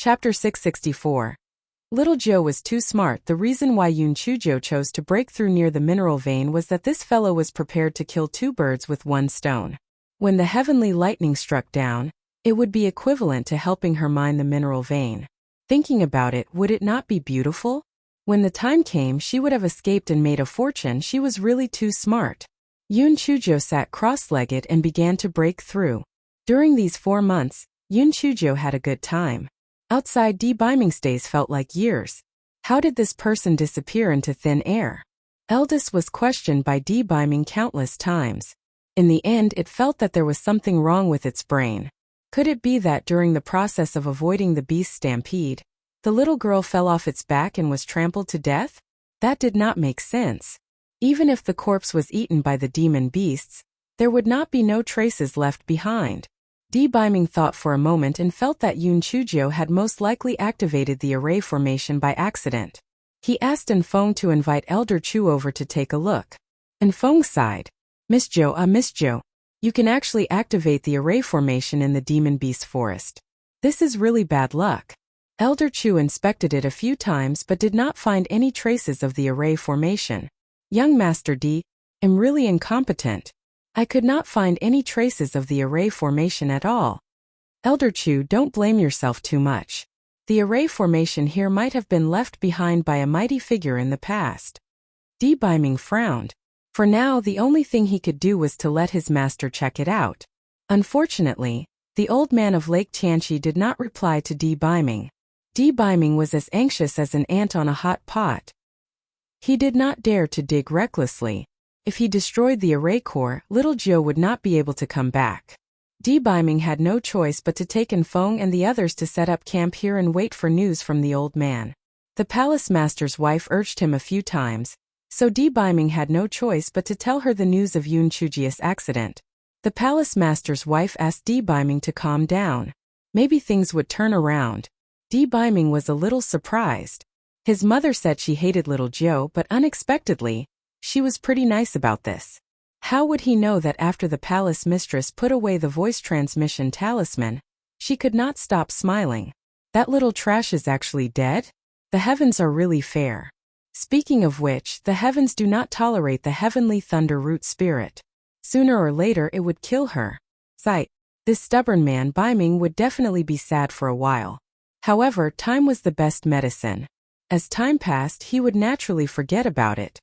Chapter 664. Little Joe was too smart. The reason why Yun Chujo chose to break through near the mineral vein was that this fellow was prepared to kill two birds with one stone. When the heavenly lightning struck down, it would be equivalent to helping her mine the mineral vein. Thinking about it, would it not be beautiful? When the time came, she would have escaped and made a fortune. She was really too smart. Yun Chujo sat cross-legged and began to break through. During these 4 months, Yun Chujo had a good time. Outside, Biming's days felt like years. How did this person disappear into thin air? Eldest was questioned by Biming countless times. In the end, it felt that there was something wrong with its brain. Could it be that during the process of avoiding the beast stampede, the little girl fell off its back and was trampled to death? That did not make sense. Even if the corpse was eaten by the demon beasts, there would not be no traces left behind. Biming thought for a moment and felt that Yun Chujo had most likely activated the array formation by accident. He asked Enfeng to invite Elder Chu over to take a look. Enfeng sighed. Miss Jo, you can actually activate the array formation in the demon beast forest. This is really bad luck. Elder Chu inspected it a few times but did not find any traces of the array formation. Young Master I'm really incompetent. I could not find any traces of the array formation at all. Elder Chu, don't blame yourself too much. The array formation here might have been left behind by a mighty figure in the past. Biming frowned. For now, the only thing he could do was to let his master check it out. Unfortunately, the old man of Lake Tianqi did not reply to Biming. Biming was as anxious as an ant on a hot pot. He did not dare to dig recklessly. If he destroyed the array core, little Joe would not be able to come back. Biming had no choice but to take Enfeng and the others to set up camp here and wait for news from the old man. The palace master's wife urged him a few times, so Biming had no choice but to tell her the news of Yun Chuji's accident. The palace master's wife asked Biming to calm down. Maybe things would turn around. Biming was a little surprised. His mother said she hated little Joe, but unexpectedly, she was pretty nice about this. How would he know that after the palace mistress put away the voice transmission talisman, she could not stop smiling? That little trash is actually dead? The heavens are really fair. Speaking of which, the heavens do not tolerate the heavenly thunder root spirit. Sooner or later it would kill her. Sight. This stubborn man Biming would definitely be sad for a while. However, time was the best medicine. As time passed, he would naturally forget about it.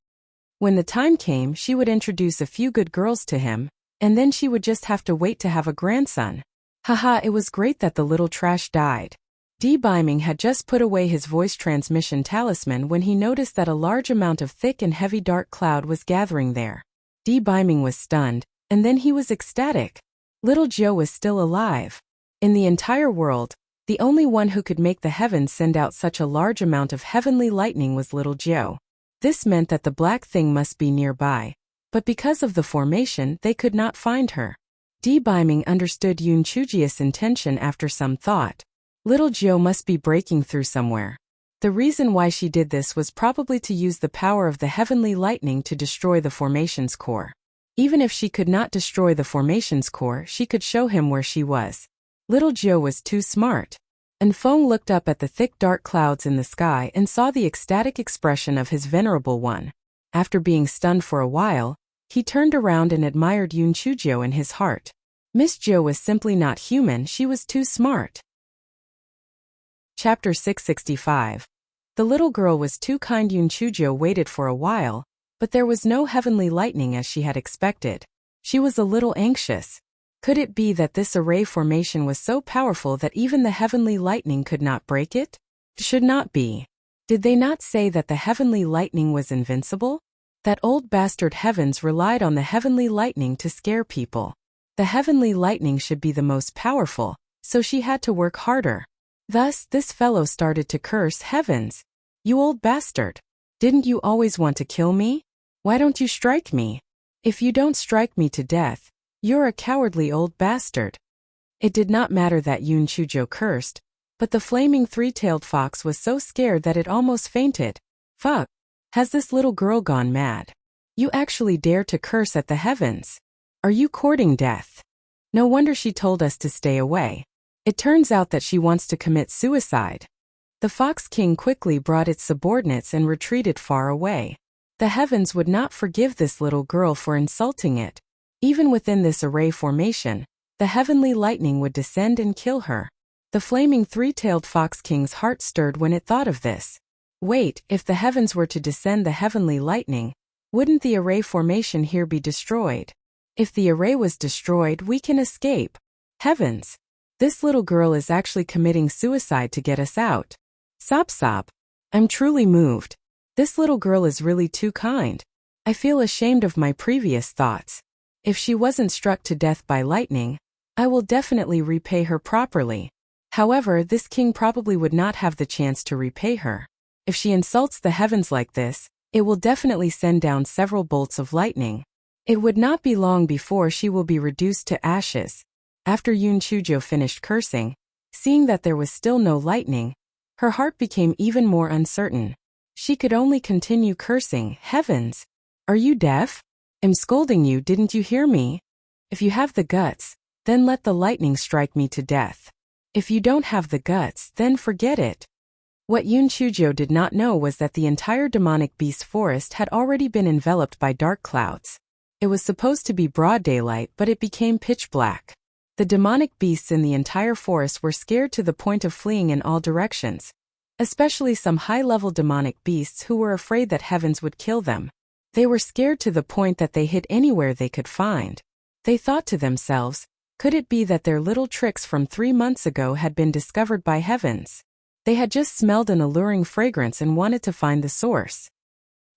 When the time came, she would introduce a few good girls to him, and then she would just have to wait to have a grandson. Haha, it was great that the little trash died. Biming had just put away his voice transmission talisman when he noticed that a large amount of thick and heavy dark cloud was gathering there. Biming was stunned, and then he was ecstatic. Little Joe was still alive. In the entire world, the only one who could make the heavens send out such a large amount of heavenly lightning was Little Joe. This meant that the black thing must be nearby, but because of the formation, they could not find her. Biming understood Yun Chuji's intention after some thought. Little Joe must be breaking through somewhere. The reason why she did this was probably to use the power of the heavenly lightning to destroy the formation's core. Even if she could not destroy the formation's core, she could show him where she was. Little Joe was too smart. Enfeng looked up at the thick dark clouds in the sky and saw the ecstatic expression of his venerable one. After being stunned for a while, he turned around and admired Yun Chujo in his heart. Miss Jo was simply not human, she was too smart. Chapter 665. The little girl was too kind. Yun Chujo waited for a while, but there was no heavenly lightning as she had expected. She was a little anxious. Could it be that this array formation was so powerful that even the heavenly lightning could not break it? Should not be. Did they not say that the heavenly lightning was invincible? That old bastard heavens relied on the heavenly lightning to scare people. The heavenly lightning should be the most powerful, so she had to work harder. Thus, this fellow started to curse heavens. You old bastard. Didn't you always want to kill me? Why don't you strike me? If you don't strike me to death, you're a cowardly old bastard. It did not matter that Yun Chujo cursed, but the flaming three-tailed fox was so scared that it almost fainted. Fuck. Has this little girl gone mad? You actually dare to curse at the heavens? Are you courting death? No wonder she told us to stay away. It turns out that she wants to commit suicide. The Fox King quickly brought its subordinates and retreated far away. The heavens would not forgive this little girl for insulting it. Even within this array formation, the heavenly lightning would descend and kill her. The flaming three-tailed Fox King's heart stirred when it thought of this. Wait, if the heavens were to descend the heavenly lightning, wouldn't the array formation here be destroyed? If the array was destroyed, we can escape. Heavens! This little girl is actually committing suicide to get us out. Sob sob. I'm truly moved. This little girl is really too kind. I feel ashamed of my previous thoughts. If she wasn't struck to death by lightning, I will definitely repay her properly. However, this king probably would not have the chance to repay her. If she insults the heavens like this, it will definitely send down several bolts of lightning. It would not be long before she will be reduced to ashes. After Yun Chujo finished cursing, seeing that there was still no lightning, her heart became even more uncertain. She could only continue cursing. Heavens! Are you deaf? I'm scolding you, didn't you hear me? If you have the guts, then let the lightning strike me to death. If you don't have the guts, then forget it. What Yun Chujo did not know was that the entire demonic beast forest had already been enveloped by dark clouds. It was supposed to be broad daylight, but it became pitch black. The demonic beasts in the entire forest were scared to the point of fleeing in all directions, especially some high-level demonic beasts who were afraid that heavens would kill them. They were scared to the point that they hid anywhere they could find. They thought to themselves, could it be that their little tricks from 3 months ago had been discovered by heavens? They had just smelled an alluring fragrance and wanted to find the source.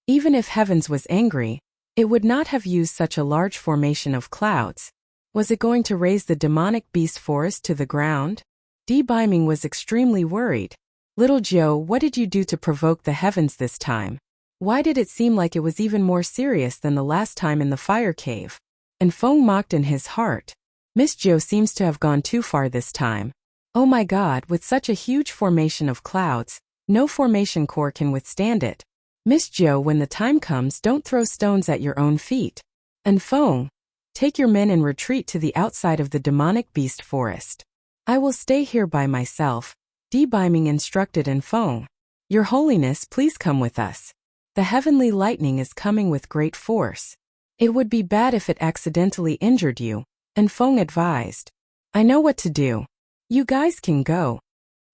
Even if heavens was angry, it would not have used such a large formation of clouds. Was it going to raise the demonic beast forest to the ground? Beiming was extremely worried. Little Joe, what did you do to provoke the heavens this time? Why did it seem like it was even more serious than the last time in the fire cave? And Feng mocked in his heart. Miss Joe seems to have gone too far this time. Oh my God, with such a huge formation of clouds, no formation core can withstand it. Miss Joe, when the time comes, don't throw stones at your own feet. And Feng, take your men and retreat to the outside of the demonic beast forest. I will stay here by myself, Beiming instructed, and Feng, Your Holiness, please come with us. The heavenly lightning is coming with great force. It would be bad if it accidentally injured you, and Feng advised. I know what to do. You guys can go.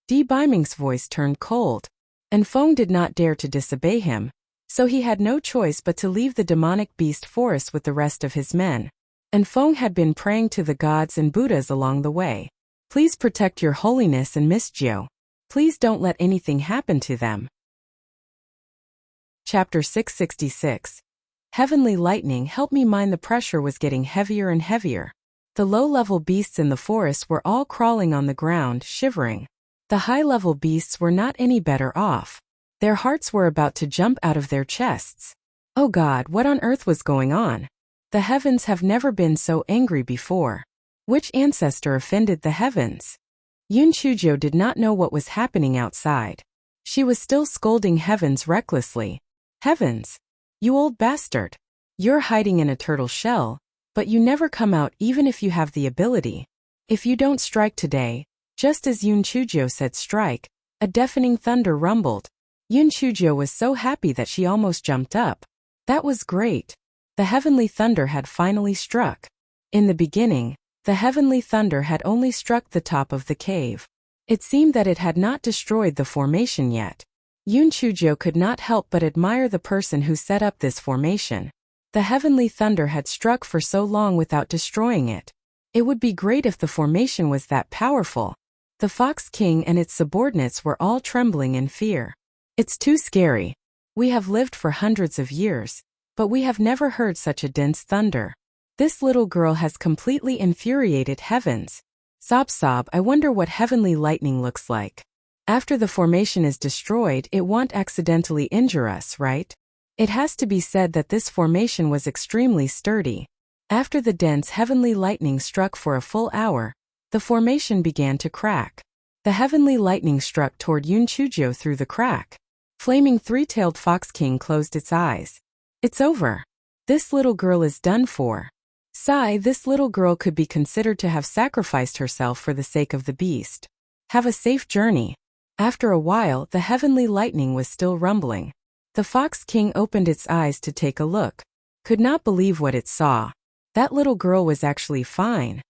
Beiming's voice turned cold, and Feng did not dare to disobey him, so he had no choice but to leave the demonic beast forest with the rest of his men. And Feng had been praying to the gods and Buddhas along the way. Please protect Your Holiness and Miss Joe. Please don't let anything happen to them. Chapter 666. Heavenly lightning, help me mine. The pressure was getting heavier and heavier. The low-level beasts in the forest were all crawling on the ground, shivering. The high-level beasts were not any better off. Their hearts were about to jump out of their chests. Oh God, what on earth was going on? The heavens have never been so angry before. Which ancestor offended the heavens? Yun Chujo did not know what was happening outside. She was still scolding heavens recklessly. Heavens! You old bastard! You're hiding in a turtle shell, but you never come out even if you have the ability. If you don't strike today, just as Yun Chujo said strike, a deafening thunder rumbled. Yun Chujo was so happy that she almost jumped up. That was great. The heavenly thunder had finally struck. In the beginning, the heavenly thunder had only struck the top of the cave. It seemed that it had not destroyed the formation yet. Yun Chujo could not help but admire the person who set up this formation. The heavenly thunder had struck for so long without destroying it. It would be great if the formation was that powerful. The Fox King and its subordinates were all trembling in fear. It's too scary. We have lived for hundreds of years, but we have never heard such a dense thunder. This little girl has completely infuriated heavens. Sob sob, I wonder what heavenly lightning looks like. After the formation is destroyed, it won't accidentally injure us, right? It has to be said that this formation was extremely sturdy. After the dense heavenly lightning struck for a full hour, the formation began to crack. The heavenly lightning struck toward Yun Chujo through the crack. Flaming three-tailed Fox King closed its eyes. It's over. This little girl is done for. Sigh, this little girl could be considered to have sacrificed herself for the sake of the beast. Have a safe journey. After a while, the heavenly lightning was still rumbling. The Fox King opened its eyes to take a look. Could not believe what it saw. That little girl was actually fine.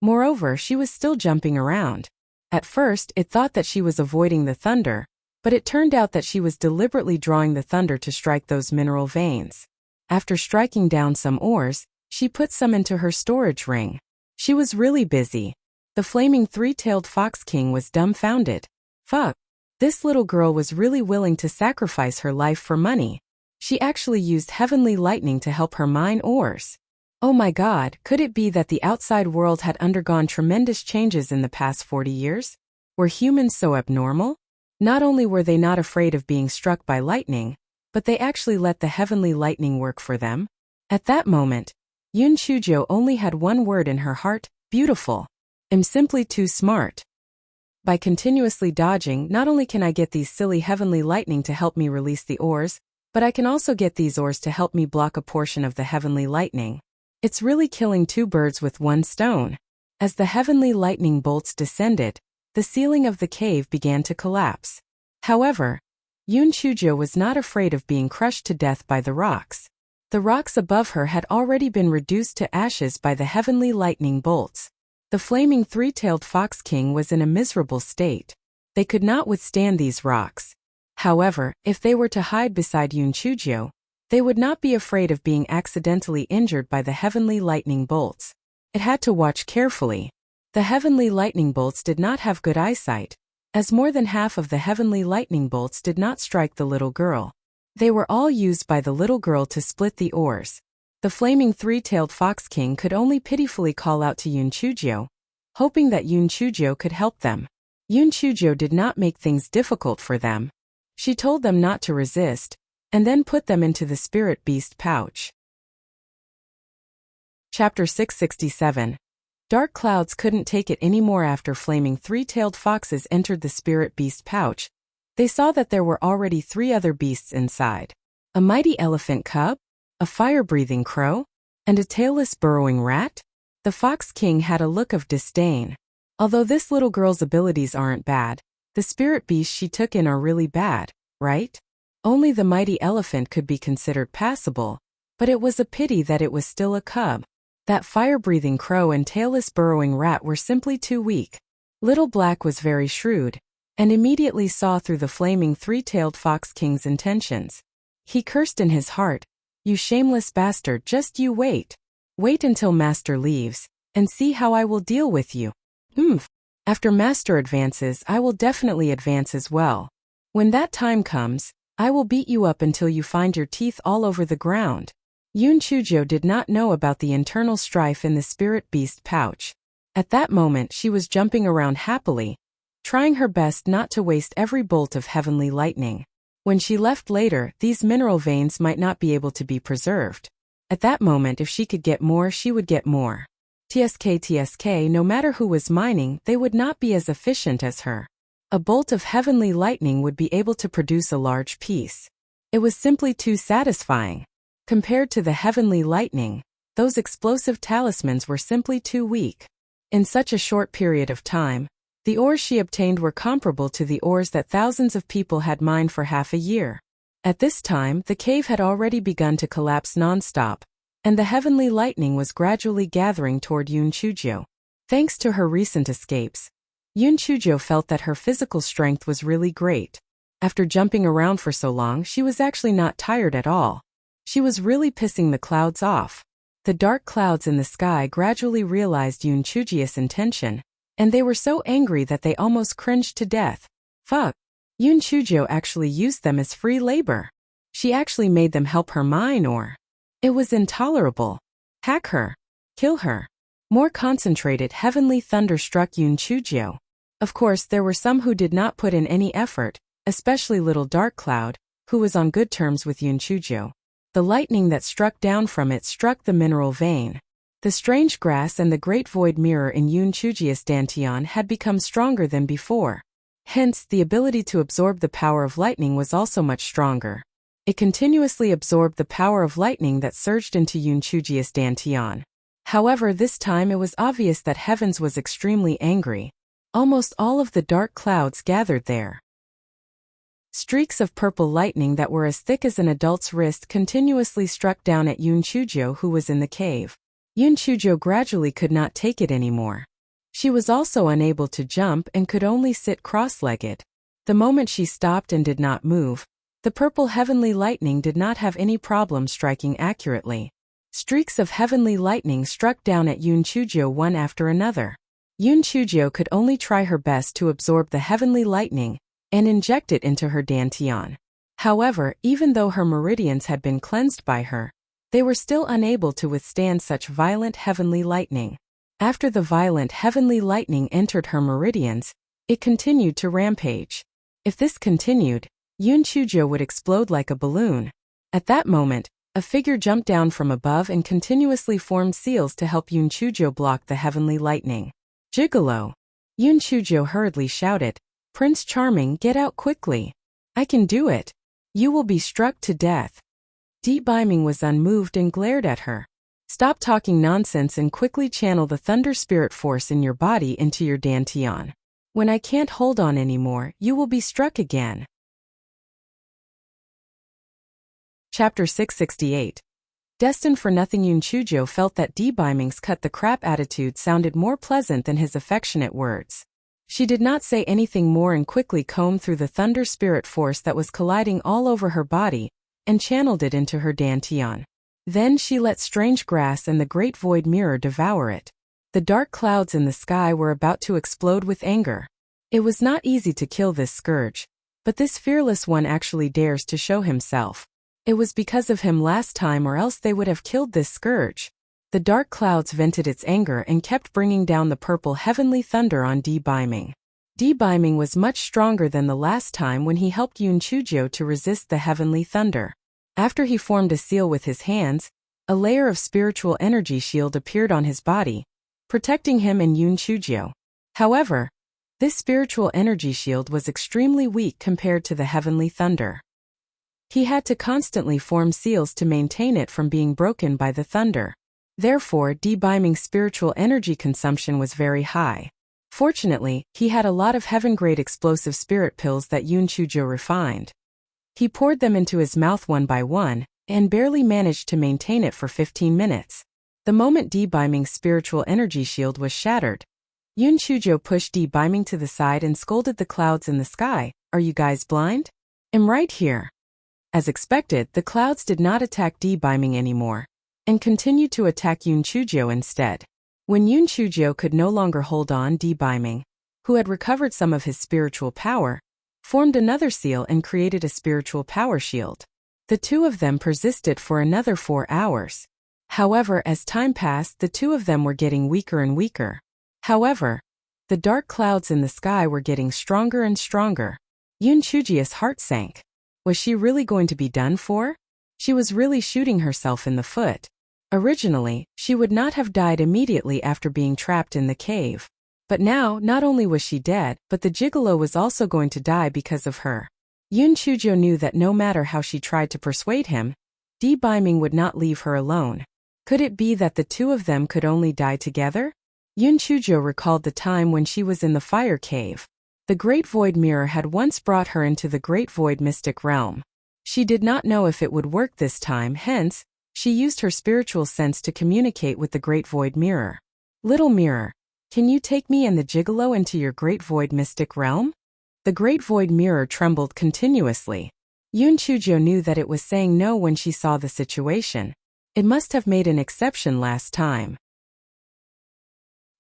Moreover, she was still jumping around. At first, it thought that she was avoiding the thunder, but it turned out that she was deliberately drawing the thunder to strike those mineral veins. After striking down some ores, she put some into her storage ring. She was really busy. The flaming three-tailed Fox King was dumbfounded. Fuck. This little girl was really willing to sacrifice her life for money. She actually used heavenly lightning to help her mine ores. Oh my God, could it be that the outside world had undergone tremendous changes in the past 40 years? Were humans so abnormal? Not only were they not afraid of being struck by lightning, but they actually let the heavenly lightning work for them. At that moment, Yun Chujo only had one word in her heart: beautiful. I'm simply too smart. By continuously dodging, not only can I get these silly heavenly lightning to help me release the ores, but I can also get these ores to help me block a portion of the heavenly lightning. It's really killing two birds with one stone. As the heavenly lightning bolts descended, the ceiling of the cave began to collapse. However, Yun Chujo was not afraid of being crushed to death by the rocks. The rocks above her had already been reduced to ashes by the heavenly lightning bolts. The flaming three-tailed Fox King was in a miserable state. They could not withstand these rocks. However, if they were to hide beside Yun Chujo, they would not be afraid of being accidentally injured by the heavenly lightning bolts. It had to watch carefully. The heavenly lightning bolts did not have good eyesight, as more than half of the heavenly lightning bolts did not strike the little girl. They were all used by the little girl to split the ores. The flaming three-tailed Fox King could only pitifully call out to Yun Chujo, hoping that Yun Chujo could help them. Yun Chujo did not make things difficult for them. She told them not to resist, and then put them into the spirit beast pouch. Chapter 667. Dark clouds couldn't take it anymore after flaming three-tailed foxes entered the spirit beast pouch. They saw that there were already 3 other beasts inside. A mighty elephant cub, a fire-breathing crow, and a tailless burrowing rat. The Fox King had a look of disdain. Although this little girl's abilities aren't bad, the spirit beasts she took in are really bad, right? Only the mighty elephant could be considered passable, but it was a pity that it was still a cub. That fire-breathing crow and tailless burrowing rat were simply too weak. Little Black was very shrewd, and immediately saw through the flaming three-tailed Fox King's intentions. He cursed in his heart, "You shameless bastard, just you wait. Wait until Master leaves, and see how I will deal with you. After Master advances, I will definitely advance as well. When that time comes, I will beat you up until you find your teeth all over the ground." Yun Chujo did not know about the internal strife in the spirit beast pouch. At that moment she was jumping around happily, trying her best not to waste every bolt of heavenly lightning. When she left later, these mineral veins might not be able to be preserved. At that moment, if she could get more, she would get more. TSK, no matter who was mining, they would not be as efficient as her. A bolt of heavenly lightning would be able to produce a large piece. It was simply too satisfying. Compared to the heavenly lightning, those explosive talismans were simply too weak. In such a short period of time, the ores she obtained were comparable to the ores that thousands of people had mined for half a year. At this time, the cave had already begun to collapse non-stop, and the heavenly lightning was gradually gathering toward Yun Chujo. Thanks to her recent escapes, Yun Chujo felt that her physical strength was really great. After jumping around for so long, she was actually not tired at all. She was really pissing the clouds off. The dark clouds in the sky gradually realized Yun Chujo's intention, and they were so angry that they almost cringed to death. Fuck. Yun Chujo actually used them as free labor. She actually made them help her mine ore. It was intolerable. Hack her. Kill her. More concentrated heavenly thunder struck Yun Chujo. Of course, there were some who did not put in any effort, especially little Dark Cloud, who was on good terms with Yun Chujo. The lightning that struck down from it struck the mineral vein. The strange grass and the great void mirror in Yun Chujo's dantian had become stronger than before. Hence, the ability to absorb the power of lightning was also much stronger. It continuously absorbed the power of lightning that surged into Yun Chujo's dantian. However, this time it was obvious that heavens was extremely angry. Almost all of the dark clouds gathered there. Streaks of purple lightning that were as thick as an adult's wrist continuously struck down at Yoon Chujo, who was in the cave. Yoon Chujo gradually could not take it anymore. She was also unable to jump and could only sit cross-legged. The moment she stopped and did not move, the purple heavenly lightning did not have any problem striking accurately. Streaks of heavenly lightning struck down at Yoon Chujo one after another. Yoon Chujo could only try her best to absorb the heavenly lightning and inject it into her dantian. However, even though her meridians had been cleansed by her, they were still unable to withstand such violent heavenly lightning. After the violent heavenly lightning entered her meridians, it continued to rampage. If this continued, Yoon Chujo would explode like a balloon. At that moment, a figure jumped down from above and continuously formed seals to help Yoon Chujo block the heavenly lightning. Gigolo! Yoon Chujo hurriedly shouted, "Prince Charming, get out quickly. I can do it. You will be struck to death." Beiming was unmoved and glared at her. "Stop talking nonsense and quickly channel the thunder spirit force in your body into your dantian. When I can't hold on anymore, you will be struck again." Chapter 668. Destined for nothing. Yoon Chujo felt that Beiming's cut the crap attitude sounded more pleasant than his affectionate words. She did not say anything more and quickly combed through the thunder spirit force that was colliding all over her body and channeled it into her dantian. Then she let strange grass and the great void mirror devour it. The dark clouds in the sky were about to explode with anger. It was not easy to kill this scourge, but this fearless one actually dares to show himself. It was because of him last time, or else they would have killed this scourge. The dark clouds vented its anger and kept bringing down the purple heavenly thunder on Beiming. Beiming was much stronger than the last time when he helped Yoon Chujo to resist the heavenly thunder. After he formed a seal with his hands, a layer of spiritual energy shield appeared on his body, protecting him and Yoon Chujo. However, this spiritual energy shield was extremely weak compared to the heavenly thunder. He had to constantly form seals to maintain it from being broken by the thunder. Therefore, Beiming's spiritual energy consumption was very high. Fortunately, he had a lot of heaven-grade explosive spirit pills that Yoon Chujo refined. He poured them into his mouth one by one, and barely managed to maintain it for 15 minutes. The moment Beiming's spiritual energy shield was shattered, Yoon Chujo pushed Beiming to the side and scolded the clouds in the sky, "Are you guys blind? I'm right here." As expected, the clouds did not attack Beiming anymore, and continued to attack Yoon Chujo instead. When Yoon Chujo could no longer hold on, Beiming, who had recovered some of his spiritual power, formed another seal and created a spiritual power shield. The two of them persisted for another 4 hours. However, as time passed, the two of them were getting weaker and weaker. However, the dark clouds in the sky were getting stronger and stronger. Yoon Chujo's heart sank. Was she really going to be done for? She was really shooting herself in the foot. Originally, she would not have died immediately after being trapped in the cave. But now, not only was she dead, but the gigolo was also going to die because of her. Yoon Chujo knew that no matter how she tried to persuade him, Beiming would not leave her alone. Could it be that the two of them could only die together? Yoon Chujo recalled the time when she was in the fire cave. The Great Void Mirror had once brought her into the Great Void Mystic Realm. She did not know if it would work this time, hence, she used her spiritual sense to communicate with the Great Void Mirror. "Little mirror, can you take me and the gigolo into your Great Void Mystic Realm?" The Great Void Mirror trembled continuously. Yoon Chujo knew that it was saying no when she saw the situation. It must have made an exception last time.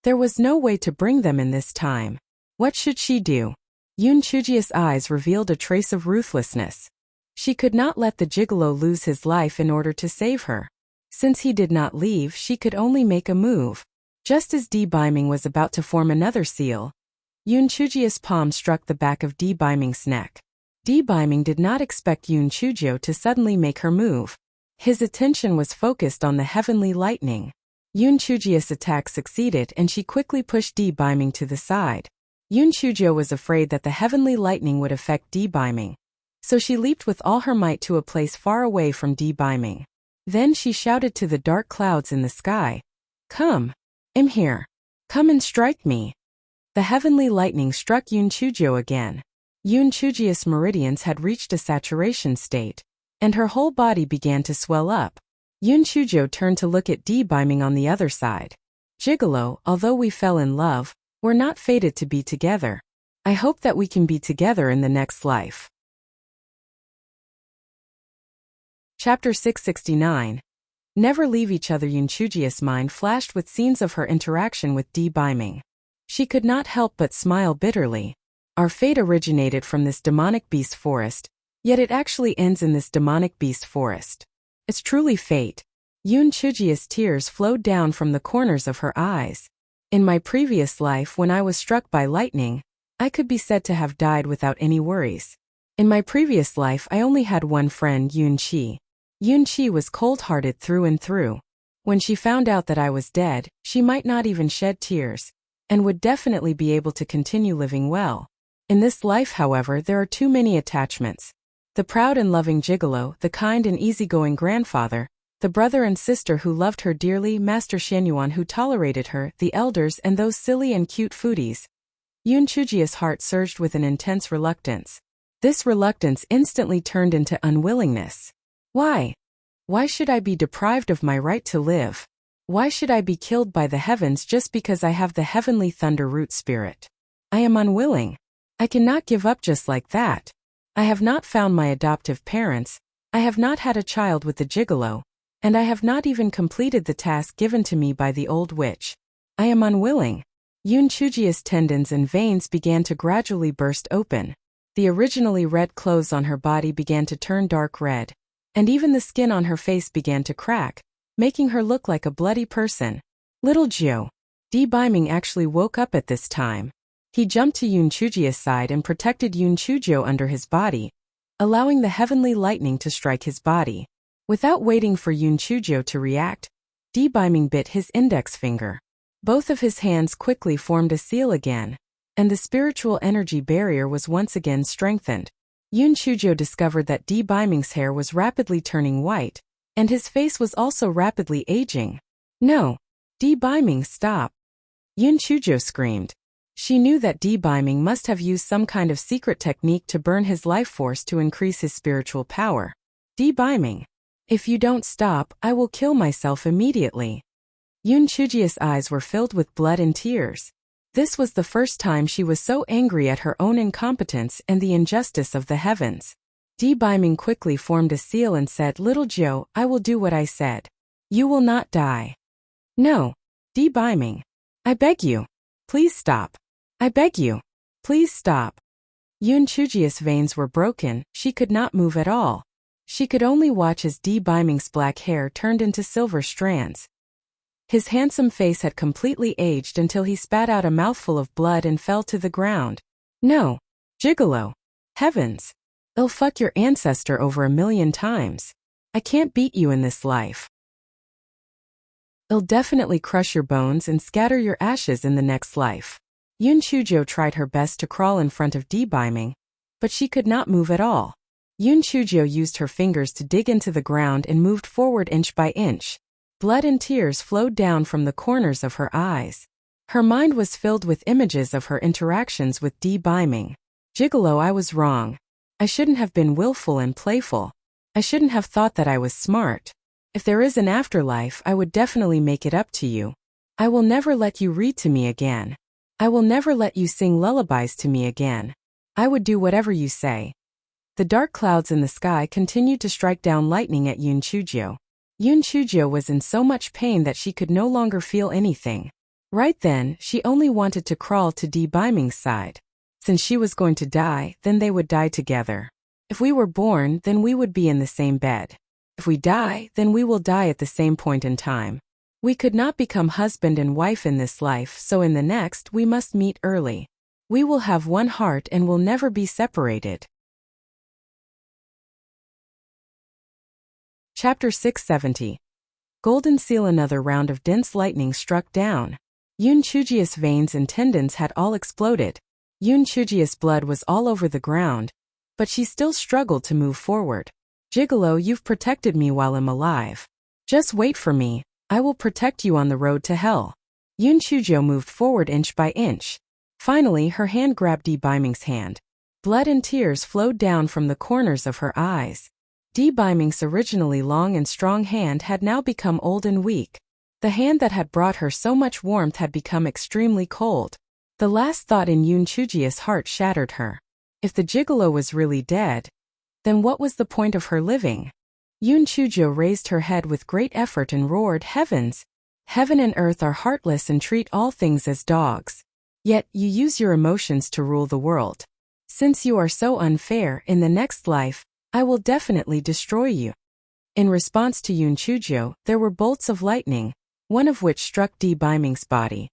There was no way to bring them in this time. What should she do? Yoon Chujo's eyes revealed a trace of ruthlessness. She could not let the gigolo lose his life in order to save her. Since he did not leave, she could only make a move. Just as Beiming was about to form another seal, Yoon Chujo's palm struck the back of Beiming's neck. Beiming did not expect Yoon Chujo to suddenly make her move. His attention was focused on the heavenly lightning. Yoon Chujo's attack succeeded and she quickly pushed Beiming to the side. Yoon Chujo was afraid that the heavenly lightning would affect Beiming, so she leaped with all her might to a place far away from Beiming. Then she shouted to the dark clouds in the sky, Come. I'm here. Come and strike me. The heavenly lightning struck Yoon Chujo again. Yoon Chuji's meridians had reached a saturation state, and her whole body began to swell up. Yoon Chujo turned to look at D-Biming on the other side. Gigolo, although we fell in love, we're not fated to be together. I hope that we can be together in the next life. Chapter 669. Never leave each other. Yoon Chuji's mind flashed with scenes of her interaction with D-Biming. She could not help but smile bitterly. Our fate originated from this demonic beast forest, yet it actually ends in this demonic beast forest. It's truly fate. Yoon Chuji's tears flowed down from the corners of her eyes. In my previous life, when I was struck by lightning, I could be said to have died without any worries. In my previous life, I only had one friend, Yoon Chi. Yoon Chi was cold-hearted through and through. When she found out that I was dead, she might not even shed tears, and would definitely be able to continue living well. In this life, however, there are too many attachments. The proud and loving gigolo, the kind and easygoing grandfather, the brother and sister who loved her dearly, Master Xianyuan who tolerated her, the elders, and those silly and cute foodies. Yoon Chuji's heart surged with an intense reluctance. This reluctance instantly turned into unwillingness. Why? Why should I be deprived of my right to live? Why should I be killed by the heavens just because I have the heavenly thunder root spirit? I am unwilling. I cannot give up just like that. I have not found my adoptive parents, I have not had a child with the gigolo, and I have not even completed the task given to me by the old witch. I am unwilling. Yoon Chuji's tendons and veins began to gradually burst open. The originally red clothes on her body began to turn dark red, and even the skin on her face began to crack, making her look like a bloody person. Little Gio. D-Biming actually woke up at this time. He jumped to Yoon Chuji's side and protected Yoon Chujo under his body, allowing the heavenly lightning to strike his body. Without waiting for Yoon Chujo to react, D-Biming bit his index finger. Both of his hands quickly formed a seal again, and the spiritual energy barrier was once again strengthened. Yoon Chujo discovered that D-Biming's hair was rapidly turning white, and his face was also rapidly aging. No! D-Biming, stop! Yoon Chujo screamed. She knew that D-Biming must have used some kind of secret technique to burn his life force to increase his spiritual power. D-Biming, if you don't stop, I will kill myself immediately. Yoon Chuji's eyes were filled with blood and tears. This was the first time she was so angry at her own incompetence and the injustice of the heavens. D-Biming quickly formed a seal and said, Little Joe, I will do what I said. You will not die. No. D-Biming. I beg you. Please stop. I beg you. Please stop. Yoon Chuji's veins were broken, she could not move at all. She could only watch as D-Biming's black hair turned into silver strands. His handsome face had completely aged until he spat out a mouthful of blood and fell to the ground. No. Gigolo. Heavens. I'll fuck your ancestor over 1,000,000 times. I can't beat you in this life. I'll definitely crush your bones and scatter your ashes in the next life. Yoon Chujo tried her best to crawl in front of D-Biming, but she could not move at all. Yoon Chujo used her fingers to dig into the ground and moved forward inch by inch. Blood and tears flowed down from the corners of her eyes. Her mind was filled with images of her interactions with D-Biming. Gigolo, I was wrong. I shouldn't have been willful and playful. I shouldn't have thought that I was smart. If there is an afterlife, I would definitely make it up to you. I will never let you read to me again. I will never let you sing lullabies to me again. I would do whatever you say. The dark clouds in the sky continued to strike down lightning at Yoon Chujo. Yoon Chujo was in so much pain that she could no longer feel anything. Right then, she only wanted to crawl to D-Biming's side. Since she was going to die, then they would die together. If we were born, then we would be in the same bed. If we die, then we will die at the same point in time. We could not become husband and wife in this life, so in the next we must meet early. We will have one heart and will never be separated. Chapter 670. Golden Seal. Another round of dense lightning struck down. Yoon Chuji's veins and tendons had all exploded. Yoon Chuji's blood was all over the ground, but she still struggled to move forward. Gigolo, you've protected me while I'm alive. Just wait for me. I will protect you on the road to hell. Yun Chujo moved forward inch by inch. Finally, her hand grabbed Di Biming's hand. Blood and tears flowed down from the corners of her eyes. Di Biming's originally long and strong hand had now become old and weak. The hand that had brought her so much warmth had become extremely cold. The last thought in Yun Chujia's heart shattered her. If the gigolo was really dead, then what was the point of her living? Yun Chujo raised her head with great effort and roared, "Heavens! Heaven and earth are heartless and treat all things as dogs. Yet you use your emotions to rule the world. Since you are so unfair, in the next life, I will definitely destroy you." In response to Yun Chujo, there were bolts of lightning, one of which struck Di Biming's body.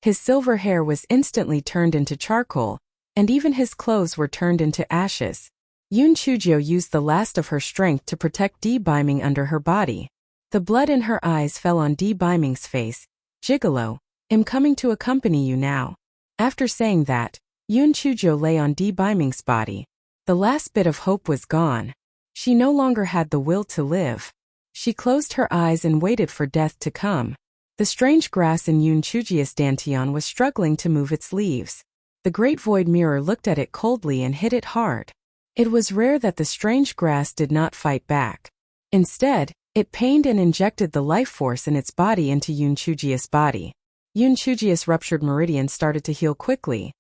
His silver hair was instantly turned into charcoal, and even his clothes were turned into ashes. Yun Chujo used the last of her strength to protect Di Biming under her body. The blood in her eyes fell on Di Biming's face. "Gigolo, I'm coming to accompany you now." After saying that, Yun Chujo lay on Di Biming's body. The last bit of hope was gone. She no longer had the will to live. She closed her eyes and waited for death to come. The strange grass in Yun Chujia's dantian was struggling to move its leaves. The great void mirror looked at it coldly and hit it hard. It was rare that the strange grass did not fight back. Instead, it pained and injected the life force in its body into Yun Chujia's body. Yun Chujia's ruptured meridians started to heal quickly.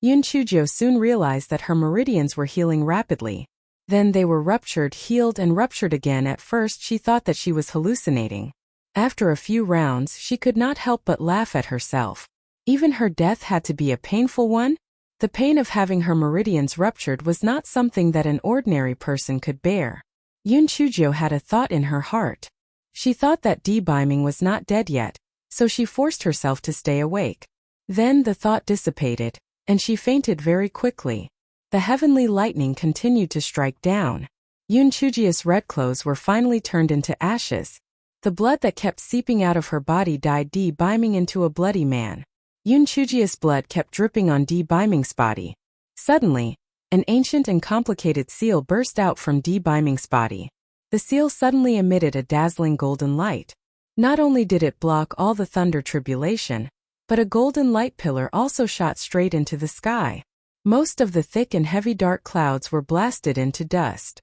Yun Chujo soon realized that her meridians were healing rapidly. Then they were ruptured, healed, and ruptured again. At first she thought that she was hallucinating. After a few rounds, she could not help but laugh at herself. Even her death had to be a painful one? The pain of having her meridians ruptured was not something that an ordinary person could bear. Yun Chujo had a thought in her heart. She thought that Di Biming was not dead yet, so she forced herself to stay awake. Then the thought dissipated, and she fainted very quickly. The heavenly lightning continued to strike down. Yun Chujia's red clothes were finally turned into ashes. The blood that kept seeping out of her body dyed Di Biming into a bloody man. Yun Chujia's blood kept dripping on Di Biming's body. Suddenly, an ancient and complicated seal burst out from Di Biming's body. The seal suddenly emitted a dazzling golden light. Not only did it block all the thunder tribulation, but a golden light pillar also shot straight into the sky. Most of the thick and heavy dark clouds were blasted into dust.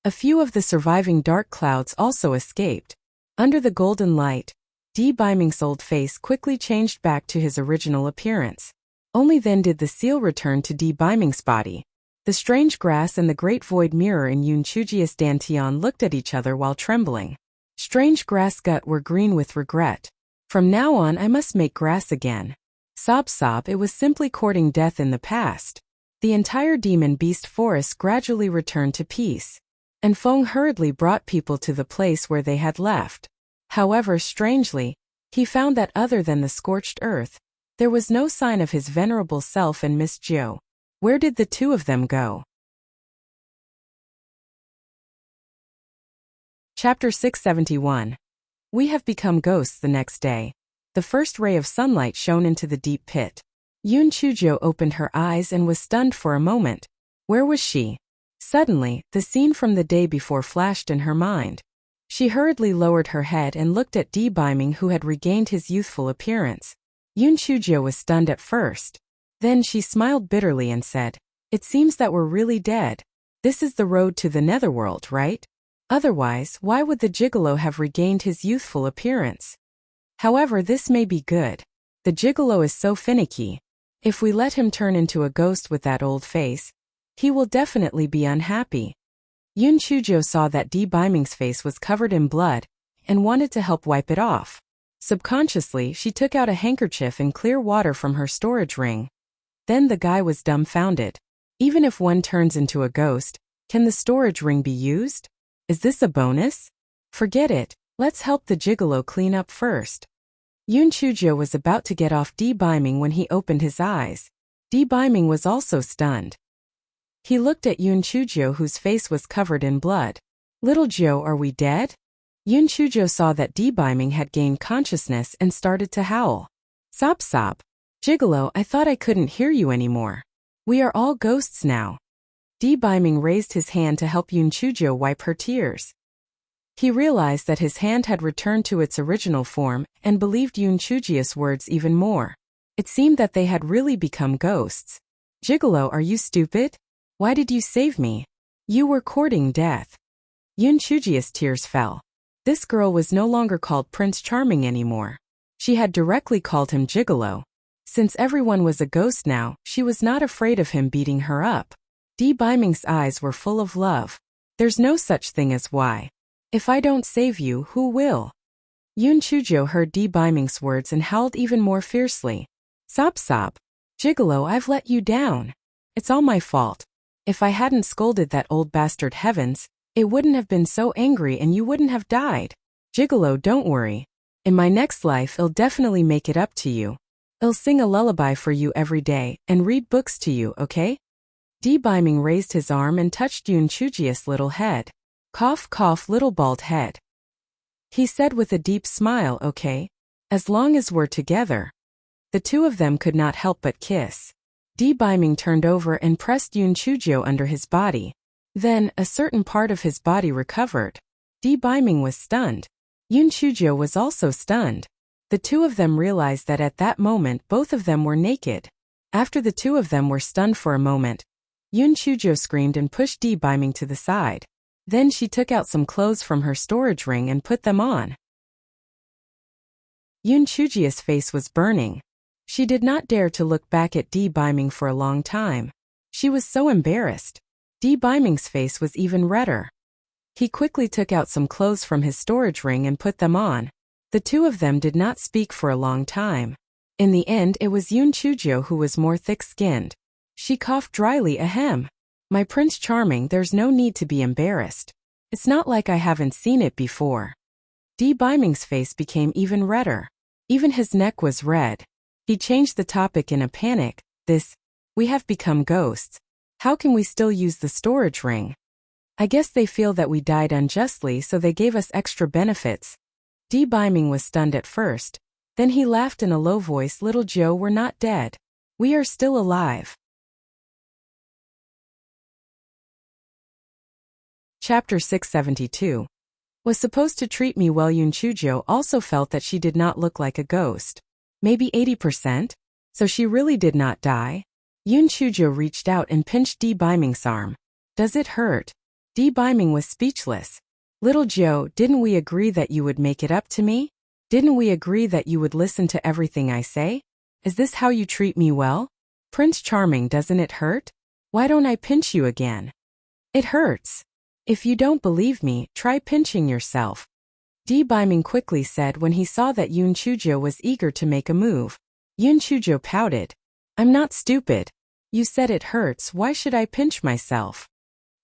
A few of the surviving dark clouds also escaped. Under the golden light, Di Biming's old face quickly changed back to his original appearance. Only then did the seal return to Di Biming's body. The strange grass and the great void mirror in Yun Chujia's dantian looked at each other while trembling. Strange grass gut were green with regret. "From now on I must make grass again." Sob sob, it was simply courting death in the past. The entire demon beast forest gradually returned to peace. And Feng hurriedly brought people to the place where they had left. However, strangely, he found that other than the scorched earth, there was no sign of his venerable self and Miss Jiu. Where did the two of them go? Chapter 671. We have become ghosts. The next day, the first ray of sunlight shone into the deep pit. Yun Chujo opened her eyes and was stunned for a moment. Where was she? Suddenly, the scene from the day before flashed in her mind. She hurriedly lowered her head and looked at Di Biming, who had regained his youthful appearance. Yun Chujo was stunned at first. Then she smiled bitterly and said, "It seems that we're really dead. This is the road to the netherworld, right? Otherwise, why would the gigolo have regained his youthful appearance? However, this may be good. The gigolo is so finicky. If we let him turn into a ghost with that old face, he will definitely be unhappy." Yun Chujo saw that Di Biming's face was covered in blood and wanted to help wipe it off. Subconsciously, she took out a handkerchief and clear water from her storage ring. Then the guy was dumbfounded. Even if one turns into a ghost, can the storage ring be used? Is this a bonus? Forget it, let's help the gigolo clean up first. Yun Chujo was about to get off Di Biming when he opened his eyes. Di Biming was also stunned. He looked at Yun Chujo, whose face was covered in blood. "Little Joe, are we dead?" Yun Chujo saw that Di Biming had gained consciousness and started to howl. "Sob sob. Gigolo, I thought I couldn't hear you anymore. We are all ghosts now." Di Biming raised his hand to help Yun Chujo wipe her tears. He realized that his hand had returned to its original form and believed Yoon Chujia's words even more. It seemed that they had really become ghosts. Gigolo, are you stupid? Why did you save me? You were courting death. Yoon Chujia's tears fell. This girl was no longer called Prince Charming anymore. She had directly called him Gigolo. Since everyone was a ghost now, she was not afraid of him beating her up. Di Biming's eyes were full of love. There's no such thing as why. If I don't save you, who will? Yoon Chujio heard Di Biming's words and howled even more fiercely. Sob sob. Gigolo, I've let you down. It's all my fault. If I hadn't scolded that old bastard Heavens, it wouldn't have been so angry and you wouldn't have died. Gigolo, don't worry. In my next life I'll definitely make it up to you. I'll sing a lullaby for you every day and read books to you, okay? Di Biming raised his arm and touched Yoon Chujia's little head. Cough cough little bald head. He said with a deep smile, okay? As long as we're together. The two of them could not help but kiss. Di Biming turned over and pressed Yoon Chujio under his body. Then, a certain part of his body recovered. Di Biming was stunned. Yoon Chujio was also stunned. The two of them realized that at that moment both of them were naked. After the two of them were stunned for a moment, Yoon Chujio screamed and pushed Di Biming to the side. Then she took out some clothes from her storage ring and put them on. Yoon Chujia's face was burning. She did not dare to look back at Di Biming for a long time. She was so embarrassed. Di Biming's face was even redder. He quickly took out some clothes from his storage ring and put them on. The two of them did not speak for a long time. In the end, it was Yoon Chujio who was more thick-skinned. She coughed dryly, ahem. My Prince Charming, there's no need to be embarrassed. It's not like I haven't seen it before. Di Biming's face became even redder. Even his neck was red. He changed the topic in a panic. We have become ghosts. How can we still use the storage ring? I guess they feel that we died unjustly, so they gave us extra benefits. Di Biming was stunned at first. Then he laughed in a low voice, Little Joe, we're not dead. We are still alive. Chapter 672. Was supposed to treat me well. Yoon Chujio also felt that she did not look like a ghost. Maybe 80%? So she really did not die? Yoon Chujio reached out and pinched Di Biming's arm. Does it hurt? Di Biming was speechless. Little Joe, didn't we agree that you would make it up to me? Didn't we agree that you would listen to everything I say? Is this how you treat me well? Prince Charming, doesn't it hurt? Why don't I pinch you again? It hurts. If you don't believe me, try pinching yourself. Di Biming quickly said when he saw that Yoon Chujio was eager to make a move. Yoon Chujio pouted. I'm not stupid. You said it hurts, why should I pinch myself?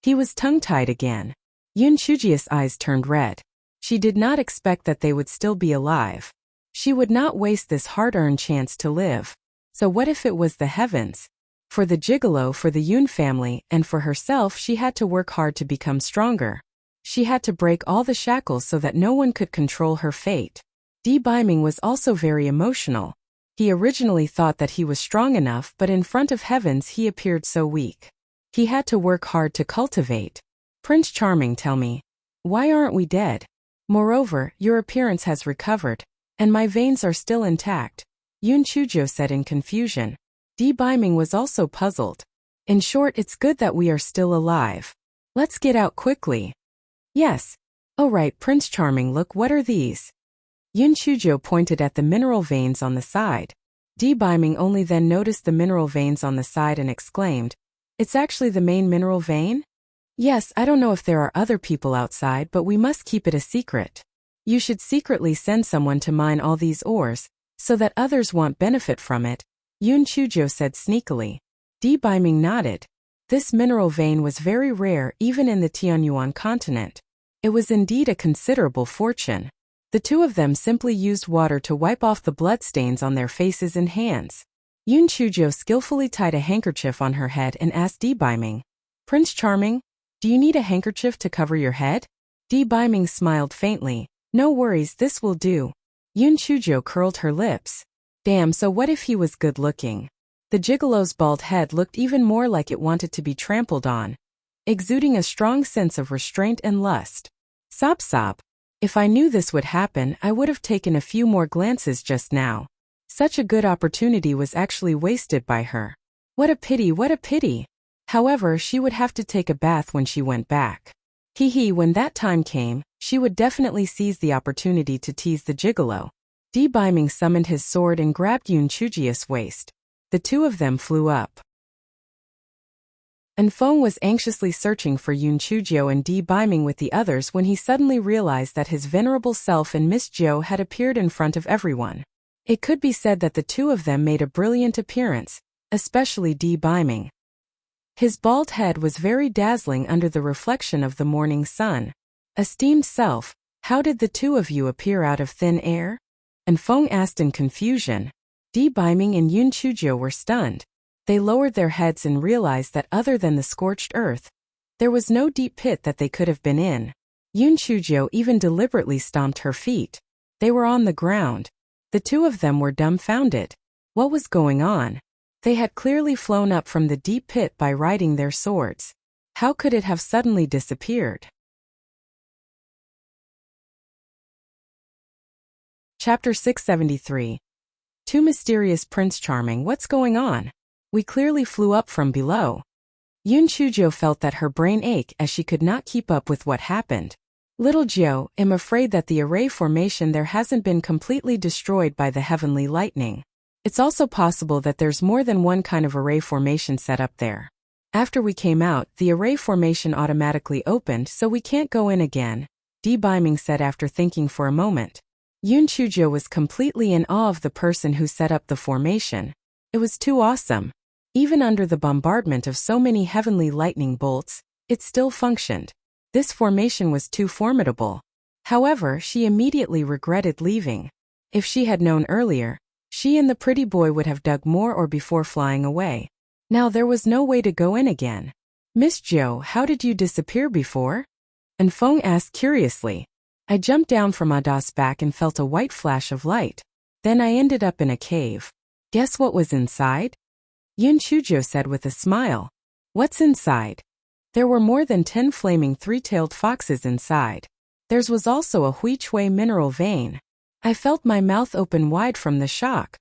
He was tongue-tied again. Yoon Chujio's eyes turned red. She did not expect that they would still be alive. She would not waste this hard-earned chance to live. So what if it was the heavens? For the gigolo, for the Yoon family, and for herself, she had to work hard to become stronger. She had to break all the shackles so that no one could control her fate. Di Biming was also very emotional. He originally thought that he was strong enough, but in front of heavens he appeared so weak. He had to work hard to cultivate. Prince Charming, tell me, why aren't we dead? Moreover, your appearance has recovered, and my veins are still intact. Yoon Chujio said in confusion. Di Biming was also puzzled. In short, it's good that we are still alive. Let's get out quickly. Yes. Oh right, Prince Charming, look, what are these? Yoon Chujio pointed at the mineral veins on the side. Di Biming only then noticed the mineral veins on the side and exclaimed, it's actually the main mineral vein? Yes, I don't know if there are other people outside, but we must keep it a secret. You should secretly send someone to mine all these ores, so that others won't benefit from it, Yoon Chujio said sneakily. Di Biming nodded. This mineral vein was very rare even in the Tianyuan continent. It was indeed a considerable fortune. The two of them simply used water to wipe off the bloodstains on their faces and hands. Yoon Chujio skillfully tied a handkerchief on her head and asked Di Biming, Prince Charming, do you need a handkerchief to cover your head? Di Biming smiled faintly. No worries, this will do. Yoon Chujio curled her lips. Damn, so what if he was good-looking? The gigolo's bald head looked even more like it wanted to be trampled on, exuding a strong sense of restraint and lust. Sob sob. If I knew this would happen, I would have taken a few more glances just now. Such a good opportunity was actually wasted by her. What a pity, what a pity. However, she would have to take a bath when she went back. When that time came, she would definitely seize the opportunity to tease the gigolo. Biming summoned his sword and grabbed Yoon Chujia's waist. The two of them flew up. And Feng was anxiously searching for Yoon Chujio and Biming with the others when he suddenly realized that his venerable self and Miss Jo had appeared in front of everyone. It could be said that the two of them made a brilliant appearance, especially Biming. His bald head was very dazzling under the reflection of the morning sun. Esteemed self, how did the two of you appear out of thin air? And Feng asked in confusion. Biming and Yoon Chujio were stunned. They lowered their heads and realized that other than the scorched earth, there was no deep pit that they could have been in. Yoon Chujio even deliberately stomped her feet. They were on the ground. The two of them were dumbfounded. What was going on? They had clearly flown up from the deep pit by riding their swords. How could it have suddenly disappeared? Chapter 673. Too mysterious Prince Charming, what's going on? We clearly flew up from below. Yoon Chujio felt that her brain ached as she could not keep up with what happened. Little Jio, I'm afraid that the array formation there hasn't been completely destroyed by the heavenly lightning. It's also possible that there's more than one kind of array formation set up there. After we came out, the array formation automatically opened, so we can't go in again, Biming said after thinking for a moment. Yoon Chujio was completely in awe of the person who set up the formation. It was too awesome. Even under the bombardment of so many heavenly lightning bolts, it still functioned. This formation was too formidable. However, she immediately regretted leaving. If she had known earlier, she and the pretty boy would have dug more ore before flying away. Now there was no way to go in again. Miss Jo, how did you disappear before? And Feng asked curiously. I jumped down from Ada's back and felt a white flash of light. Then I ended up in a cave. Guess what was inside? Yoon Chujio said with a smile. What's inside? There were more than 10 flaming three-tailed foxes inside. Theirs was also a hui chui mineral vein. I felt my mouth open wide from the shock.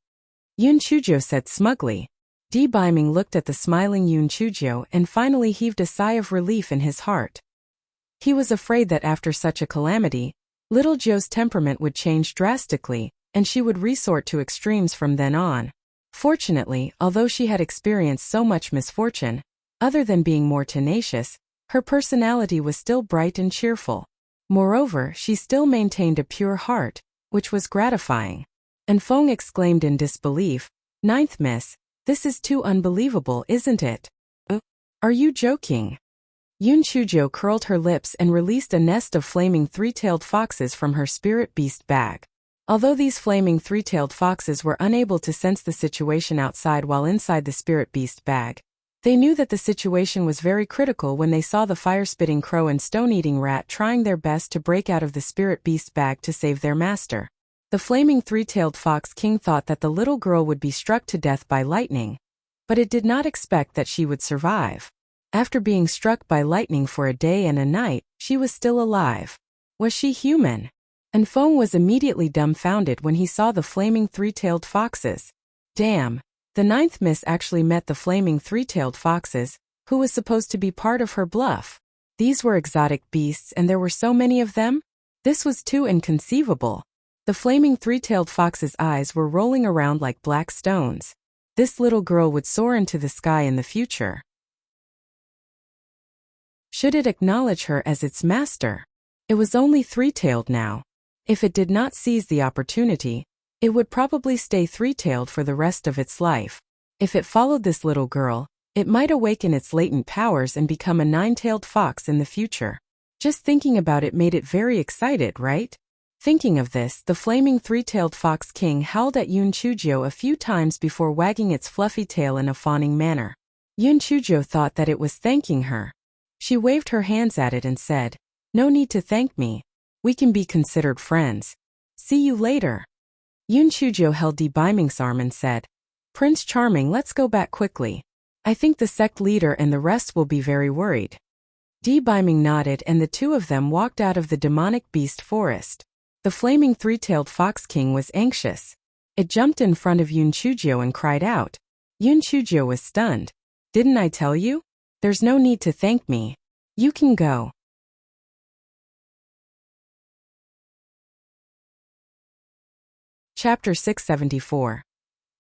Yoon Chujio said smugly. Biming looked at the smiling Yoon Chujio and finally heaved a sigh of relief in his heart. He was afraid that after such a calamity, little Jo's temperament would change drastically, and she would resort to extremes from then on. Fortunately, although she had experienced so much misfortune, other than being more tenacious, her personality was still bright and cheerful. Moreover, she still maintained a pure heart, which was gratifying. And Feng exclaimed in disbelief, "Ninth miss, this is too unbelievable, isn't it? Are you joking?" Yoon Chujio curled her lips and released a nest of flaming three-tailed foxes from her spirit beast bag. Although these flaming three-tailed foxes were unable to sense the situation outside while inside the spirit beast bag, they knew that the situation was very critical when they saw the fire-spitting crow and stone-eating rat trying their best to break out of the spirit beast bag to save their master. The flaming three-tailed fox king thought that the little girl would be struck to death by lightning, but it did not expect that she would survive. After being struck by lightning for a day and a night, she was still alive. Was she human? And Feng was immediately dumbfounded when he saw the flaming three-tailed foxes. Damn, the ninth miss actually met the flaming three-tailed foxes, who was supposed to be part of her bluff. These were exotic beasts and there were so many of them? This was too inconceivable. The flaming three-tailed fox's eyes were rolling around like black stones. This little girl would soar into the sky in the future. Should it acknowledge her as its master? It was only three-tailed now. If it did not seize the opportunity, it would probably stay three-tailed for the rest of its life. If it followed this little girl, it might awaken its latent powers and become a nine-tailed fox in the future. Just thinking about it made it very excited, right? Thinking of this, the flaming three-tailed fox king howled at Yoon Chujio a few times before wagging its fluffy tail in a fawning manner. Yoon Chujio thought that it was thanking her. She waved her hands at it and said, "No need to thank me. We can be considered friends. See you later." Yoon Chujio held Biming's arm and said, "Prince Charming, let's go back quickly. I think the sect leader and the rest will be very worried." Biming nodded and the two of them walked out of the demonic beast forest. The flaming three-tailed fox king was anxious. It jumped in front of Yun Chuzhou and cried out. Yun Chuzhou was stunned. Didn't I tell you? There's no need to thank me. You can go. Chapter 674.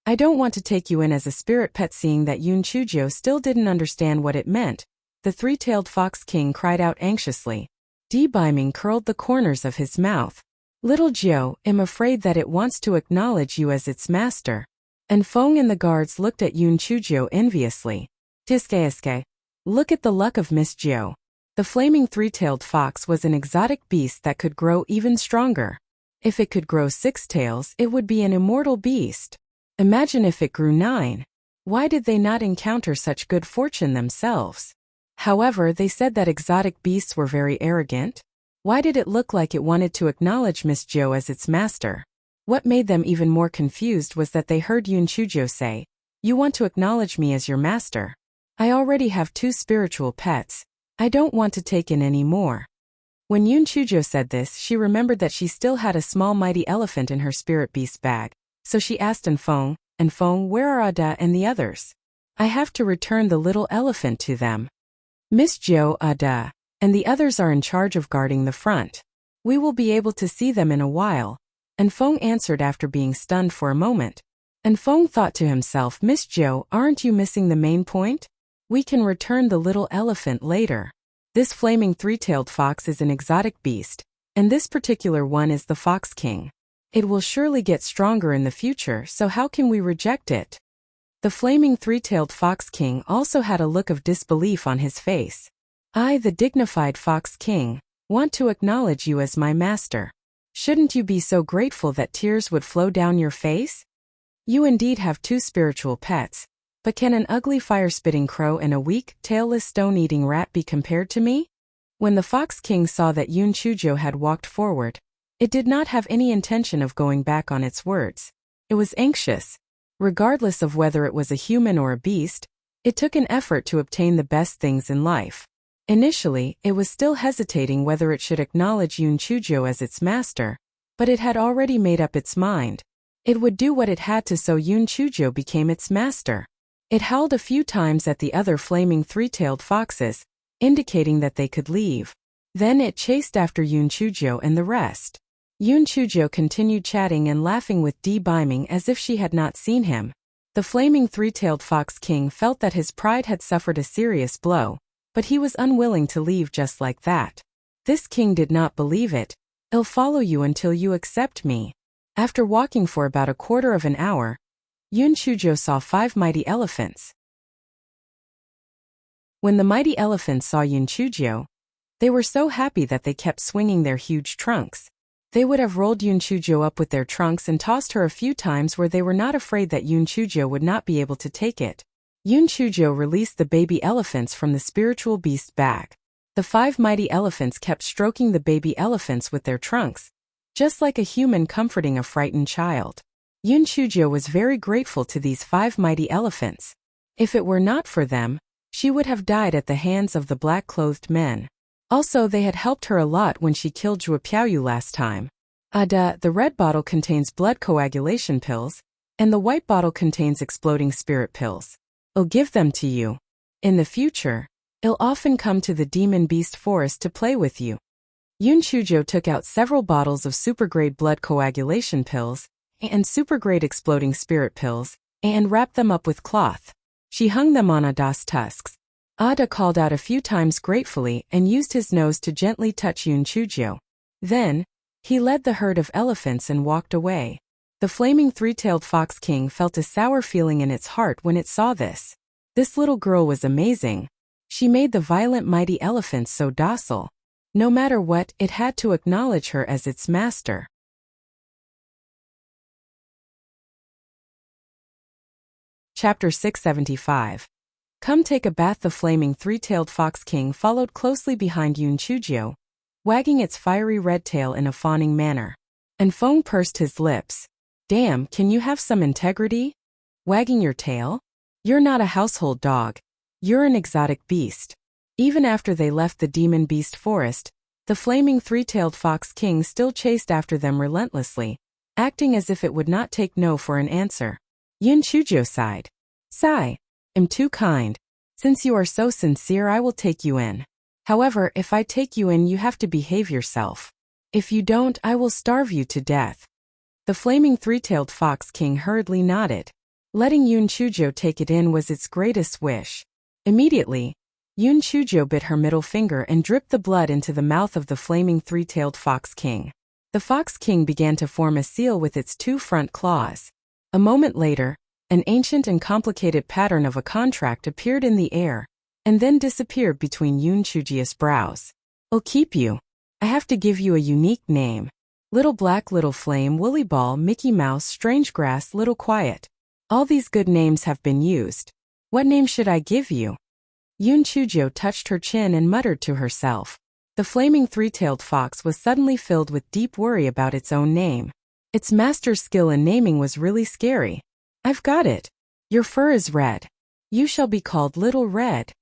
I don't want to take you in as a spirit pet. Seeing that Yun Chuzhou still didn't understand what it meant, the three-tailed fox king cried out anxiously. Biming curled the corners of his mouth. Little Jiu, I'm afraid that it wants to acknowledge you as its master. And Feng and the guards looked at Yun Chuzhou enviously. Tiske. Look at the luck of Miss Jiu. The flaming three-tailed fox was an exotic beast that could grow even stronger. If it could grow 6 tails, it would be an immortal beast. Imagine if it grew 9. Why did they not encounter such good fortune themselves? However, they said that exotic beasts were very arrogant. Why did it look like it wanted to acknowledge Miss Jiu as its master? What made them even more confused was that they heard Yun Chuzhou say, You want to acknowledge me as your master? I already have 2 spiritual pets. I don't want to take in any more. When Yun Chuzhou said this, she remembered that she still had a small mighty elephant in her spirit beast bag, so she asked Enfeng, where are Ada and the others? I have to return the little elephant to them. Miss Jiu, Ada, and the others are in charge of guarding the front. We will be able to see them in a while. Enfeng answered after being stunned for a moment. Enfeng thought to himself, Miss Jiu, aren't you missing the main point? We can return the little elephant later. This flaming three-tailed fox is an exotic beast, and this particular one is the Fox King. It will surely get stronger in the future, so how can we reject it? The flaming three-tailed Fox King also had a look of disbelief on his face. I, the dignified Fox King, want to acknowledge you as my master. Shouldn't you be so grateful that tears would flow down your face? You indeed have 2 spiritual pets. But can an ugly fire-spitting crow and a weak, tailless stone-eating rat be compared to me? When the Fox King saw that Yun Chuzhou had walked forward, it did not have any intention of going back on its words. It was anxious. Regardless of whether it was a human or a beast, it took an effort to obtain the best things in life. Initially, it was still hesitating whether it should acknowledge Yun Chuzhou as its master, but it had already made up its mind. It would do what it had to so Yun Chuzhou became its master. It howled a few times at the other flaming three-tailed foxes, indicating that they could leave. Then it chased after Yun Chuzhou and the rest. Yun Chuzhou continued chatting and laughing with Biming as if she had not seen him. The flaming three-tailed fox king felt that his pride had suffered a serious blow, but he was unwilling to leave just like that. This king did not believe it. I'll follow you until you accept me. After walking for about a quarter of an hour, Yun Chuzhou saw 5 mighty elephants. When the mighty elephants saw Yun Chuzhou, they were so happy that they kept swinging their huge trunks. They would have rolled Yun Chuzhou up with their trunks and tossed her a few times where they were not afraid that Yun Chuzhou would not be able to take it. Yun Chuzhou released the baby elephants from the spiritual beast bag. The 5 mighty elephants kept stroking the baby elephants with their trunks, just like a human comforting a frightened child. Yun Chuzhou was very grateful to these 5 mighty elephants. If it were not for them, she would have died at the hands of the black-clothed men. Also, they had helped her a lot when she killed Zhuo Piaoyu last time. Ada, the red bottle contains blood coagulation pills, and the white bottle contains exploding spirit pills. I'll give them to you. In the future, I'll often come to the demon beast forest to play with you. Yun Chuzhou took out several bottles of super-grade blood coagulation pills, and super-grade exploding spirit pills, and wrapped them up with cloth. She hung them on Ada's tusks. Ada called out a few times gratefully and used his nose to gently touch Yun Chuzhou. Then, he led the herd of elephants and walked away. The flaming three-tailed fox king felt a sour feeling in its heart when it saw this. This little girl was amazing. She made the violent mighty elephants so docile. No matter what, it had to acknowledge her as its master. Chapter 675. Come take a bath. The flaming three-tailed fox king followed closely behind Yun Chuzhou, wagging its fiery red tail in a fawning manner. And Feng pursed his lips. Damn, can you have some integrity? Wagging your tail? You're not a household dog. You're an exotic beast. Even after they left the demon beast forest, the flaming three-tailed fox king still chased after them relentlessly, acting as if it would not take no for an answer. Yun Chujo sighed. Sigh. Am too kind. Since you are so sincere, I will take you in. However, if I take you in, you have to behave yourself. If you don't, I will starve you to death. The flaming three-tailed fox king hurriedly nodded. Letting Yun Chujo take it in was its greatest wish. Immediately, Yun Chujo bit her middle finger and dripped the blood into the mouth of the flaming three-tailed fox king. The fox king began to form a seal with its two front claws. A moment later, an ancient and complicated pattern of a contract appeared in the air, and then disappeared between Yun Chujo's brows. I'll keep you. I have to give you a unique name. Little Black, Little Flame, Woolly Ball, Mickey Mouse, Strange Grass, Little Quiet. All these good names have been used. What name should I give you? Yun Chujo touched her chin and muttered to herself. The flaming three-tailed fox was suddenly filled with deep worry about its own name. Its master's skill in naming was really scary. I've got it. Your fur is red. You shall be called Little Red.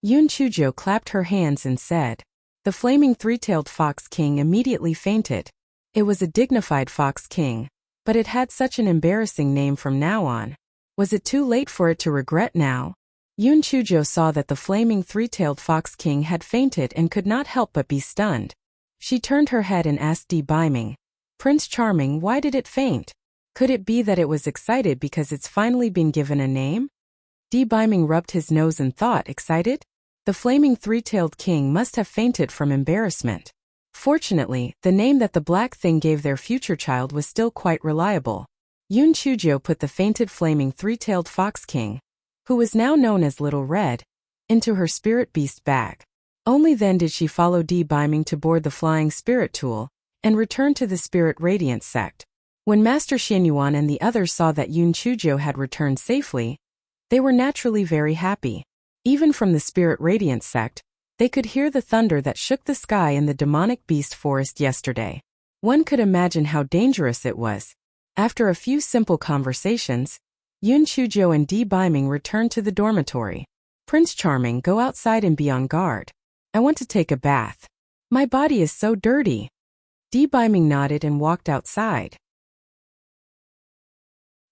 Yun Chujo clapped her hands and said. The flaming three-tailed fox king immediately fainted. It was a dignified fox king, but it had such an embarrassing name from now on. Was it too late for it to regret now? Yun Chujo saw that the flaming three-tailed fox king had fainted and could not help but be stunned. She turned her head and asked Biming, Prince Charming, why did it faint? Could it be that it was excited because it's finally been given a name? Biming rubbed his nose and thought, excited? The flaming three-tailed king must have fainted from embarrassment. Fortunately, the name that the black thing gave their future child was still quite reliable. Yun Chujo put the fainted flaming three-tailed fox king, who was now known as Little Red, into her spirit beast bag. Only then did she follow Biming to board the flying spirit tool and return to the spirit radiance sect. When Master Xianyuan and the others saw that Yun Chujo had returned safely, they were naturally very happy. Even from the spirit radiance sect, they could hear the thunder that shook the sky in the demonic beast forest yesterday. One could imagine how dangerous it was. After a few simple conversations, Yun Chujo and Biming returned to the dormitory. Prince Charming, go outside and be on guard. I want to take a bath. My body is so dirty. Biming nodded and walked outside.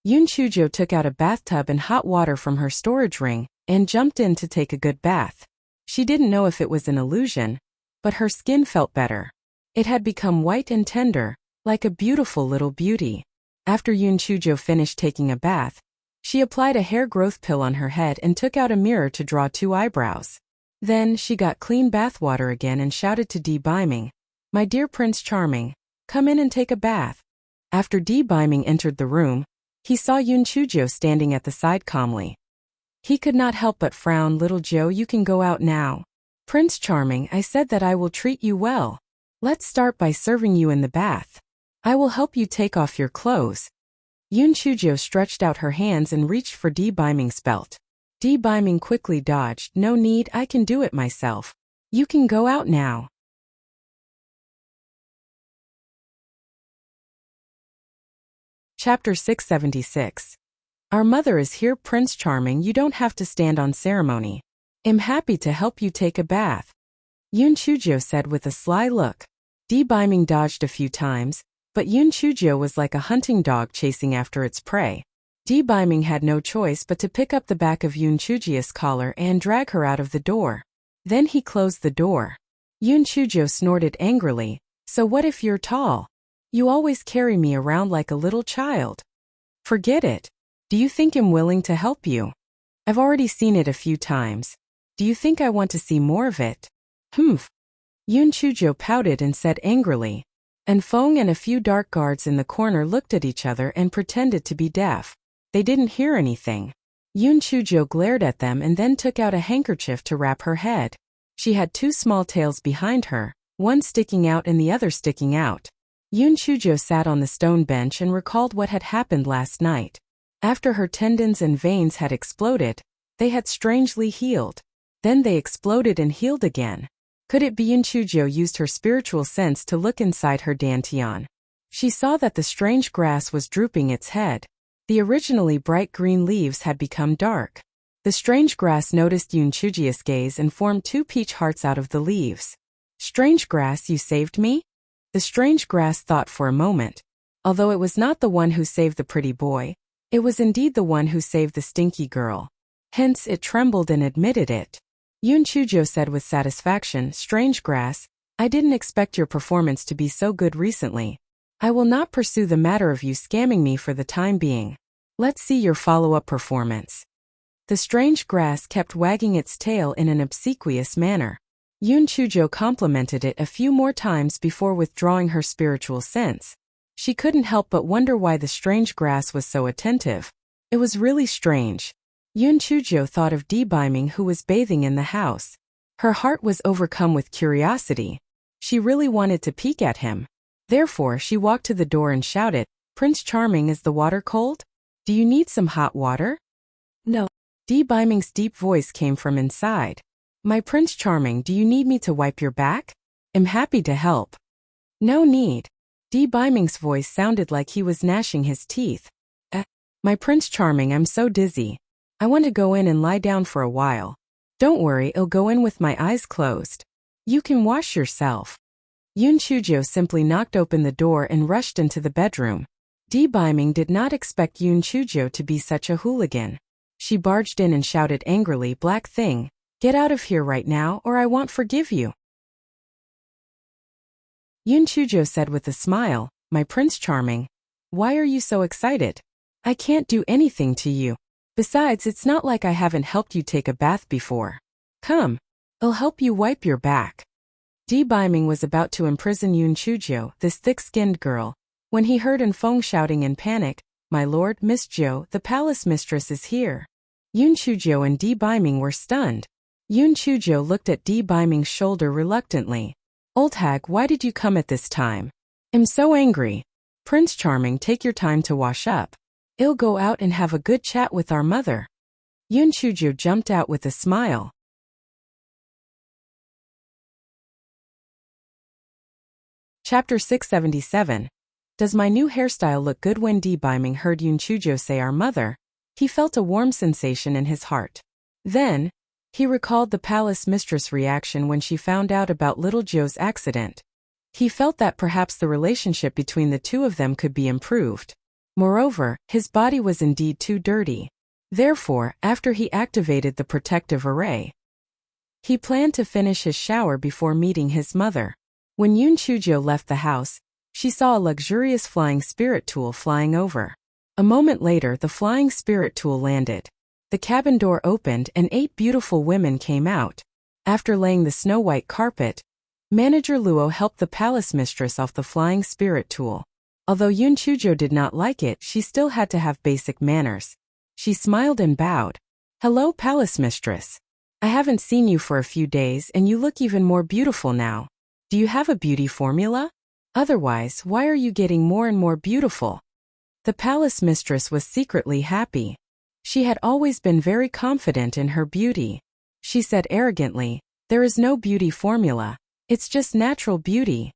Yun Chujo took out a bathtub and hot water from her storage ring and jumped in to take a good bath. She didn't know if it was an illusion, but her skin felt better. It had become white and tender, like a beautiful little beauty. After Yun Chujo finished taking a bath, she applied a hair growth pill on her head and took out a mirror to draw 2 eyebrows. Then she got clean bath water again and shouted to Biming, My dear Prince Charming, come in and take a bath. After Biming entered the room, he saw Yun Chujo standing at the side calmly. He could not help but frown. Little Joe, you can go out now. Prince Charming, I said that I will treat you well. Let's start by serving you in the bath. I will help you take off your clothes. Yun Chujo stretched out her hands and reached for Biming's belt. Biming quickly dodged. No need, I can do it myself. You can go out now. Chapter 676. Our mother is here. Prince Charming, you don't have to stand on ceremony. I'm happy to help you take a bath. Yun Chujo said with a sly look. Biming dodged a few times, but Yun Chujo was like a hunting dog chasing after its prey. Biming had no choice but to pick up the back of Yun Chujo's collar and drag her out of the door. Then he closed the door. Yun Chujo snorted angrily, so what if you're tall? You always carry me around like a little child. Forget it. Do you think I'm willing to help you? I've already seen it a few times. Do you think I want to see more of it? Humph. Yun Chujo pouted and said angrily. And Feng and a few dark guards in the corner looked at each other and pretended to be deaf. They didn't hear anything. Yun Chujo glared at them and then took out a handkerchief to wrap her head. She had 2 small tails behind her, one sticking out and the other sticking out. Yun Chujo sat on the stone bench and recalled what had happened last night. After her tendons and veins had exploded, they had strangely healed. Then they exploded and healed again. Could it be Yun Chujo used her spiritual sense to look inside her dantian? She saw that the strange grass was drooping its head. The originally bright green leaves had become dark. The strange grass noticed Yun Chujio's gaze and formed 2 peach hearts out of the leaves. Strange grass, you saved me? The strange grass thought for a moment. Although it was not the one who saved the pretty boy, it was indeed the one who saved the stinky girl. Hence it trembled and admitted it. Yun Chujio said with satisfaction, strange grass, I didn't expect your performance to be so good recently. I will not pursue the matter of you scamming me for the time being. Let's see your follow-up performance. The strange grass kept wagging its tail in an obsequious manner. Yun Chujio complimented it a few more times before withdrawing her spiritual sense. She couldn't help but wonder why the strange grass was so attentive. It was really strange. Yun Chujio thought of Biming, who was bathing in the house. Her heart was overcome with curiosity. She really wanted to peek at him. Therefore she walked to the door and shouted, Prince Charming, is the water cold? Do you need some hot water? No. Biming's deep voice came from inside. My Prince Charming, do you need me to wipe your back? I'm happy to help. No need. Biming's voice sounded like he was gnashing his teeth. My Prince Charming, I'm so dizzy. I want to go in and lie down for a while. Don't worry, I'll go in with my eyes closed. You can wash yourself. Yun Chujio simply knocked open the door and rushed into the bedroom. Biming did not expect Yun Chujio to be such a hooligan. She barged in and shouted angrily, Black thing, get out of here right now or I won't forgive you. Yun Chujio said with a smile, My Prince Charming, why are you so excited? I can't do anything to you. Besides, it's not like I haven't helped you take a bath before. Come, I'll help you wipe your back. Biming was about to imprison Yun Chujio, this thick-skinned girl, when he heard Enfeng shouting in panic, My lord, Miss Jo, the palace mistress is here. Yun Chujio and Biming were stunned. Yun Chujio looked at Biming's shoulder reluctantly. Old hag, why did you come at this time? I'm so angry. Prince Charming, take your time to wash up. I'll go out and have a good chat with our mother. Yun Chujio jumped out with a smile. Chapter 677. Does my new hairstyle look good? When Biming heard Yun Chujio say our mother, he felt a warm sensation in his heart. Then, he recalled the palace mistress' reaction when she found out about little Joe's accident. He felt that perhaps the relationship between the two of them could be improved. Moreover, his body was indeed too dirty. Therefore, after he activated the protective array, he planned to finish his shower before meeting his mother. When Yun Chujio left the house, she saw a luxurious flying spirit tool flying over. A moment later, the flying spirit tool landed. The cabin door opened and 8 beautiful women came out. After laying the snow-white carpet, Manager Luo helped the palace mistress off the flying spirit tool. Although Yun Chujio did not like it, she still had to have basic manners. She smiled and bowed. Hello, palace mistress. I haven't seen you for a few days and you look even more beautiful now. Do you have a beauty formula? Otherwise, why are you getting more and more beautiful? The palace mistress was secretly happy. She had always been very confident in her beauty. She said arrogantly, There is no beauty formula. It's just natural beauty.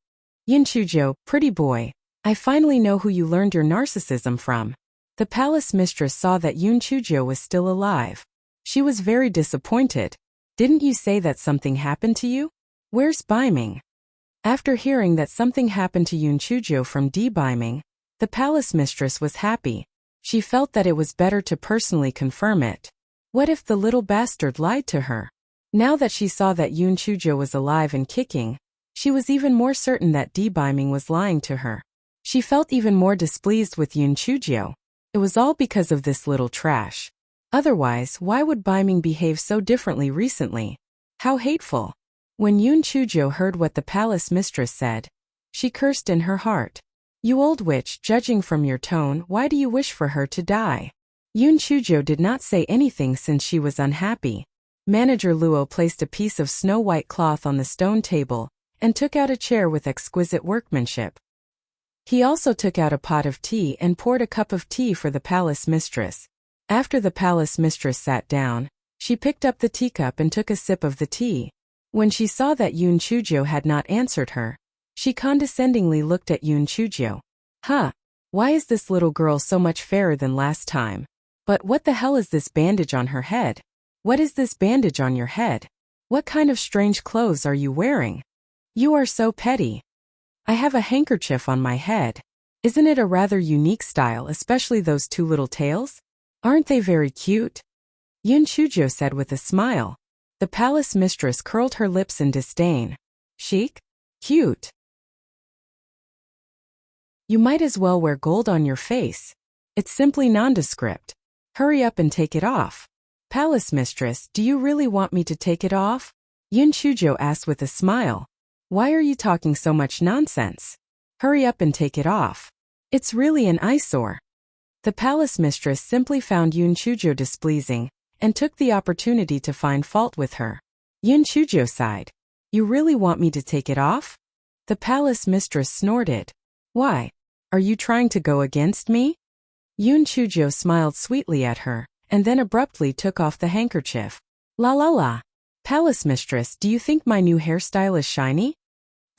Yun Chujio, pretty boy. I finally know who you learned your narcissism from. The palace mistress saw that Yun Chujio was still alive. She was very disappointed. Didn't you say that something happened to you? Where's Biming? After hearing that something happened to Yun Chujio from Biming, the palace mistress was happy. She felt that it was better to personally confirm it. What if the little bastard lied to her? Now that she saw that Yun Chujio was alive and kicking, she was even more certain that Biming was lying to her. She felt even more displeased with Yun Chujio. It was all because of this little trash. Otherwise, why would Biming behave so differently recently? How hateful. When Yun Chujio heard what the palace mistress said, she cursed in her heart. You old witch, judging from your tone, why do you wish for her to die? Yun Chujio did not say anything since she was unhappy. Manager Luo placed a piece of snow-white cloth on the stone table and took out a chair with exquisite workmanship. He also took out a pot of tea and poured a cup of tea for the palace mistress. After the palace mistress sat down, she picked up the teacup and took a sip of the tea. When she saw that Yun Chujio had not answered her, she condescendingly looked at Yun Chujio. Why is this little girl so much fairer than last time? But what the hell is this bandage on her head? What is this bandage on your head? What kind of strange clothes are you wearing? You are so petty. I have a handkerchief on my head. Isn't it a rather unique style, especially those two little tails? Aren't they very cute? Yun Chujo said with a smile. The palace mistress curled her lips in disdain. Chic? Cute. You might as well wear gold on your face. It's simply nondescript. Hurry up and take it off. Palace mistress, do you really want me to take it off? Yun Chujo asked with a smile. Why are you talking so much nonsense? Hurry up and take it off. It's really an eyesore. The palace mistress simply found Yun Chujo displeasing, and took the opportunity to find fault with her. Yun Chujo sighed. You really want me to take it off? The palace mistress snorted. Why? Are you trying to go against me? Yun Chujo smiled sweetly at her, and then abruptly took off the handkerchief. La la la. Palace mistress, do you think my new hairstyle is shiny?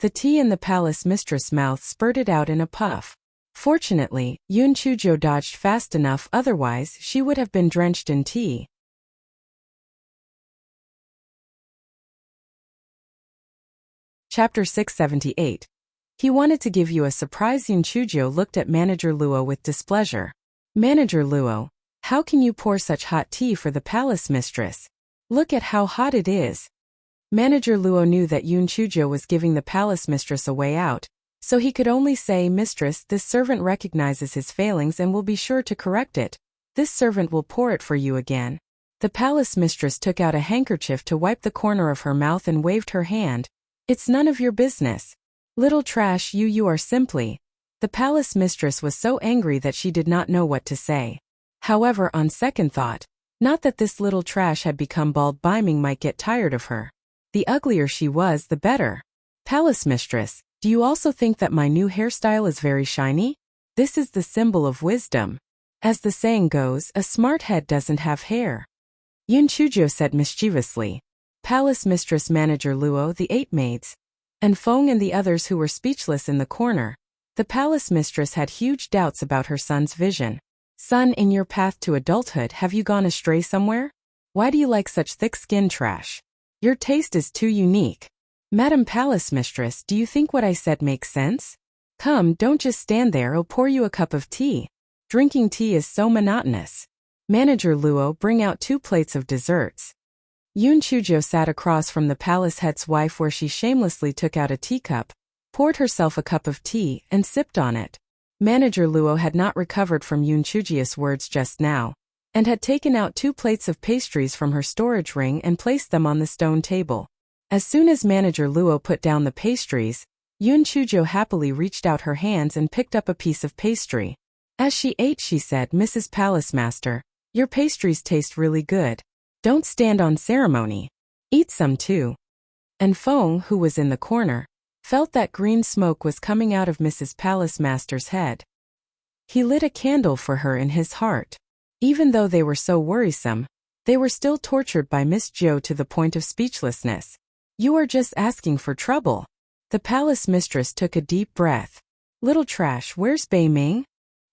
The tea in the palace mistress' mouth spurted out in a puff. Fortunately, Yun Chujo dodged fast enough, otherwise she would have been drenched in tea. Chapter 678. He wanted to give you a surprise. Yun Chujo looked at Manager Luo with displeasure. Manager Luo, how can you pour such hot tea for the palace mistress? Look at how hot it is. Manager Luo knew that Yun Chujo was giving the palace mistress a way out, so he could only say, Mistress, this servant recognizes his failings and will be sure to correct it. This servant will pour it for you again. The palace mistress took out a handkerchief to wipe the corner of her mouth and waved her hand. It's none of your business. Little trash, you are simply. The palace mistress was so angry that she did not know what to say. However, on second thought, not that this little trash had become bald, Biming might get tired of her. The uglier she was, the better. Palace mistress, do you also think that my new hairstyle is very shiny? This is the symbol of wisdom. As the saying goes, a smart head doesn't have hair. Yun Chujo said mischievously. Palace mistress, Manager Luo, the 8 maids, and Feng and the others who were speechless in the corner. The palace mistress had huge doubts about her son's vision. Son, in your path to adulthood, have you gone astray somewhere? Why do you like such thick-skinned trash? Your taste is too unique. Madam Palace Mistress, do you think what I said makes sense? Come, don't just stand there, I'll pour you a cup of tea. Drinking tea is so monotonous. Manager Luo, bring out 2 plates of desserts. Yun Chujo sat across from the palace head's wife where she shamelessly took out a teacup, poured herself a cup of tea, and sipped on it. Manager Luo had not recovered from Yun Chujo's words just now, and had taken out 2 plates of pastries from her storage ring and placed them on the stone table. As soon as Manager Luo put down the pastries, Yun Chujo happily reached out her hands and picked up a piece of pastry. As she ate, she said, Mrs. Palace Master, your pastries taste really good. Don't stand on ceremony. Eat some too. And Feng, who was in the corner, felt that green smoke was coming out of Mrs. Palace Master's head. He lit a candle for her in his heart. Even though they were so worrisome, they were still tortured by Miss Zhou to the point of speechlessness. You are just asking for trouble. The palace mistress took a deep breath. Little trash, where's Bei Ming?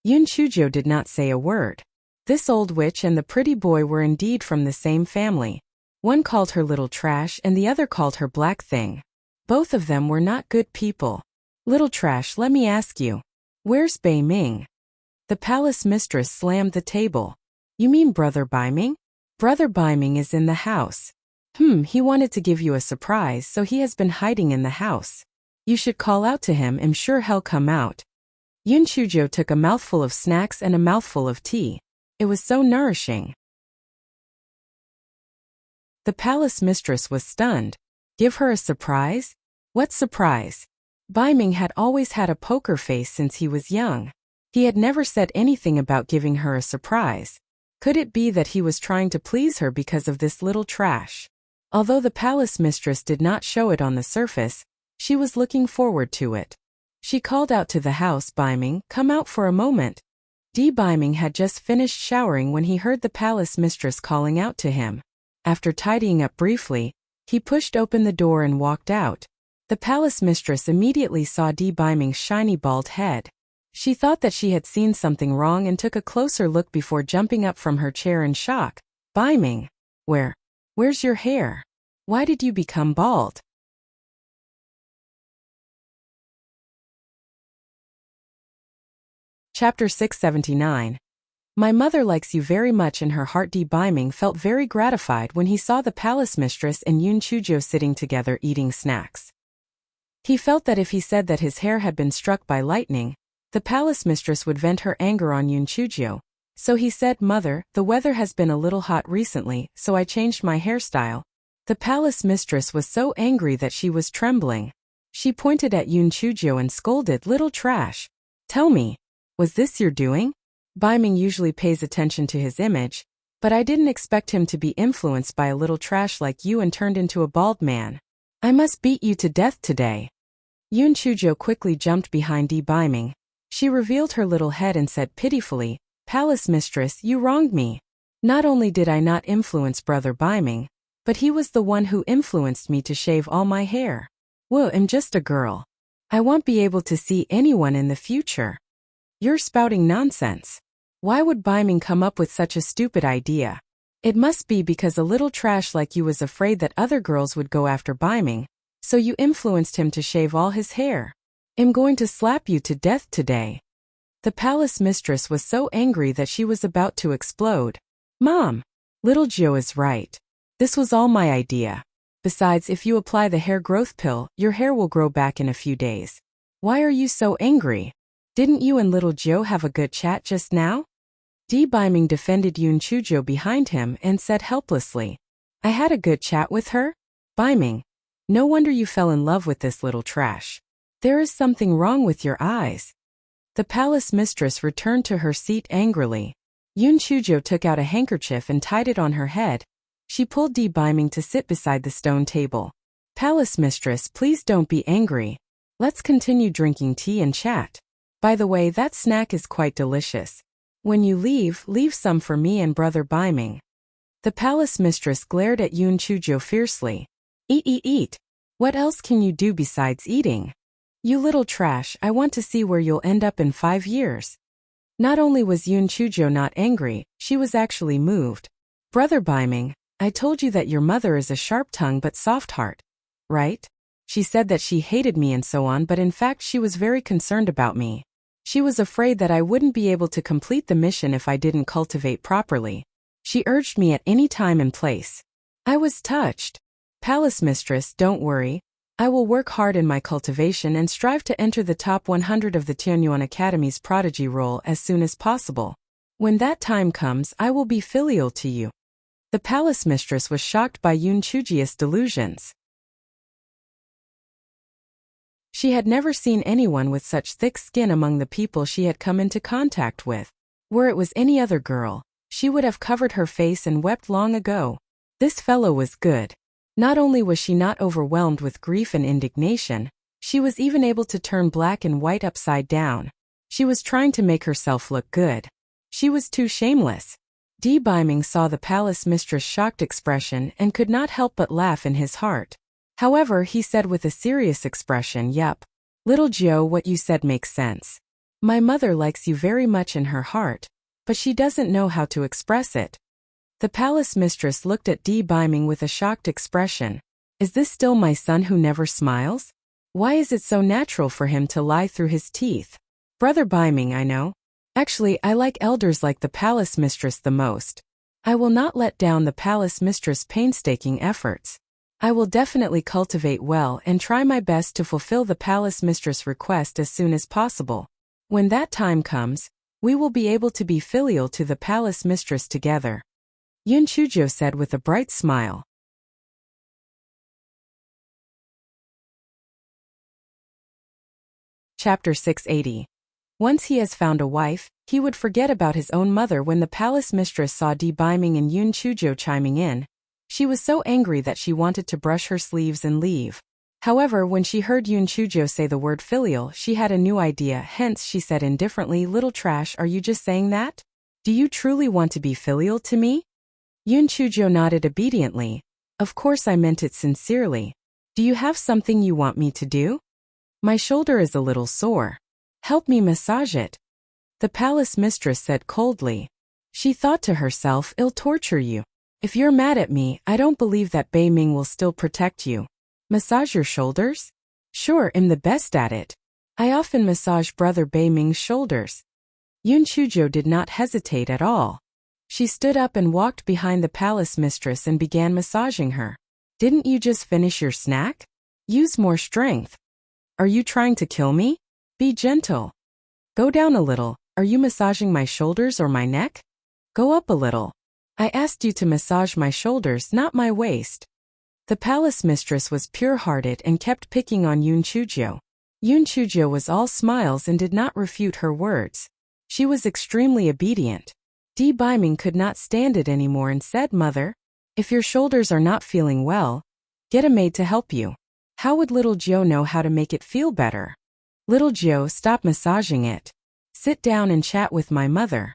Yun Chujo did not say a word. This old witch and the pretty boy were indeed from the same family. One called her little trash and the other called her black thing. Both of them were not good people. Little trash, let me ask you. Where's Bei Ming? The palace mistress slammed the table. You mean Brother Biming? Brother Biming is in the house. He wanted to give you a surprise, so he has been hiding in the house. You should call out to him, I'm sure he'll come out. Yun Chujo took a mouthful of snacks and a mouthful of tea. It was so nourishing. The palace mistress was stunned. Give her a surprise? What surprise? Biming had always had a poker face since he was young. He had never said anything about giving her a surprise. Could it be that he was trying to please her because of this little trash? Although the palace mistress did not show it on the surface, she was looking forward to it. She called out to the house, Biming, come out for a moment. Biming had just finished showering when he heard the palace mistress calling out to him. After tidying up briefly, he pushed open the door and walked out. The palace mistress immediately saw Biming's shiny bald head. She thought that she had seen something wrong and took a closer look before jumping up from her chair in shock. Biming! Where Where's your hair? Why did you become bald? Chapter 679. My mother likes you very much in her heart. Biming felt very gratified when he saw the palace mistress and Yoon Chujo sitting together eating snacks. He felt that if he said that his hair had been struck by lightning, the palace mistress would vent her anger on Yoon Chujo. So he said, Mother, the weather has been a little hot recently, so I changed my hairstyle. The palace mistress was so angry that she was trembling. She pointed at Yoon Chujo and scolded, Little trash. Tell me, was this your doing? Biming usually pays attention to his image, but I didn't expect him to be influenced by a little trash like you and turned into a bald man. I must beat you to death today. Yoon Chujo quickly jumped behind Biming. She revealed her little head and said pitifully, Palace mistress, you wronged me. Not only did I not influence brother Biming, but he was the one who influenced me to shave all my hair. Whoa, I'm just a girl. I won't be able to see anyone in the future. You're spouting nonsense. Why would Biming come up with such a stupid idea? It must be because a little trash like you was afraid that other girls would go after Biming, so you influenced him to shave all his hair. I'm going to slap you to death today. The palace mistress was so angry that she was about to explode. Mom, little Joe is right. This was all my idea. Besides, if you apply the hair growth pill, your hair will grow back in a few days. Why are you so angry? Didn't you and little Joe have a good chat just now? Biming defended Yoon Chujo behind him and said helplessly, I had a good chat with her? Biming, no wonder you fell in love with this little trash. There is something wrong with your eyes. The palace mistress returned to her seat angrily. Yoon Chujo took out a handkerchief and tied it on her head. She pulled Biming to sit beside the stone table. Palace mistress, please don't be angry. Let's continue drinking tea and chat. By the way, that snack is quite delicious. When you leave some for me and brother Biming. The palace mistress glared at Yoon Chujo fiercely. Eat. What else can you do besides eating? You little trash, I want to see where you'll end up in 5 years. Not only was Yoon Chujo not angry, she was actually moved. Brother Biming, I told you that your mother is a sharp tongue but soft heart. Right? She said that she hated me and so on, but in fact she was very concerned about me. She was afraid that I wouldn't be able to complete the mission if I didn't cultivate properly. She urged me at any time and place. I was touched. Palace mistress, don't worry. I will work hard in my cultivation and strive to enter the top 100 of the Tianyuan Academy's prodigy roll as soon as possible. When that time comes, I will be filial to you. The palace mistress was shocked by Yoon Chujo's delusions. She had never seen anyone with such thick skin among the people she had come into contact with. Were it was any other girl, she would have covered her face and wept long ago. This fellow was good. Not only was she not overwhelmed with grief and indignation, she was even able to turn black and white upside down. She was trying to make herself look good. She was too shameless. Biming saw the palace mistress' shocked expression and could not help but laugh in his heart. However, he said with a serious expression, Yup. Little Joe, what you said makes sense. My mother likes you very much in her heart, but she doesn't know how to express it. The palace mistress looked at Biming with a shocked expression. Is this still my son who never smiles? Why is it so natural for him to lie through his teeth? Brother Biming, I know. Actually, I like elders like the palace mistress the most. I will not let down the palace mistress' painstaking efforts. I will definitely cultivate well and try my best to fulfill the palace mistress' request as soon as possible. When that time comes, we will be able to be filial to the palace mistress together. Yoon Chujo said with a bright smile. Chapter 680. Once he has found a wife, he would forget about his own mother. When the palace mistress saw Biming and Yoon Chujo chiming in, she was so angry that she wanted to brush her sleeves and leave. However, when she heard Yoon Chujo say the word filial, she had a new idea. Hence, she said indifferently, Little trash, are you just saying that? Do you truly want to be filial to me? Yoon Chujo nodded obediently. Of course I meant it sincerely. Do you have something you want me to do? My shoulder is a little sore. Help me massage it. The palace mistress said coldly. She thought to herself, I'll torture you. If you're mad at me, I don't believe that Bei Ming will still protect you. Massage your shoulders? Sure, I'm the best at it. I often massage Brother Bei Ming's shoulders. Yun Chujo did not hesitate at all. She stood up and walked behind the palace mistress and began massaging her. Didn't you just finish your snack? Use more strength. Are you trying to kill me? Be gentle. Go down a little. Are you massaging my shoulders or my neck? Go up a little. I asked you to massage my shoulders, not my waist. The palace mistress was pure-hearted and kept picking on Yun Chujo. Yun Chujo was all smiles and did not refute her words. She was extremely obedient. Di Baiming could not stand it anymore and said, Mother, if your shoulders are not feeling well, get a maid to help you. How would little Jiu know how to make it feel better? Little Jiu, stop massaging it. Sit down and chat with my mother.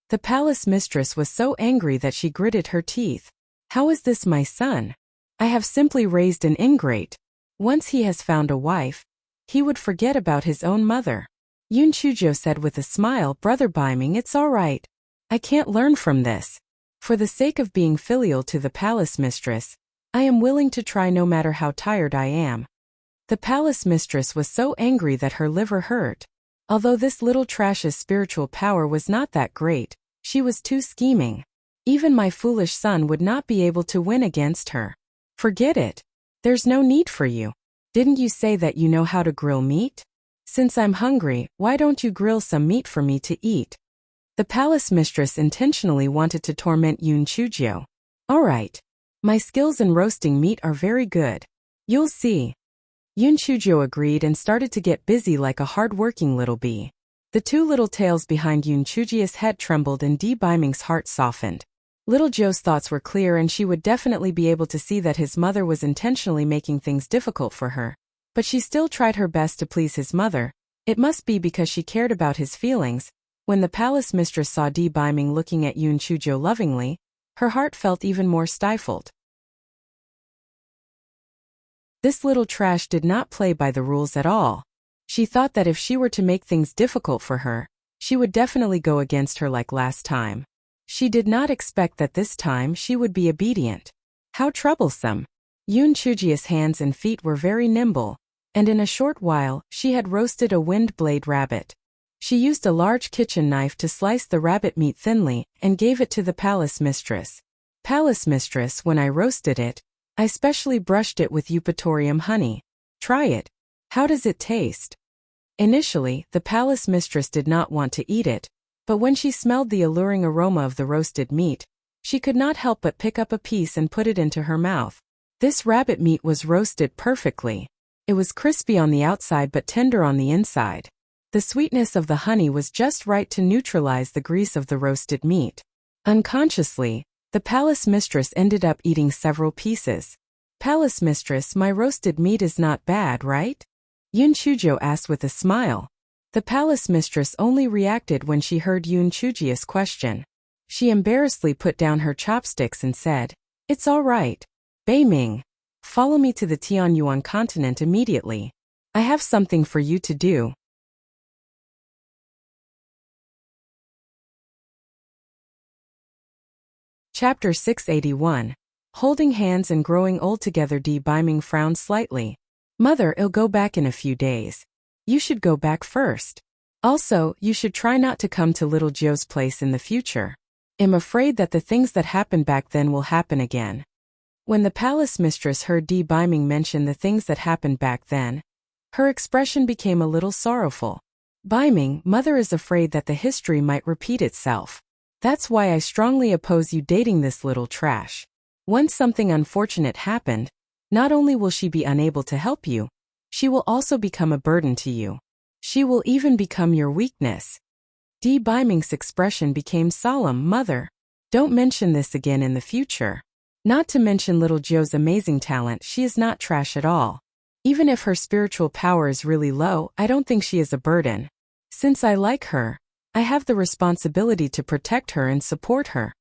The palace mistress was so angry that she gritted her teeth. How is this my son? I have simply raised an ingrate. Once he has found a wife, he would forget about his own mother. Yun Chujo said with a smile, Brother Baiming, it's all right. I can't learn from this. For the sake of being filial to the palace mistress, I am willing to try no matter how tired I am. The palace mistress was so angry that her liver hurt. Although this little trash's spiritual power was not that great, she was too scheming. Even my foolish son would not be able to win against her. Forget it. There's no need for you. Didn't you say that you know how to grill meat? Since I'm hungry, why don't you grill some meat for me to eat? The palace mistress intentionally wanted to torment Yun Chujo. All right. My skills in roasting meat are very good. You'll see. Yun Chujo agreed and started to get busy like a hard-working little bee. The two little tails behind Yun Chujio's head trembled and Di Baiming's heart softened. Little Joe's thoughts were clear and she would definitely be able to see that his mother was intentionally making things difficult for her. But she still tried her best to please his mother. It must be because she cared about his feelings. When the palace mistress saw Di Baiming looking at Yun Chujo lovingly, her heart felt even more stifled. This little trash did not play by the rules at all. She thought that if she were to make things difficult for her, she would definitely go against her like last time. She did not expect that this time she would be obedient. How troublesome. Yun Chujio's hands and feet were very nimble, and in a short while, she had roasted a wind-blade rabbit. She used a large kitchen knife to slice the rabbit meat thinly and gave it to the palace mistress. Palace mistress, when I roasted it, I specially brushed it with eupatorium honey. Try it. How does it taste? Initially, the palace mistress did not want to eat it, but when she smelled the alluring aroma of the roasted meat, she could not help but pick up a piece and put it into her mouth. This rabbit meat was roasted perfectly. It was crispy on the outside but tender on the inside. The sweetness of the honey was just right to neutralize the grease of the roasted meat. Unconsciously, the palace mistress ended up eating several pieces. Palace mistress, my roasted meat is not bad, right? Yun Chujo asked with a smile. The palace mistress only reacted when she heard Yun Chujio's question. She embarrassedly put down her chopsticks and said, It's all right. Bei Ming, follow me to the Tianyuan continent immediately. I have something for you to do. Chapter 681. Holding hands and growing old together. Di Baiming frowned slightly. Mother, I'll go back in a few days. You should go back first. Also, you should try not to come to little Joe's place in the future. I'm afraid that the things that happened back then will happen again. When the palace mistress heard Di Baiming mention the things that happened back then, her expression became a little sorrowful. Baiming, mother is afraid that the history might repeat itself. That's why I strongly oppose you dating this little trash. Once something unfortunate happened, not only will she be unable to help you, she will also become a burden to you. She will even become your weakness. Di Baiming's expression became solemn. Mother, don't mention this again in the future. Not to mention little Joe's amazing talent, she is not trash at all. Even if her spiritual power is really low, I don't think she is a burden. Since I like her, I have the responsibility to protect her and support her.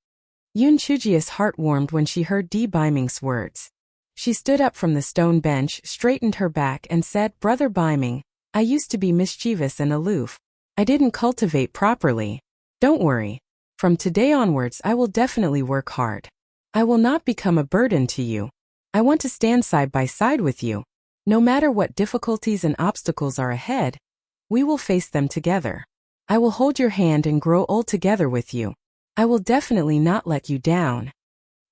Yun Chujio's heart warmed when she heard Di Baiming's words. She stood up from the stone bench, straightened her back and said, Brother Baiming, I used to be mischievous and aloof. I didn't cultivate properly. Don't worry. From today onwards I will definitely work hard. I will not become a burden to you. I want to stand side by side with you. No matter what difficulties and obstacles are ahead, we will face them together. I will hold your hand and grow old together with you. I will definitely not let you down.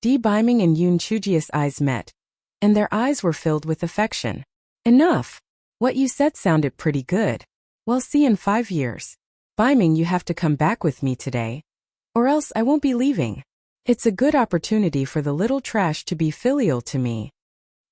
Biming and Yoon Chujia's eyes met, and their eyes were filled with affection. Enough. What you said sounded pretty good. Well, see in 5 years. Biming, you have to come back with me today, or else I won't be leaving. It's a good opportunity for the little trash to be filial to me.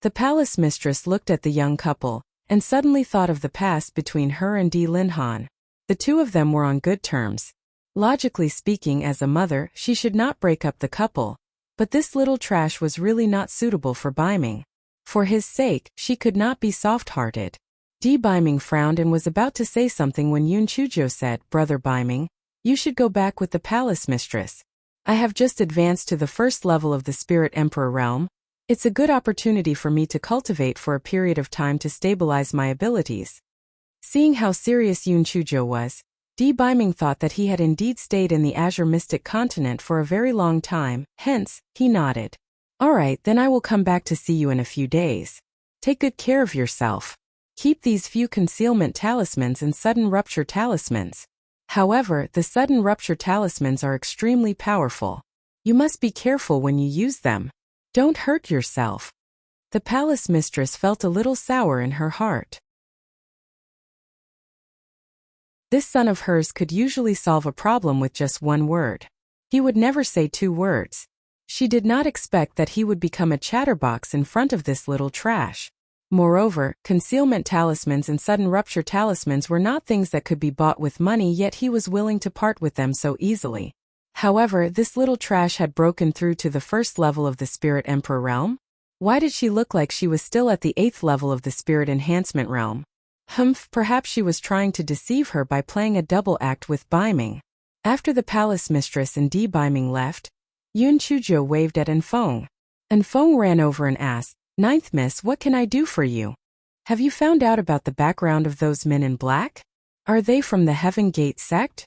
The palace mistress looked at the young couple, and suddenly thought of the past between her and Linhan. The two of them were on good terms. Logically speaking, as a mother, she should not break up the couple, but this little trash was really not suitable for Biming. For his sake, she could not be soft-hearted. Biming frowned and was about to say something when Yoon Chujo said, "Brother Biming, you should go back with the palace mistress. I have just advanced to the first level of the Spirit Emperor realm. It's a good opportunity for me to cultivate for a period of time to stabilize my abilities." Seeing how serious Yoon Chujo was, Biming thought that he had indeed stayed in the Azure Mystic Continent for a very long time, hence, he nodded. "All right, then I will come back to see you in a few days. Take good care of yourself. Keep these few concealment talismans and sudden rupture talismans. However, the sudden rupture talismans are extremely powerful. You must be careful when you use them. Don't hurt yourself." The palace mistress felt a little sour in her heart. This son of hers could usually solve a problem with just one word. He would never say 2 words. She did not expect that he would become a chatterbox in front of this little trash. Moreover, concealment talismans and sudden rupture talismans were not things that could be bought with money, yet he was willing to part with them so easily. However, this little trash had broken through to the first level of the Spirit Emperor realm? Why did she look like she was still at the 8th level of the Spirit Enhancement realm? Perhaps she was trying to deceive her by playing a double act with Biming. After the palace mistress and Biming left, Yoon Chujo waved at Enfong. Enfong ran over and asked, "Ninth Miss, what can I do for you? Have you found out about the background of those men in black? Are they from the Heaven Gate sect?"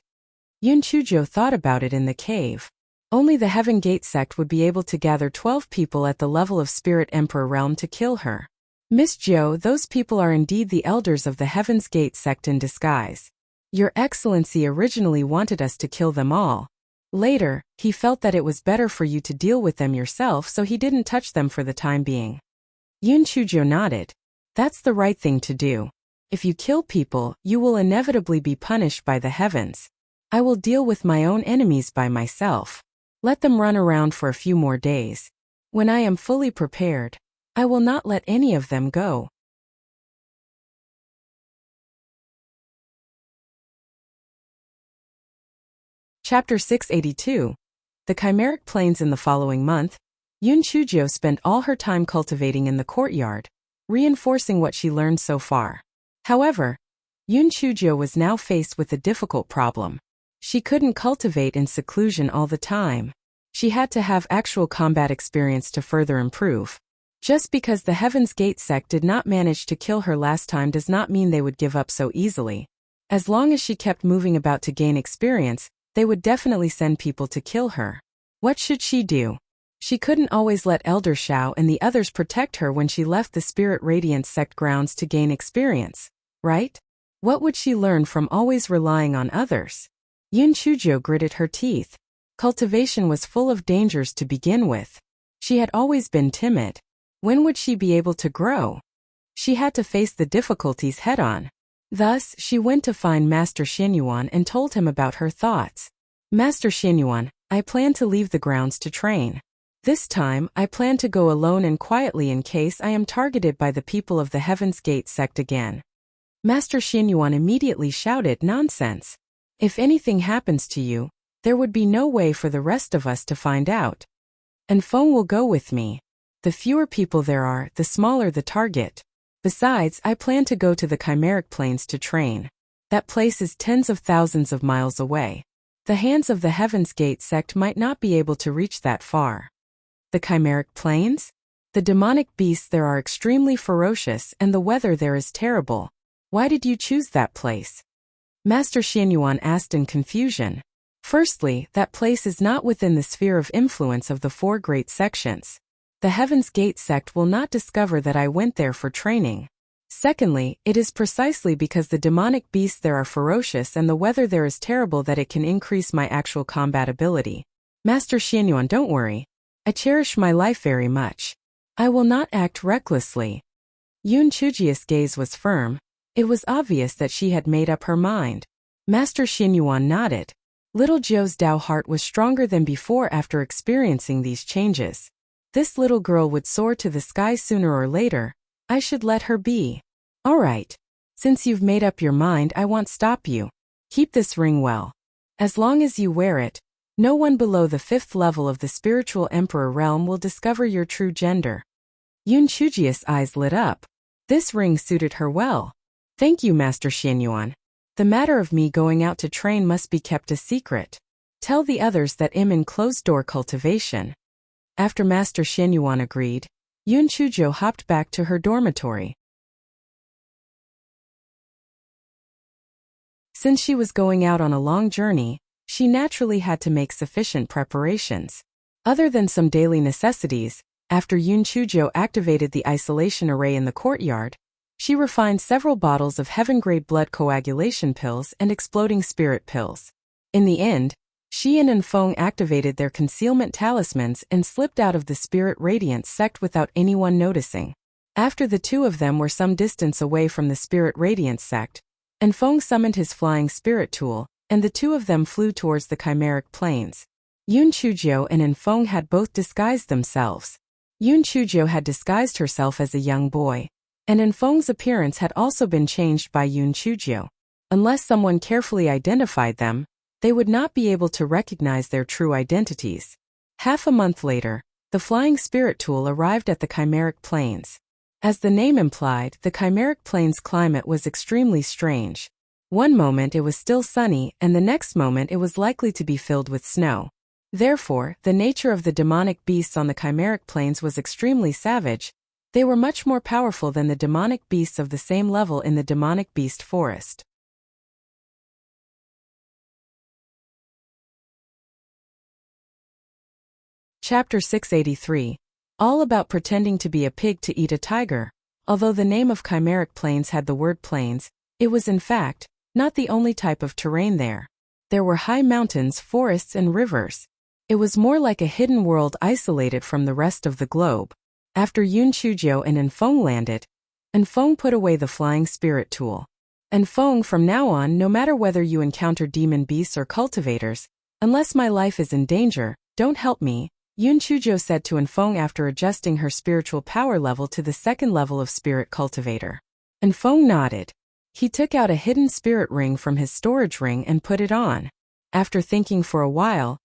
Yoon Chujo thought about it in the cave. Only the Heaven Gate sect would be able to gather 12 people at the level of Spirit Emperor realm to kill her. "Miss Jo, those people are indeed the elders of the Heaven's Gate sect in disguise. Your Excellency originally wanted us to kill them all. Later, he felt that it was better for you to deal with them yourself, so he didn't touch them for the time being." Yoon Chujo nodded. "That's the right thing to do. If you kill people, you will inevitably be punished by the heavens. I will deal with my own enemies by myself. Let them run around for a few more days. When I am fully prepared, I will not let any of them go." Chapter 682. The Chimeric Plains. In the following month, Yoon Chujo spent all her time cultivating in the courtyard, reinforcing what she learned so far. However, Yoon Chujo was now faced with a difficult problem. She couldn't cultivate in seclusion all the time. She had to have actual combat experience to further improve. Just because the Heaven's Gate sect did not manage to kill her last time does not mean they would give up so easily. As long as she kept moving about to gain experience, they would definitely send people to kill her. What should she do? She couldn't always let Elder Shao and the others protect her when she left the Spirit Radiance sect grounds to gain experience, right? What would she learn from always relying on others? Yoon Chujo gritted her teeth. Cultivation was full of dangers to begin with. She had always been timid. When would she be able to grow? She had to face the difficulties head-on. Thus, she went to find Master Xinyuan and told him about her thoughts. "Master Xinyuan, I plan to leave the grounds to train. This time, I plan to go alone and quietly in case I am targeted by the people of the Heaven's Gate sect again." Master Xinyuan immediately shouted, "Nonsense! If anything happens to you, there would be no way for the rest of us to find out. And Feng will go with me. The fewer people there are, the smaller the target. Besides, I plan to go to the Chimeric Plains to train. That place is tens of thousands of miles away. The hands of the Heaven's Gate sect might not be able to reach that far." The Chimeric Plains? The demonic beasts there are extremely ferocious and the weather there is terrible. Why did you choose that place? Master Xinyuan asked in confusion. Firstly, that place is not within the sphere of influence of the 4 great sections. The Heaven's Gate sect will not discover that I went there for training. Secondly, it is precisely because the demonic beasts there are ferocious and the weather there is terrible that it can increase my actual combat ability. Master Xianyuan, don't worry. I cherish my life very much. I will not act recklessly. Yun Chujia's gaze was firm. It was obvious that she had made up her mind. Master Xianyuan nodded. Little Zhou's Dao heart was stronger than before after experiencing these changes. This little girl would soar to the sky sooner or later. I should let her be. All right. Since you've made up your mind, I won't stop you. Keep this ring well. As long as you wear it, no one below the 5th level of the spiritual emperor realm will discover your true gender. Yun Chujia's eyes lit up. This ring suited her well. Thank you, Master Xianyuan. The matter of me going out to train must be kept a secret. Tell the others that I'm in closed-door cultivation. After Master Xianyuan agreed, Yun Chuzhou hopped back to her dormitory. Since she was going out on a long journey, she naturally had to make sufficient preparations. Other than some daily necessities, after Yun Chuzhou activated the isolation array in the courtyard, she refined several bottles of heaven-grade blood coagulation pills and exploding spirit pills. In the end, she and Enfeng activated their concealment talismans and slipped out of the spirit radiance sect without anyone noticing. After the two of them were some distance away from the spirit radiance sect, Enfeng summoned his flying spirit tool, and the two of them flew towards the chimeric plains. Yun Chuzhou and Enfeng had both disguised themselves. Yun Chuzhou had disguised herself as a young boy, and Enfeng's appearance had also been changed by Yun Chuzhou. Unless someone carefully identified them, they would not be able to recognize their true identities. Half a month later, the flying spirit tool arrived at the chimeric plains. As the name implied, the chimeric plains climate was extremely strange. One moment it was still sunny, and the next moment it was likely to be filled with snow. Therefore, the nature of the demonic beasts on the chimeric plains was extremely savage. They were much more powerful than the demonic beasts of the same level in the demonic beast forest. Chapter 683. All about pretending to be a pig to eat a tiger. Although the name of chimeric plains had the word plains, it was in fact not the only type of terrain there. There were high mountains, forests, and rivers. It was more like a hidden world isolated from the rest of the globe. After Yun Chuzhou and Enfeng landed, Enfeng put away the flying spirit tool. Enfeng, from now on, no matter whether you encounter demon beasts or cultivators, unless my life is in danger, don't help me, Yun Chuzhou said to Enfeng after adjusting her spiritual power level to the 2nd level of spirit cultivator. Enfeng nodded. He took out a hidden spirit ring from his storage ring and put it on. After thinking for a while,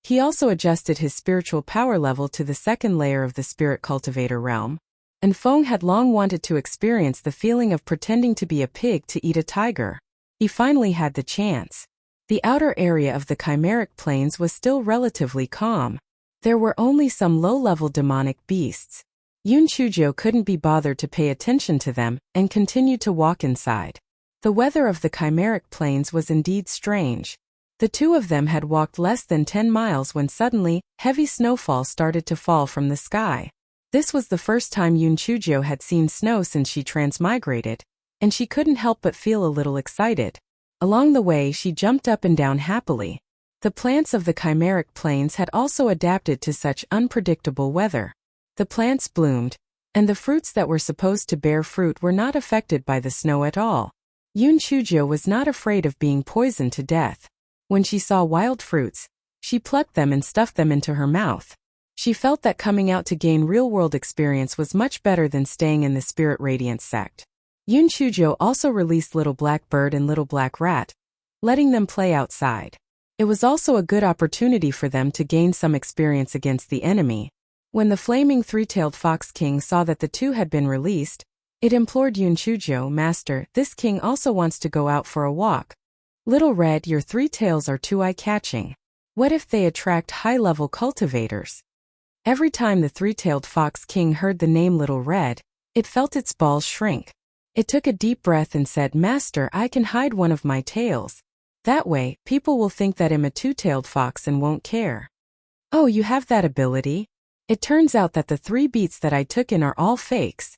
he also adjusted his spiritual power level to the 2nd layer of the spirit cultivator realm. Enfeng had long wanted to experience the feeling of pretending to be a pig to eat a tiger. He finally had the chance. The outer area of the chimeric plains was still relatively calm. There were only some low-level demonic beasts. Yun Chuzhou couldn't be bothered to pay attention to them and continued to walk inside. The weather of the chimeric plains was indeed strange. The two of them had walked less than 10 miles when suddenly, heavy snowfall started to fall from the sky. This was the first time Yun Chuzhou had seen snow since she transmigrated, and she couldn't help but feel a little excited. Along the way, she jumped up and down happily. The plants of the chimeric plains had also adapted to such unpredictable weather. The plants bloomed, and the fruits that were supposed to bear fruit were not affected by the snow at all. Yun Chuzhou was not afraid of being poisoned to death. When she saw wild fruits, she plucked them and stuffed them into her mouth. She felt that coming out to gain real-world experience was much better than staying in the Spirit Radiance sect. Yun Chuzhou also released Little Black Bird and Little Black Rat, letting them play outside. It was also a good opportunity for them to gain some experience against the enemy. When the flaming three-tailed fox king saw that the two had been released, it implored Yun Chuzhou, "Master, this king also wants to go out for a walk. Little Red, your 3 tails are too eye-catching. What if they attract high-level cultivators?" Every time the three-tailed fox king heard the name Little Red, it felt its balls shrink. It took a deep breath and said, "Master, I can hide one of my tails." That way, people will think that I'm a two-tailed fox and won't care. Oh, you have that ability? It turns out that the 3 beats that I took in are all fakes,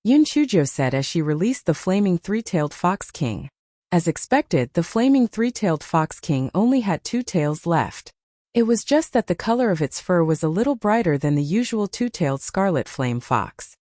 Yun Chujo said as she released the flaming three-tailed fox king. As expected, the flaming three-tailed fox king only had 2 tails left. It was just that the color of its fur was a little brighter than the usual 2-tailed scarlet flame fox.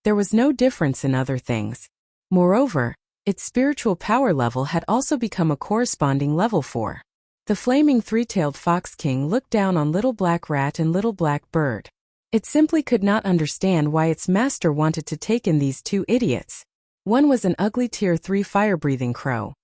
There was no difference in other things. Moreover, its spiritual power level had also become a corresponding level 4. The flaming three-tailed fox king looked down on Little Black Rat and Little Black Bird. It simply could not understand why its master wanted to take in these 2 idiots. One was an ugly Tier 3 fire-breathing crow,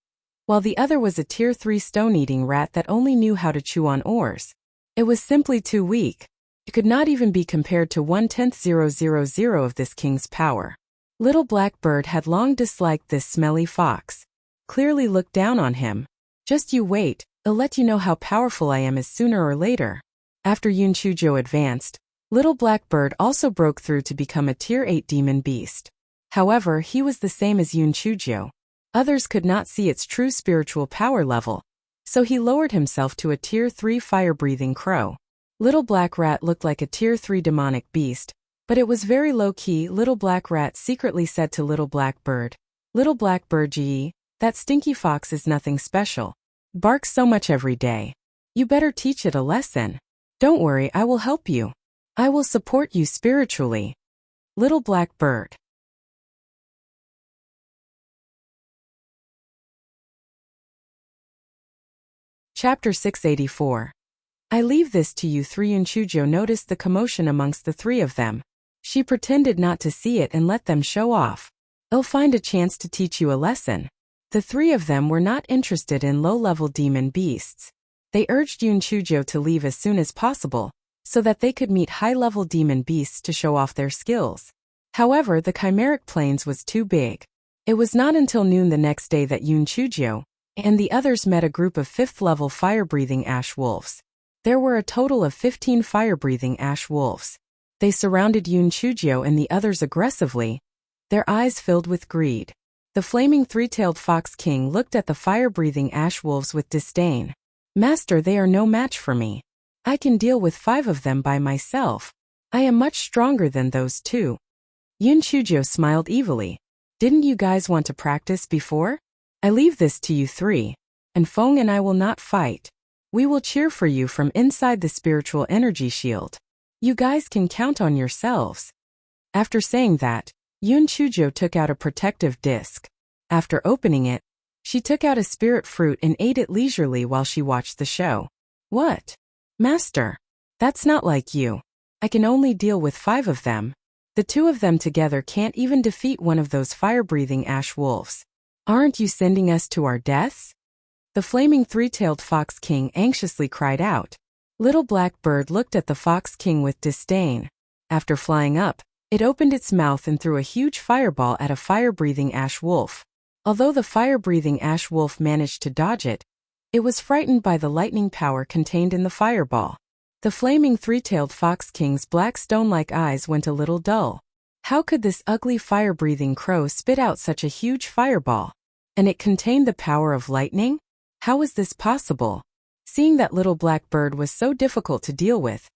while the other was a Tier 3 stone-eating rat that only knew how to chew on ores. It was simply too weak. It could not even be compared to 1/10,000 of this king's power. Little Black Bird had long disliked this smelly fox. Clearly looked down on him. Just you wait, I'll let you know how powerful I am as sooner or later. After Yun Chujo advanced, Little Black Bird also broke through to become a Tier 8 demon beast. However, he was the same as Yun Chujo. Others could not see its true spiritual power level, so he lowered himself to a Tier 3 fire-breathing crow. Little Black Rat looked like a Tier 3 demonic beast, but it was very low-key. Little Black Rat secretly said to Little Black Bird, "Little Black Bird, gee, that stinky fox is nothing special. Barks so much every day. You better teach it a lesson. Don't worry, I will help you. I will support you spiritually." Little Black Bird. Chapter 684. I leave this to you 3. Yun Chujo noticed the commotion amongst the 3 of them. She pretended not to see it and let them show off. I'll find a chance to teach you a lesson. The 3 of them were not interested in low-level demon beasts. They urged Yun Chujo to leave as soon as possible, so that they could meet high-level demon beasts to show off their skills. However, the chimeric plains was too big. It was not until noon the next day that Yun Chujo and the others met a group of 5th-level fire-breathing ash wolves. There were a total of 15 fire-breathing ash wolves. They surrounded Yun Chujo and the others aggressively, their eyes filled with greed. The flaming 3-tailed fox king looked at the fire-breathing ash wolves with disdain. "Master, they are no match for me. I can deal with 5 of them by myself. I am much stronger than those 2. Yun Chujo smiled evilly. "Didn't you guys want to practice before? I leave this to you 3. And Feng and I will not fight. We will cheer for you from inside the spiritual energy shield. You guys can count on yourselves." After saying that, Yun Chujo took out a protective disc. After opening it, she took out a spirit fruit and ate it leisurely while she watched the show. "What? Master? That's not like you. I can only deal with 5 of them. The 2 of them together can't even defeat one of those fire-breathing ash wolves. Aren't you sending us to our deaths?" The flaming 3-tailed fox king anxiously cried out. Little Black Bird looked at the fox king with disdain. After flying up, it opened its mouth and threw a huge fireball at a fire-breathing ash wolf. Although the fire-breathing ash wolf managed to dodge it, it was frightened by the lightning power contained in the fireball. The flaming 3-tailed fox king's black stone-like eyes went a little dull. How could this ugly fire-breathing crow spit out such a huge fireball? And it contained the power of lightning? How was this possible? Seeing that Little Black Bird was so difficult to deal with,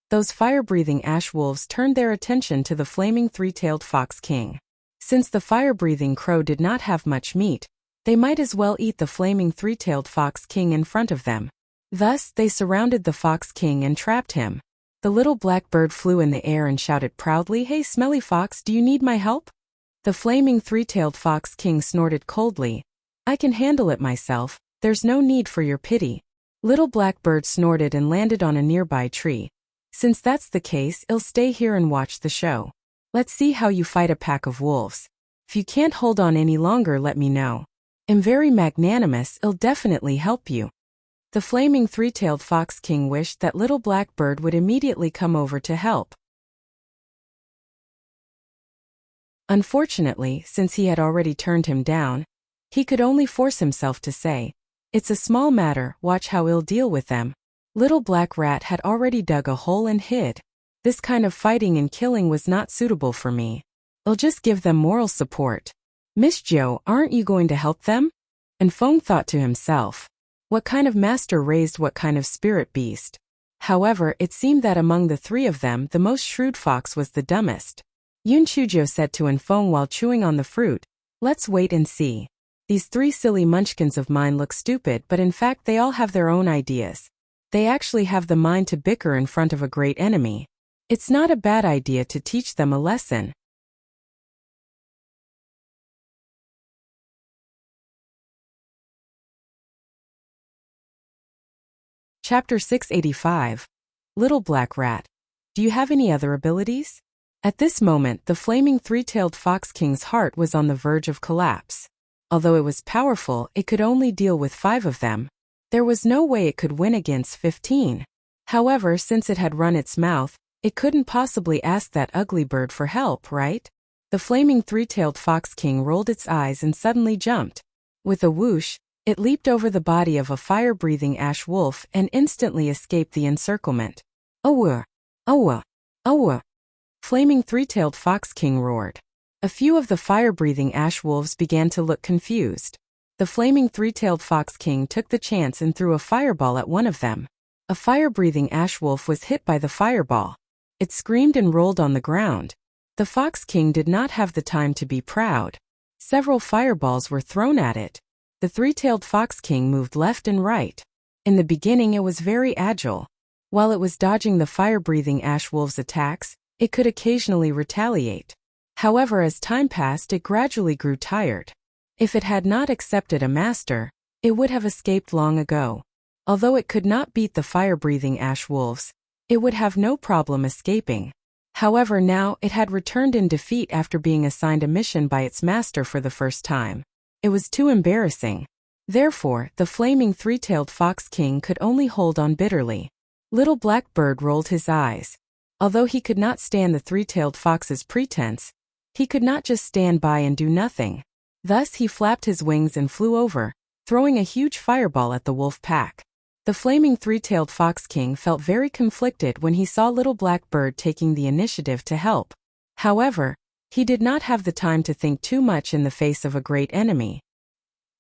those fire-breathing ash wolves turned their attention to the flaming 3-tailed fox king. Since the fire-breathing crow did not have much meat, they might as well eat the flaming 3-tailed fox king in front of them. Thus, they surrounded the fox king and trapped him. The Little Black Bird flew in the air and shouted proudly, "Hey, smelly fox, do you need my help?" The flaming 3-tailed fox king snorted coldly. "I can handle it myself. There's no need for your pity." Little Black Bird snorted and landed on a nearby tree. "Since that's the case, I'll stay here and watch the show. Let's see how you fight a pack of wolves. If you can't hold on any longer, let me know. I'm very magnanimous, I'll definitely help you." The flaming 3-tailed fox king wished that Little Black Bird would immediately come over to help. Unfortunately, since he had already turned him down, he could only force himself to say, "It's a small matter, watch how I'll deal with them." Little Black Rat had already dug a hole and hid. "This kind of fighting and killing was not suitable for me. I'll just give them moral support." Miss Joe, aren't you going to help them? And Feng thought to himself, what kind of master raised what kind of spirit beast? However, it seemed that among the three of them, the most shrewd fox was the dumbest. Yun Chujo said to Enfeng while chewing on the fruit, let's wait and see. These three silly munchkins of mine look stupid, but in fact they all have their own ideas. They actually have the mind to bicker in front of a great enemy. It's not a bad idea to teach them a lesson. Chapter 685. Little Black Rat. Do you have any other abilities? At this moment, the flaming three-tailed fox king's heart was on the verge of collapse. Although it was powerful, it could only deal with 5 of them. There was no way it could win against 15. However, since it had run its mouth, it couldn't possibly ask that ugly bird for help, right? The flaming three-tailed fox king rolled its eyes and suddenly jumped. With a whoosh, it leaped over the body of a fire-breathing ash wolf and instantly escaped the encirclement. Owa! Owa! Owa! Flaming three-tailed fox king roared. A few of the fire-breathing ash wolves began to look confused. The flaming three-tailed fox king took the chance and threw a fireball at one of them. A fire-breathing ash wolf was hit by the fireball. It screamed and rolled on the ground. The fox king did not have the time to be proud. Several fireballs were thrown at it. The three-tailed fox king moved left and right. In the beginning it was very agile. While it was dodging the fire-breathing ash wolves' attacks, it could occasionally retaliate. However, as time passed, it gradually grew tired. If it had not accepted a master, it would have escaped long ago. Although it could not beat the fire-breathing ash wolves, it would have no problem escaping. However, now it had returned in defeat after being assigned a mission by its master for the first time. It was too embarrassing. Therefore, the flaming three-tailed fox king could only hold on bitterly. Little Black Bird rolled his eyes. Although he could not stand the three-tailed fox's pretense, he could not just stand by and do nothing. Thus he flapped his wings and flew over, throwing a huge fireball at the wolf pack. The flaming three-tailed fox king felt very conflicted when he saw Little Black Bird taking the initiative to help. However, he did not have the time to think too much in the face of a great enemy.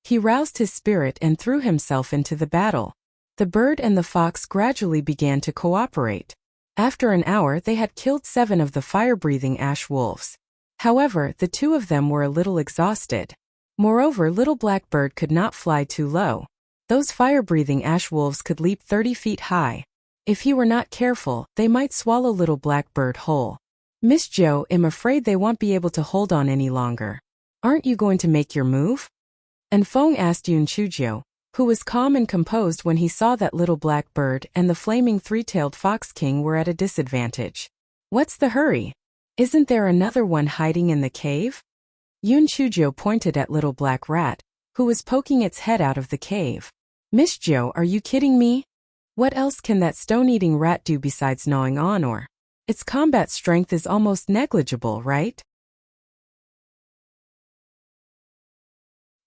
He roused his spirit and threw himself into the battle. The bird and the fox gradually began to cooperate. After an hour, they had killed 7 of the fire-breathing ash wolves. However, the 2 of them were a little exhausted. Moreover, Little Black Bird could not fly too low. Those fire-breathing ash wolves could leap 30 feet high. If he were not careful, they might swallow Little Black Bird whole. Miss Joe, I'm afraid they won't be able to hold on any longer. Aren't you going to make your move? And Feng asked Yun Chujo, who was calm and composed when he saw that Little Black Bird and the flaming three-tailed fox king were at a disadvantage. What's the hurry? Isn't there another one hiding in the cave? Yun Chujo pointed at Little Black Rat, who was poking its head out of the cave. Miss Joe, are you kidding me? What else can that stone-eating rat do besides gnawing on or? Its combat strength is almost negligible, right?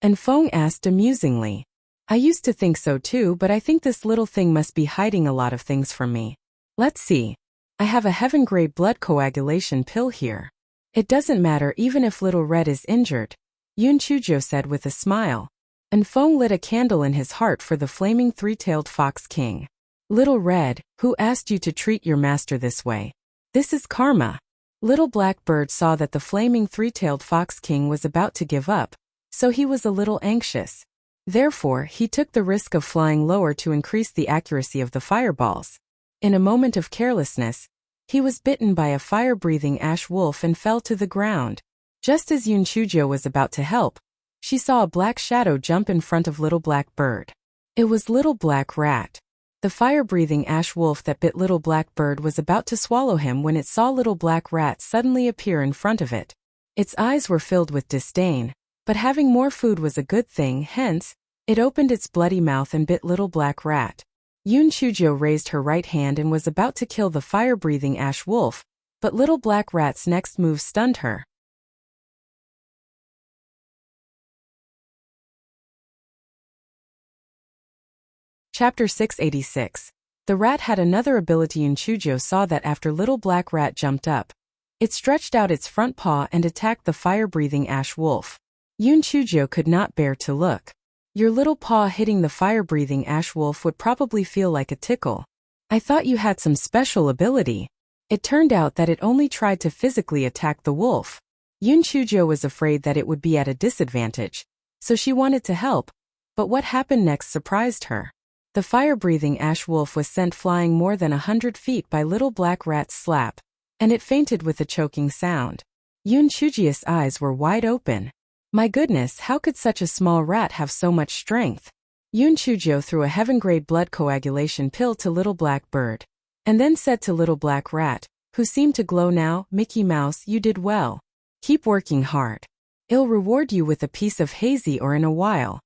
And Feng asked amusingly. I used to think so too, but I think this little thing must be hiding a lot of things from me. Let's see. I have a heaven-grade blood coagulation pill here. It doesn't matter even if Little Red is injured, Yun Chujo said with a smile. And Feng lit a candle in his heart for the flaming three-tailed fox king. Little Red, who asked you to treat your master this way? This is karma. Little Black Bird saw that the flaming three-tailed fox king was about to give up, so he was a little anxious. Therefore, he took the risk of flying lower to increase the accuracy of the fireballs. In a moment of carelessness, he was bitten by a fire-breathing ash wolf and fell to the ground. Just as Yun Chujo was about to help, she saw a black shadow jump in front of Little Black Bird. It was Little Black Rat. The fire-breathing ash wolf that bit Little Black Bird was about to swallow him when it saw Little Black Rat suddenly appear in front of it. Its eyes were filled with disdain, but having more food was a good thing, hence, it opened its bloody mouth and bit Little Black Rat. Yun Chujo raised her right hand and was about to kill the fire-breathing ash wolf, but Little Black Rat's next move stunned her. Chapter 686. The rat had another ability. Yun Chujo saw that after Little Black Rat jumped up, it stretched out its front paw and attacked the fire-breathing ash wolf. Yun Chujo could not bear to look. Your little paw hitting the fire-breathing ash wolf would probably feel like a tickle. I thought you had some special ability. It turned out that it only tried to physically attack the wolf. Yun Chujo was afraid that it would be at a disadvantage, so she wanted to help, but what happened next surprised her. The fire-breathing ash wolf was sent flying more than 100 feet by Little Black Rat's slap, and it fainted with a choking sound. Yun Chujo's eyes were wide open. My goodness, how could such a small rat have so much strength? Yun Chujo threw a heaven-grade blood coagulation pill to Little Black Bird, and then said to Little Black Rat, who seemed to glow now, Mickey Mouse, you did well. Keep working hard. I'll reward you with a piece of hazy ore in a while.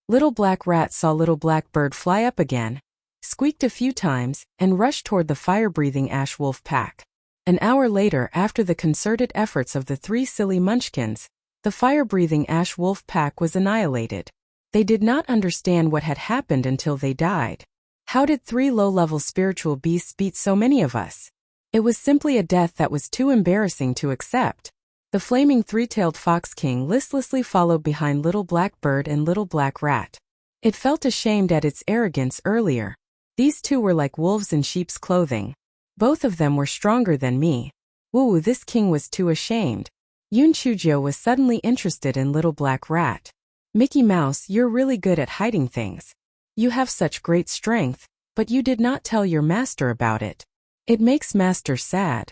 Little Black Rat saw Little Black Bird fly up again, squeaked a few times, and rushed toward the fire-breathing ash wolf pack. An hour later, after the concerted efforts of the 3 silly munchkins, the fire-breathing ash wolf pack was annihilated. They did not understand what had happened until they died. How did 3 low-level spiritual beasts beat so many of us? It was simply a death that was too embarrassing to accept. The flaming 3-tailed fox king listlessly followed behind Little Black Bird and Little Black Rat. It felt ashamed at its arrogance earlier. These two were like wolves in sheep's clothing. Both of them were stronger than me. Woo, this king was too ashamed. Yun Chujo was suddenly interested in Little Black Rat. Mickey Mouse, you're really good at hiding things. You have such great strength, but you did not tell your master about it. It makes master sad.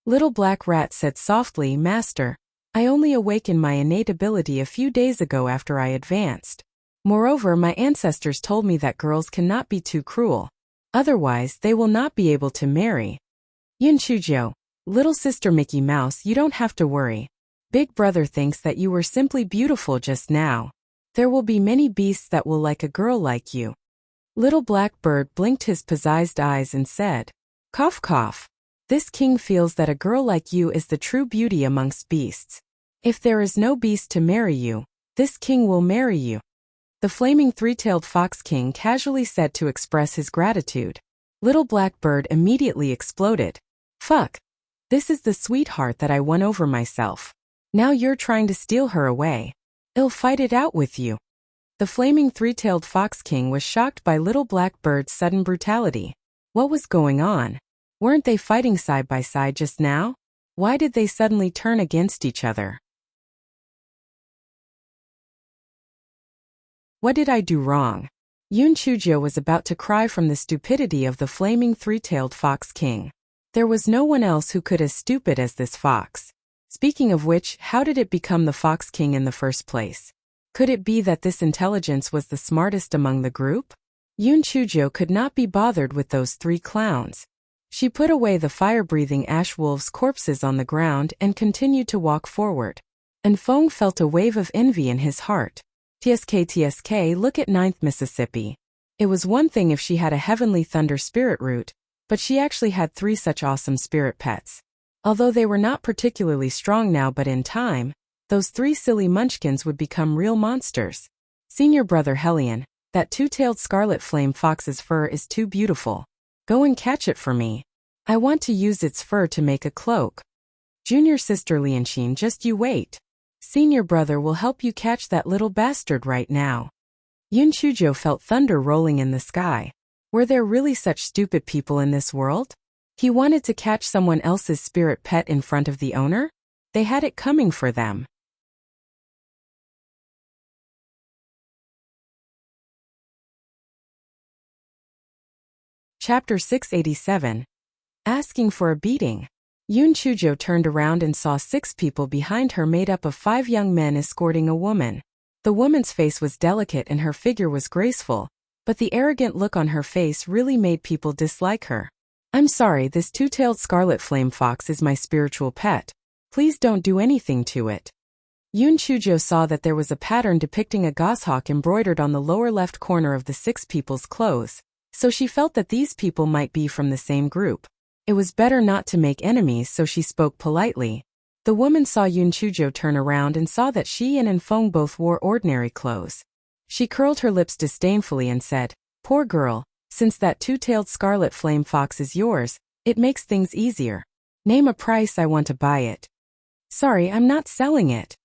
Little Black Rat said softly, Master, I only awakened my innate ability a few days ago after I advanced. Moreover, my ancestors told me that girls cannot be too cruel. Otherwise, they will not be able to marry. Yun Chujo, little sister Mickey Mouse, you don't have to worry. Big brother thinks that you were simply beautiful just now. There will be many beasts that will like a girl like you. Little Black Bird blinked his possessed eyes and said, Cough cough. This king feels that a girl like you is the true beauty amongst beasts. If there is no beast to marry you, this king will marry you. The flaming 3-tailed fox king casually said to express his gratitude. Little Black Bird immediately exploded. Fuck. This is the sweetheart that I won over myself. Now you're trying to steal her away. I'll fight it out with you. The flaming 3-tailed fox king was shocked by Little Black Bird's sudden brutality. What was going on? Weren't they fighting side by side just now? Why did they suddenly turn against each other? What did I do wrong? Yun Chujo was about to cry from the stupidity of the flaming 3-tailed fox king. There was no one else who could as stupid as this fox. Speaking of which, how did it become the fox king in the first place? Could it be that this intelligence was the smartest among the group? Yun Chujo could not be bothered with those 3 clowns. She put away the fire-breathing ash wolves' corpses on the ground and continued to walk forward. And Fong felt a wave of envy in his heart. TSK, look at 9th Mississippi. It was one thing if she had a heavenly thunder spirit root, but she actually had 3 such awesome spirit pets. Although they were not particularly strong now, but in time, those 3 silly munchkins would become real monsters. Senior brother Hellion, that 2-tailed scarlet flame fox's fur is too beautiful. Go and catch it for me. I want to use its fur to make a cloak. Junior sister Lianqin, just you wait. Senior brother will help you catch that little bastard right now. Yun Chujo felt thunder rolling in the sky. Were there really such stupid people in this world? He wanted to catch someone else's spirit pet in front of the owner? They had it coming for them. Chapter 687. Asking for a beating. Yun Chujo turned around and saw 6 people behind her made up of 5 young men escorting a woman. The woman's face was delicate and her figure was graceful, but the arrogant look on her face really made people dislike her. I'm sorry, this 2-tailed scarlet flame fox is my spiritual pet. Please don't do anything to it. Yun Chujo saw that there was a pattern depicting a goshawk embroidered on the lower left corner of the 6 people's clothes, so she felt that these people might be from the same group. It was better not to make enemies, so she spoke politely. The woman saw Yun Chujo turn around and saw that she and Enfong both wore ordinary clothes. She curled her lips disdainfully and said, Poor girl, since that 2-tailed scarlet flame fox is yours, it makes things easier. Name a price, I want to buy it. Sorry, I'm not selling it.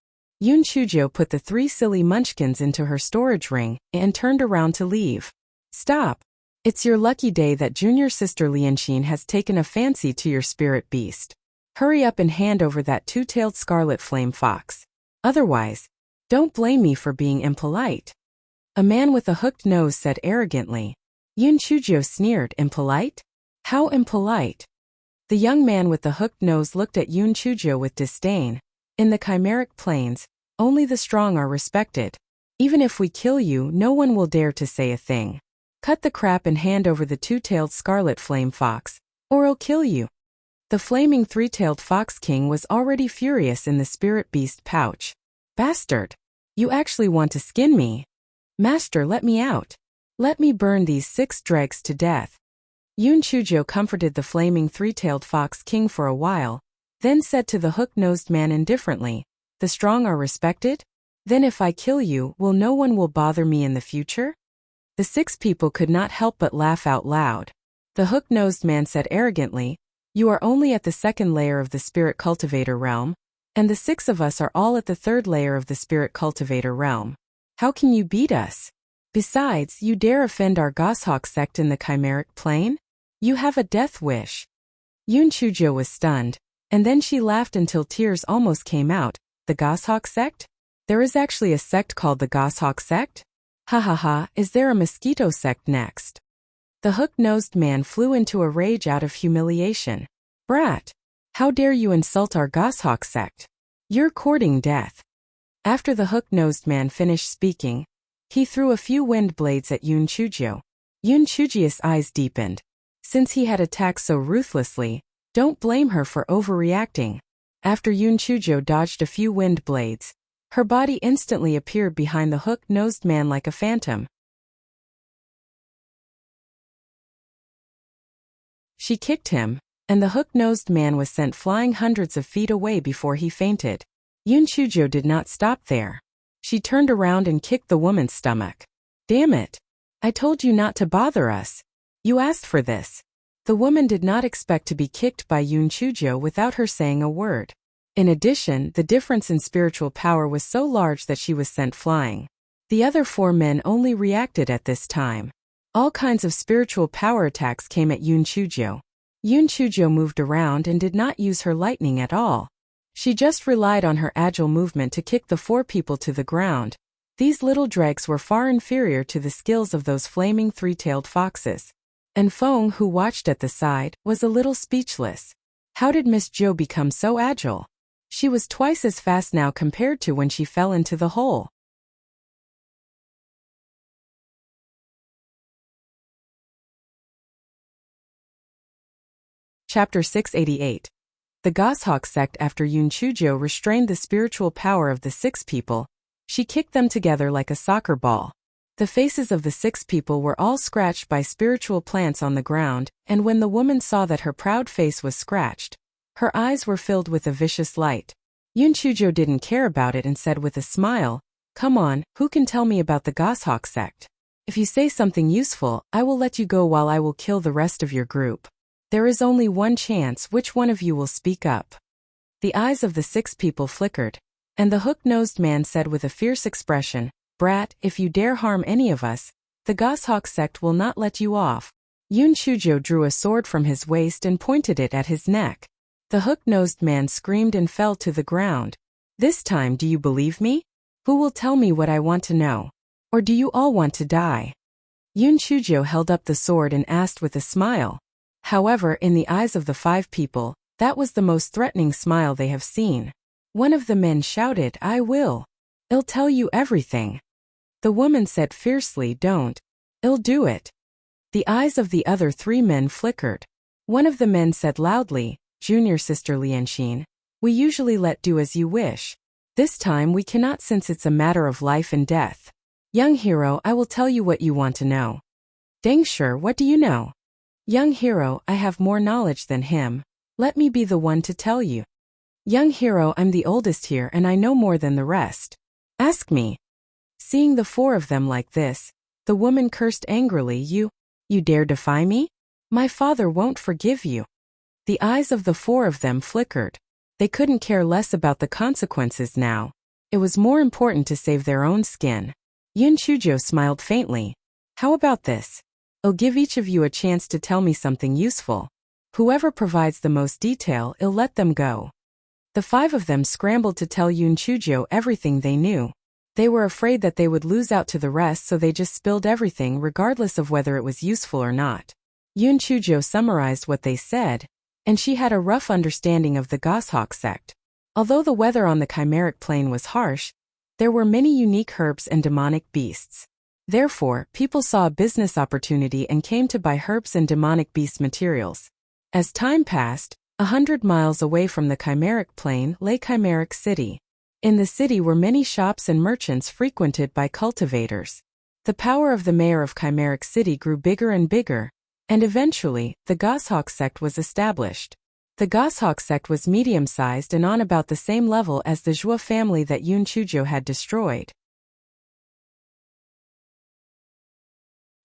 Yoon Chujo put the 3 silly munchkins into her storage ring and turned around to leave. Stop. It's your lucky day that junior sister Lianxin has taken a fancy to your spirit beast. Hurry up and hand over that 2-tailed scarlet flame fox. Otherwise, don't blame me for being impolite. A man with a hooked nose said arrogantly. Yoon Chujo sneered. Impolite? How impolite? The young man with the hooked nose looked at Yoon Chujo with disdain. In the Chimeric Plains, only the strong are respected. Even if we kill you, no one will dare to say a thing. Cut the crap and hand over the 2-tailed scarlet flame fox, or I'll kill you. The flaming 3-tailed fox king was already furious in the spirit beast pouch. Bastard! You actually want to skin me? Master, let me out. Let me burn these 6 dregs to death. Yoon Chujo comforted the flaming 3-tailed fox king for a while, then said to the hook-nosed man indifferently, the strong are respected? Then if I kill you, no one will bother me in the future? The 6 people could not help but laugh out loud. The hook-nosed man said arrogantly, you are only at the 2nd layer of the spirit cultivator realm, and the 6 of us are all at the 3rd layer of the spirit cultivator realm. How can you beat us? Besides, you dare offend our goshawk sect in the Chimeric Plane? You have a death wish. Yoon Chujo was stunned, and then she laughed until tears almost came out. The goshawk sect? There is actually a sect called the goshawk sect? Ha ha ha, is there a mosquito sect next? The hook-nosed man flew into a rage out of humiliation. Brat! How dare you insult our goshawk sect? You're courting death. After the hook-nosed man finished speaking, he threw a few wind blades at Yoon Chujo. Yoon Chujo's eyes deepened. Since he had attacked so ruthlessly, don't blame her for overreacting. After Yoon Chujo dodged a few wind blades, her body instantly appeared behind the hook-nosed man like a phantom. She kicked him, and the hook-nosed man was sent flying hundreds of feet away before he fainted. Yoon Chujo did not stop there. She turned around and kicked the woman's stomach. Damn it! I told you not to bother us. You asked for this. The woman did not expect to be kicked by Yoon Chujo without her saying a word. In addition, the difference in spiritual power was so large that she was sent flying. The other 4 men only reacted at this time. All kinds of spiritual power attacks came at Yoon Chujo. Yoon Chujo moved around and did not use her lightning at all. She just relied on her agile movement to kick the 4 people to the ground. These little dregs were far inferior to the skills of those flaming 3-tailed foxes. And Fong, who watched at the side, was a little speechless. How did Miss Jo become so agile? She was twice as fast now compared to when she fell into the hole. Chapter 688. The Goshawk sect. After Yoon Chujo restrained the spiritual power of the 6 people, she kicked them together like a soccer ball. The faces of the 6 people were all scratched by spiritual plants on the ground, and when the woman saw that her proud face was scratched, her eyes were filled with a vicious light. Yoon Chujo didn't care about it and said with a smile, come on, who can tell me about the Goshawk sect? If you say something useful, I will let you go while I will kill the rest of your group. There is only one chance. Which one of you will speak up? The eyes of the 6 people flickered, and the hook-nosed man said with a fierce expression, Brat, if you dare harm any of us, the Goshawk sect will not let you off. Yoon Chujo drew a sword from his waist and pointed it at his neck. The hook-nosed man screamed and fell to the ground. This time, do you believe me? Who will tell me what I want to know? Or do you all want to die? Yoon Chujo held up the sword and asked with a smile. However, in the eyes of the 5 people, that was the most threatening smile they have seen. One of the men shouted, I will. I'll tell you everything. The woman said fiercely, don't. I'll do it. The eyes of the other 3 men flickered. One of the men said loudly, Junior Sister Lianxin, we usually let do as you wish. This time we cannot since it's a matter of life and death. Young hero, I will tell you what you want to know. Dangsher, what do you know? Young hero, I have more knowledge than him. Let me be the one to tell you. Young hero, I'm the oldest here and I know more than the rest. Ask me. Seeing the 4 of them like this, the woman cursed angrily, You dare defy me? My father won't forgive you. The eyes of the 4 of them flickered. They couldn't care less about the consequences now. It was more important to save their own skin. Yun Chujo smiled faintly. How about this? I'll give each of you a chance to tell me something useful. Whoever provides the most detail, I'll let them go. The 5 of them scrambled to tell Yun Chujo everything they knew. They were afraid that they would lose out to the rest, so they just spilled everything regardless of whether it was useful or not. Yun Chujo summarized what they said, and she had a rough understanding of the Goshawk sect. Although the weather on the Chimeric Plain was harsh, there were many unique herbs and demonic beasts. Therefore, people saw a business opportunity and came to buy herbs and demonic beast materials. As time passed, 100 miles away from the Chimeric Plain lay Chimeric City. In the city were many shops and merchants frequented by cultivators. The power of the mayor of Chimeric City grew bigger and bigger, and eventually, the Goshawk sect was established. The Goshawk sect was medium-sized and on about the same level as the Zhua family that Yun Chujo had destroyed.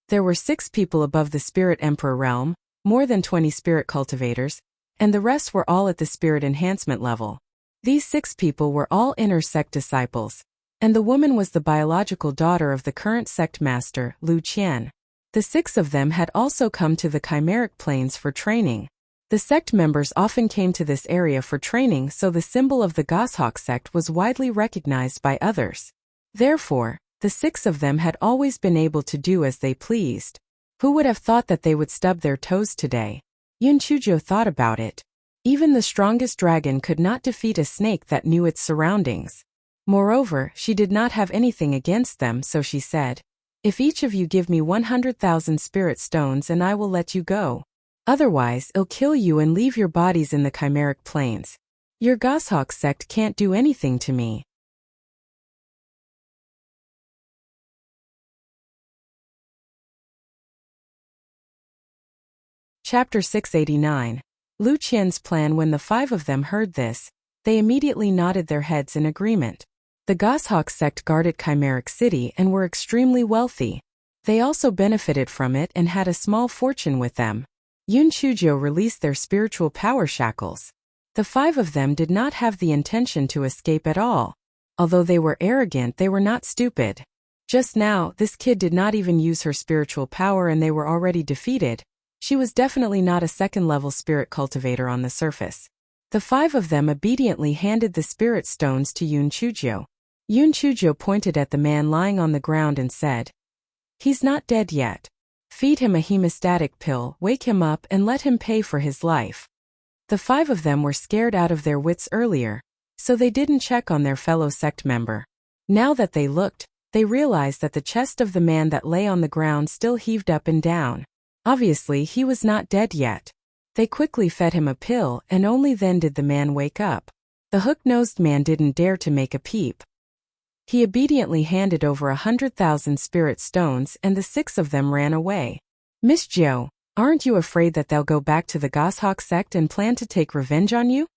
There were 6 people above the Spirit Emperor realm, more than 20 spirit cultivators, and the rest were all at the spirit enhancement level. These 6 people were all inner sect disciples, and the woman was the biological daughter of the current sect master, Lu Qian. The 6 of them had also come to the Chimeric Plains for training. The sect members often came to this area for training, so the symbol of the Goshawk sect was widely recognized by others. Therefore, the 6 of them had always been able to do as they pleased. Who would have thought that they would stub their toes today? Yun Chujo thought about it. Even the strongest dragon could not defeat a snake that knew its surroundings. Moreover, she did not have anything against them, so she said, "If each of you give me 100,000 spirit stones and I will let you go. Otherwise, I'll kill you and leave your bodies in the Chimeric Plains. Your Goshawk sect can't do anything to me." Chapter 689. Lu Qian's plan. When the 5 of them heard this, they immediately nodded their heads in agreement. The Goshawk sect guarded Chimeric City and were extremely wealthy. They also benefited from it and had a small fortune with them. Yun Chujo released their spiritual power shackles. The 5 of them did not have the intention to escape at all. Although they were arrogant, they were not stupid. Just now, this kid did not even use her spiritual power and they were already defeated. She was definitely not a second-level spirit cultivator on the surface. The 5 of them obediently handed the spirit stones to Yun Chujo. Yun Chujo pointed at the man lying on the ground and said, "He's not dead yet. Feed him a hemostatic pill, wake him up and let him pay for his life." The 5 of them were scared out of their wits earlier, so they didn't check on their fellow sect member. Now that they looked, they realized that the chest of the man that lay on the ground still heaved up and down. Obviously, he was not dead yet. They quickly fed him a pill and only then did the man wake up. The hook-nosed man didn't dare to make a peep. He obediently handed over 100,000 spirit stones and the 6 of them ran away. "Miss Zhou, aren't you afraid that they'll go back to the Goshawk sect and plan to take revenge on you?"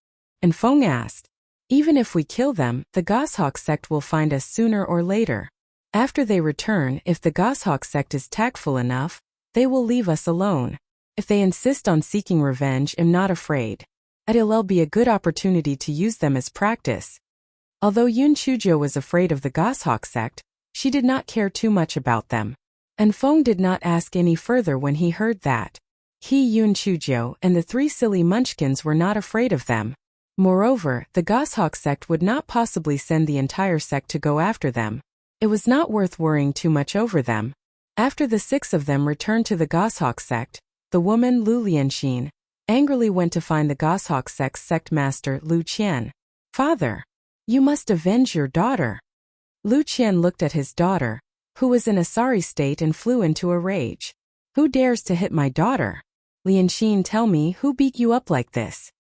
And Feng asked. "Even if we kill them, the Goshawk sect will find us sooner or later. After they return, if the Goshawk sect is tactful enough, they will leave us alone. If they insist on seeking revenge, I'm not afraid. It'll be a good opportunity to use them as practice." Although Yun Chujo was afraid of the Goshawk sect, she did not care too much about them. And Feng did not ask any further when he heard that. He, Yun Chujo, and the 3 silly munchkins were not afraid of them. Moreover, the Goshawk sect would not possibly send the entire sect to go after them. It was not worth worrying too much over them. After the 6 of them returned to the Goshawk sect, the woman Lu Lianxin angrily went to find the Goshawk sect's sect master Lu Qian. "Father, you must avenge your daughter." Lu Qian looked at his daughter, who was in a sorry state, and flew into a rage. "Who dares to hit my daughter? Lianxin, tell me, who beat you up like this?"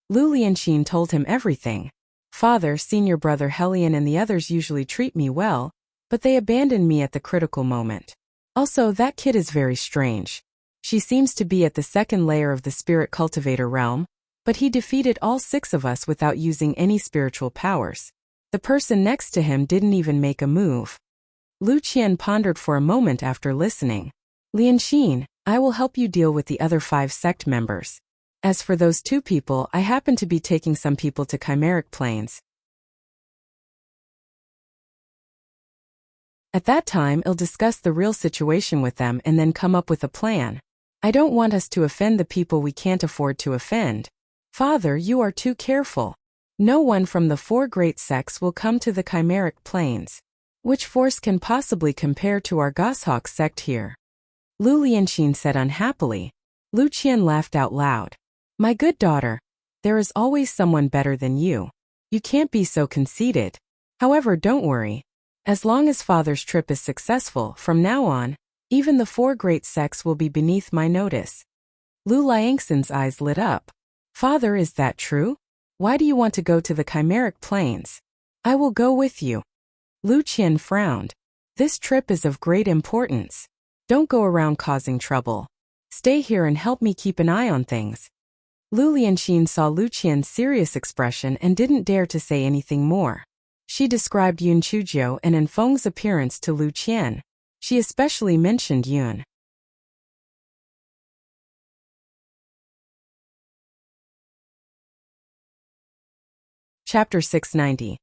Lu Lianxin told him everything. "Father, senior brother Helian and the others usually treat me well, but they abandoned me at the critical moment. Also, that kid is very strange. She seems to be at the 2nd layer of the spirit cultivator realm, but he defeated all 6 of us without using any spiritual powers. The person next to him didn't even make a move." Lu Qian pondered for a moment after listening. "Lianxin, I will help you deal with the other 5 sect members. As for those 2 people, I happen to be taking some people to Chimeric Plains. At that time, I'll discuss the real situation with them and then come up with a plan. I don't want us to offend the people we can't afford to offend. Father, you are too careful. No one from the four great sects will come to the chimeric plains. Which force can possibly compare to our goshawk sect here? Lu Lianxin said unhappily. Lu Qian laughed out loud. My good daughter, there is always someone better than you. You can't be so conceited. However, don't worry. As long as Father's trip is successful, from now on, even the four great sects will be beneath my notice. Lu Liangxin's eyes lit up. Father, is that true? Why do you want to go to the chimeric plains? I will go with you. Lu Qian frowned. This trip is of great importance. Don't go around causing trouble. Stay here and help me keep an eye on things. Lu Lianxin saw Lu Qian's serious expression and didn't dare to say anything more. She described Yun Chuzhou and Enfeng's appearance to Lu Qian. She especially mentioned Yun. Chapter 690.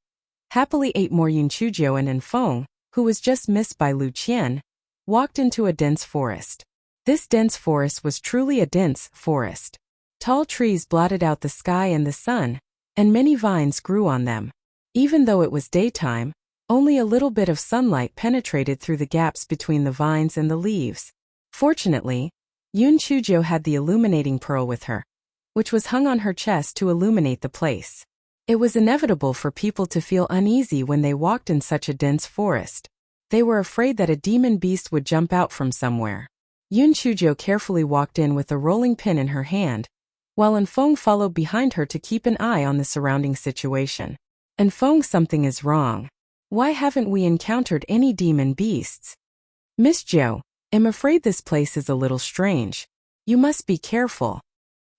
Happily 8 more Yun Chuzhou and Enfeng, who was just missed by Lu Qian, walked into a dense forest. This dense forest was truly a dense forest. Tall trees blotted out the sky and the sun, and many vines grew on them. Even though it was daytime, only a little bit of sunlight penetrated through the gaps between the vines and the leaves. Fortunately, Yun Chuzhou had the illuminating pearl with her, which was hung on her chest to illuminate the place. It was inevitable for people to feel uneasy when they walked in such a dense forest. They were afraid that a demon beast would jump out from somewhere. Yun Chuzhou carefully walked in with a rolling pin in her hand, while Enfeng followed behind her to keep an eye on the surrounding situation. Enfeng, something is wrong. Why haven't we encountered any demon beasts? Miss Zhou, I'm afraid this place is a little strange. You must be careful.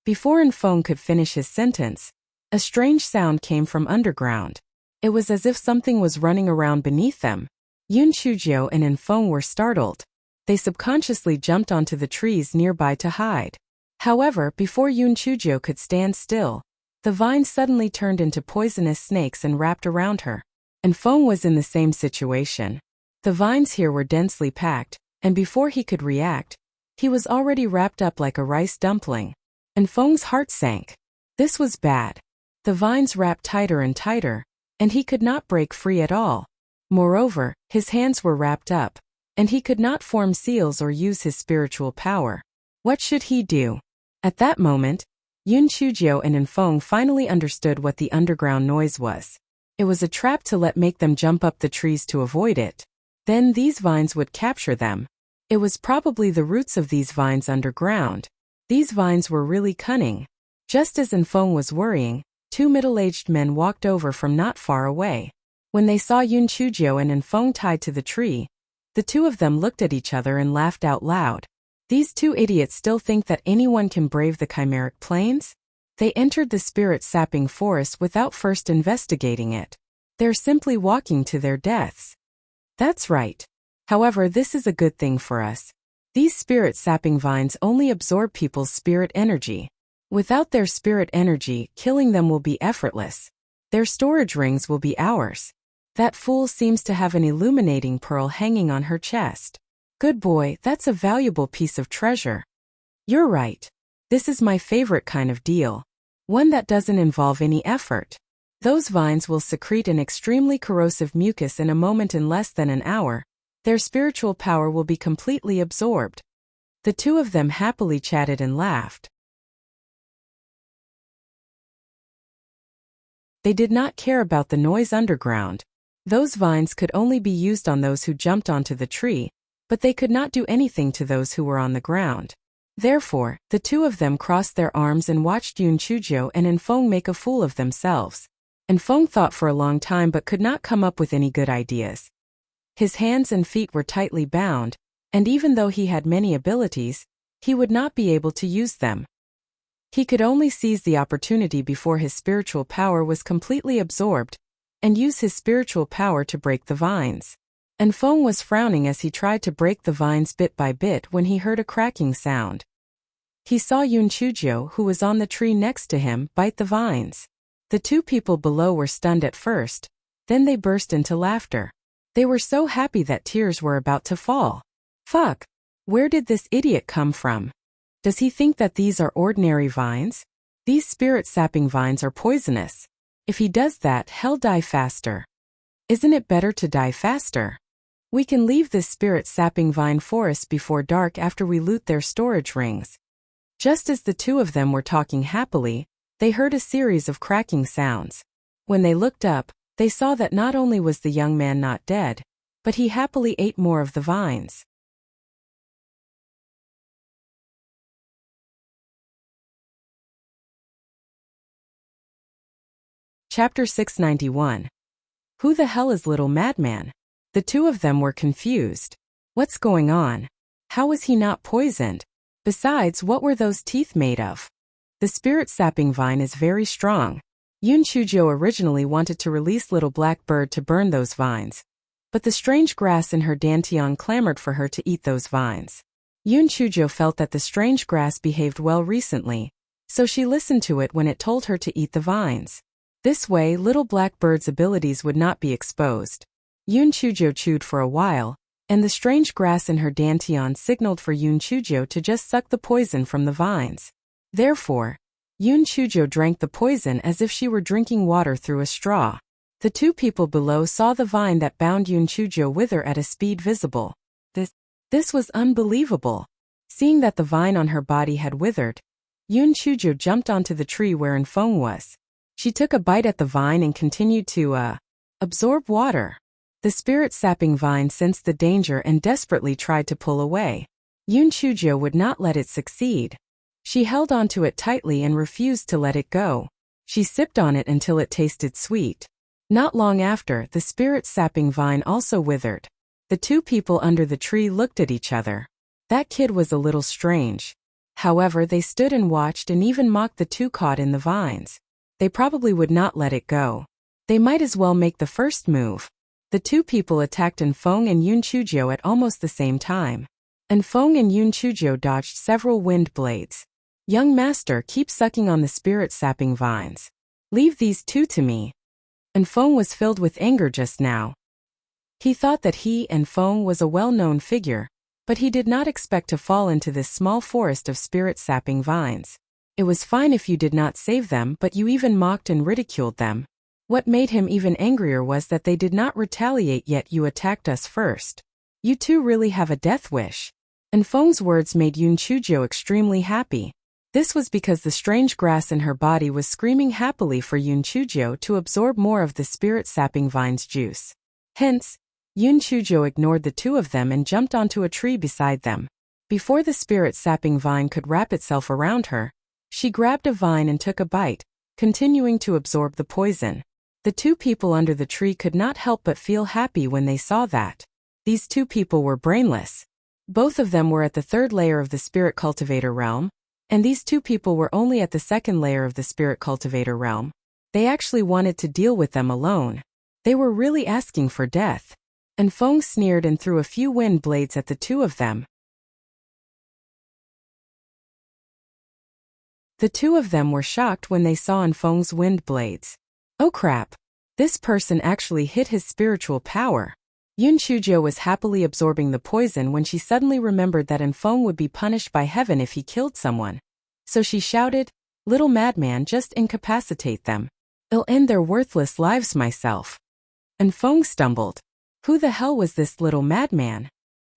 Before Enfeng could finish his sentence, a strange sound came from underground. It was as if something was running around beneath them. Yun Chuzhou and Enfeng were startled. They subconsciously jumped onto the trees nearby to hide. However, before Yun Chuzhou could stand still, the vines suddenly turned into poisonous snakes and wrapped around her. Enfeng was in the same situation. The vines here were densely packed, and before he could react, he was already wrapped up like a rice dumpling. Enfeng's heart sank. This was bad. The vines wrapped tighter and tighter, and he could not break free at all. Moreover, his hands were wrapped up, and he could not form seals or use his spiritual power. What should he do? At that moment, Yun Chuzhou and Enfeng finally understood what the underground noise was. It was a trap to make them jump up the trees to avoid it. Then these vines would capture them. It was probably the roots of these vines underground. These vines were really cunning. Just as Enfeng was worrying, 2 middle-aged men walked over from not far away. When they saw Yun Chuzhou and Enfeng tied to the tree, the two of them looked at each other and laughed out loud. These two idiots still think that anyone can brave the chimeric plains? They entered the spirit-sapping forest without first investigating it. They're simply walking to their deaths. That's right. However, this is a good thing for us. These spirit-sapping vines only absorb people's spirit energy. Without their spirit energy, killing them will be effortless. Their storage rings will be ours. That fool seems to have an illuminating pearl hanging on her chest. Good boy, that's a valuable piece of treasure. You're right. This is my favorite kind of deal. One that doesn't involve any effort. Those vines will secrete an extremely corrosive mucus in a moment. In less than an hour, their spiritual power will be completely absorbed. The two of them happily chatted and laughed. They did not care about the noise underground. Those vines could only be used on those who jumped onto the tree, but they could not do anything to those who were on the ground. Therefore, the two of them crossed their arms and watched Yun Chuzhou and Enfeng make a fool of themselves. Enfeng thought for a long time but could not come up with any good ideas. His hands and feet were tightly bound, and even though he had many abilities, he would not be able to use them. He could only seize the opportunity before his spiritual power was completely absorbed, and use his spiritual power to break the vines. Enfeng was frowning as he tried to break the vines bit by bit when he heard a cracking sound. He saw Yun Chuzhou, who was on the tree next to him, bite the vines. The two people below were stunned at first, then they burst into laughter. They were so happy that tears were about to fall. Fuck! Where did this idiot come from? Does he think that these are ordinary vines? These spirit-sapping vines are poisonous. If he does that, he'll die faster. Isn't it better to die faster? We can leave this spirit-sapping vine forest before dark after we loot their storage rings. Just as the two of them were talking happily, they heard a series of cracking sounds. When they looked up, they saw that not only was the young man not dead, but he happily ate more of the vines. Chapter 691. Who the hell is Little Madman? The two of them were confused. What's going on? How was he not poisoned? Besides, what were those teeth made of? The spirit-sapping vine is very strong. Yun Chujo originally wanted to release Little Black Bird to burn those vines. But the strange grass in her dantian clamored for her to eat those vines. Yun Chujo felt that the strange grass behaved well recently, so she listened to it when it told her to eat the vines. This way, Little Black Bird's abilities would not be exposed. Yun Chujo chewed for a while, and the strange grass in her dantian signaled for Yun Chujo to just suck the poison from the vines. Therefore, Yun Chujo drank the poison as if she were drinking water through a straw. The two people below saw the vine that bound Yun Chujo wither at a speed visible. This was unbelievable. Seeing that the vine on her body had withered, Yun Chujo jumped onto the tree where Enfeng was. She took a bite at the vine and continued to, absorb water. The spirit-sapping vine sensed the danger and desperately tried to pull away. Yun Chujo would not let it succeed. She held onto it tightly and refused to let it go. She sipped on it until it tasted sweet. Not long after, the spirit-sapping vine also withered. The two people under the tree looked at each other. That kid was a little strange. However, they stood and watched and even mocked the two caught in the vines. They probably would not let it go. They might as well make the first move. The two people attacked Enfeng and Yun Chujo at almost the same time. Enfeng and Yun Chujo dodged several wind blades. Young master, keep sucking on the spirit-sapping vines. Leave these two to me. Enfeng was filled with anger just now. He thought that he, Enfeng, was a well-known figure, but he did not expect to fall into this small forest of spirit-sapping vines. It was fine if you did not save them, but you even mocked and ridiculed them. What made him even angrier was that they did not retaliate, yet you attacked us first. You two really have a death wish. Enfeng's words made Yun Chujo extremely happy. This was because the strange grass in her body was screaming happily for Yun Chujo to absorb more of the spirit-sapping vine's juice. Hence, Yun Chujo ignored the two of them and jumped onto a tree beside them. Before the spirit-sapping vine could wrap itself around her, she grabbed a vine and took a bite, continuing to absorb the poison. The two people under the tree could not help but feel happy when they saw that. These two people were brainless. Both of them were at the third layer of the spirit cultivator realm, and these two people were only at the second layer of the spirit cultivator realm. They actually wanted to deal with them alone. They were really asking for death. Enfeng sneered and threw a few wind blades at the two of them. The two of them were shocked when they saw Enfeng's wind blades. Oh crap! This person actually hit his spiritual power. Yun Chujo was happily absorbing the poison when she suddenly remembered that Enfeng would be punished by heaven if he killed someone. So she shouted, "Little madman, just incapacitate them. I'll end their worthless lives myself." Enfeng stumbled. Who the hell was this little madman?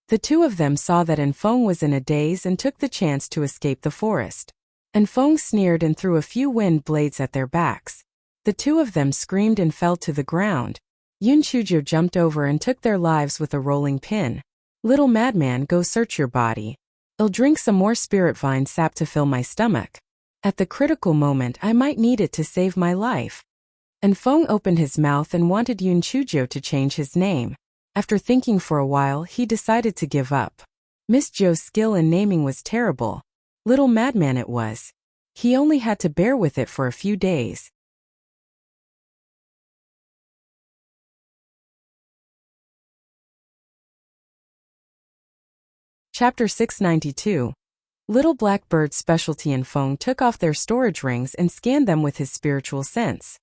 The two of them saw that Enfeng was in a daze and took the chance to escape the forest. Enfeng sneered and threw a few wind blades at their backs. The two of them screamed and fell to the ground. Yun Chujo jumped over and took their lives with a rolling pin. Little madman, go search your body. I'll drink some more spirit vine sap to fill my stomach. At the critical moment, I might need it to save my life. Enfeng opened his mouth and wanted Yun Chujo to change his name. After thinking for a while, he decided to give up. Miss Joe's skill in naming was terrible. Little madman it was. He only had to bear with it for a few days. Chapter 692. Little Black Bird's specialty. Enfeng took off their storage rings and scanned them with his spiritual sense.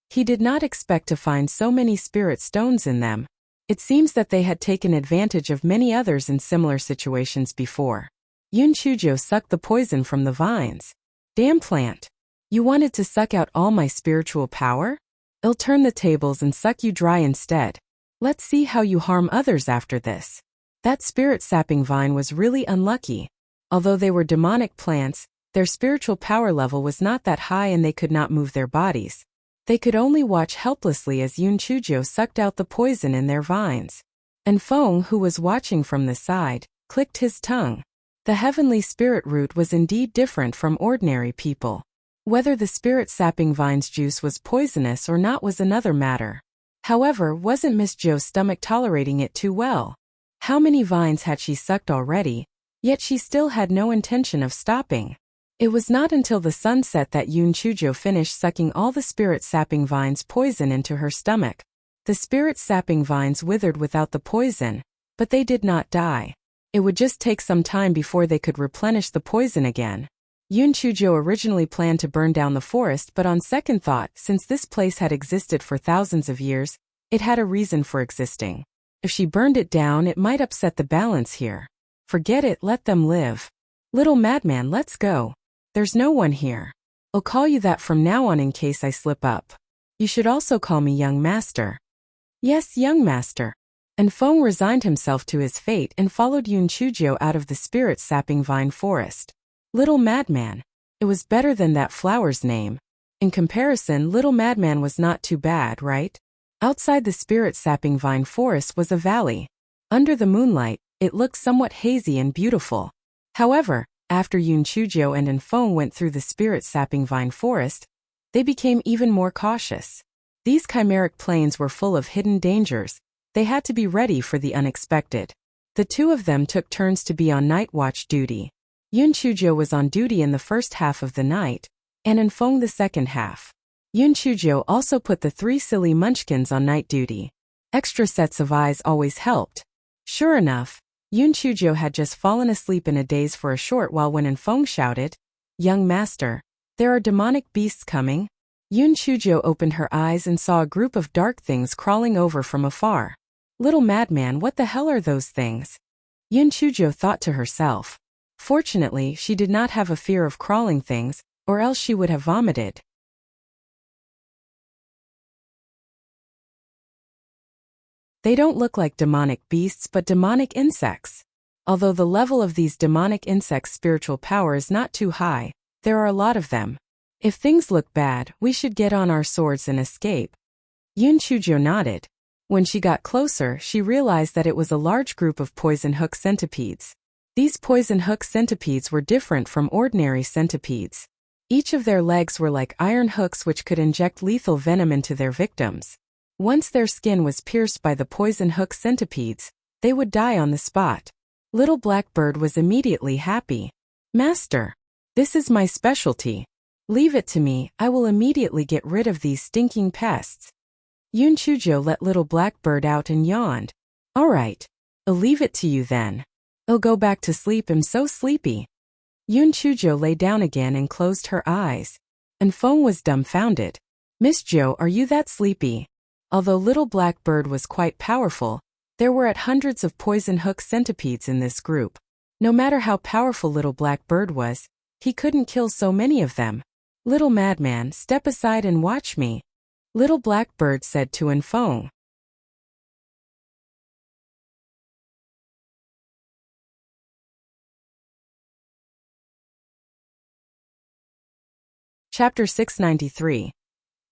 He did not expect to find so many spirit stones in them. It seems that they had taken advantage of many others in similar situations before. Yun Chujo sucked the poison from the vines. Damn plant. You wanted to suck out all my spiritual power? I'll turn the tables and suck you dry instead. Let's see how you harm others after this. That spirit-sapping vine was really unlucky. Although they were demonic plants, their spiritual power level was not that high and they could not move their bodies. They could only watch helplessly as Yun Chujo sucked out the poison in their vines. And Feng, who was watching from the side, clicked his tongue. The heavenly spirit root was indeed different from ordinary people. Whether the spirit-sapping vine's juice was poisonous or not was another matter. However, wasn't Miss Jo's stomach tolerating it too well? How many vines had she sucked already? Yet she still had no intention of stopping. It was not until the sunset that Yun Chujo finished sucking all the spirit-sapping vine's poison into her stomach. The spirit-sapping vines withered without the poison, but they did not die. It would just take some time before they could replenish the poison again. Yun Chujo originally planned to burn down the forest, but on second thought, since this place had existed for thousands of years, it had a reason for existing. If she burned it down, it might upset the balance here. Forget it, let them live. Little madman, let's go. There's no one here. I'll call you that from now on in case I slip up. You should also call me young master. Yes, young master. And Feng resigned himself to his fate and followed Yun Chujo out of the spirit-sapping vine forest. Little Madman. It was better than that flower's name. In comparison, Little Madman was not too bad, right? Outside the spirit-sapping vine forest was a valley. Under the moonlight, it looked somewhat hazy and beautiful. However, after Yun Chujo and Feng went through the spirit-sapping vine forest, they became even more cautious. These chimeric plains were full of hidden dangers. They had to be ready for the unexpected. The two of them took turns to be on night watch duty. Yun Chujo was on duty in the first half of the night, and Feng the second half. Yun Chujo also put the three silly munchkins on night duty. Extra sets of eyes always helped. Sure enough, Yun Chujo had just fallen asleep in a daze for a short while when Feng shouted, "Young master, there are demonic beasts coming." Yun Chujo opened her eyes and saw a group of dark things crawling over from afar. Little madman, what the hell are those things? Yun Chujo thought to herself. Fortunately, she did not have a fear of crawling things, or else she would have vomited. They don't look like demonic beasts but demonic insects. Although the level of these demonic insects' spiritual power is not too high, there are a lot of them. If things look bad, we should get on our swords and escape. Yun Chujo nodded. When she got closer, she realized that it was a large group of poison hook centipedes. These poison hook centipedes were different from ordinary centipedes. Each of their legs were like iron hooks which could inject lethal venom into their victims. Once their skin was pierced by the poison hook centipedes, they would die on the spot. Little Blackbird was immediately happy. "Master, this is my specialty. Leave it to me, I will immediately get rid of these stinking pests." Yun Chujo let Little Blackbird out and yawned. "All right, I'll leave it to you then. I'll go back to sleep, I'm so sleepy." Yun Chujo lay down again and closed her eyes. Feng was dumbfounded. "Miss Jo, are you that sleepy?" Although Little Blackbird was quite powerful, there were hundreds of poison hook centipedes in this group. No matter how powerful Little Blackbird was, he couldn't kill so many of them. "Little madman, step aside and watch me," Little Blackbird said to Feng. Chapter 693.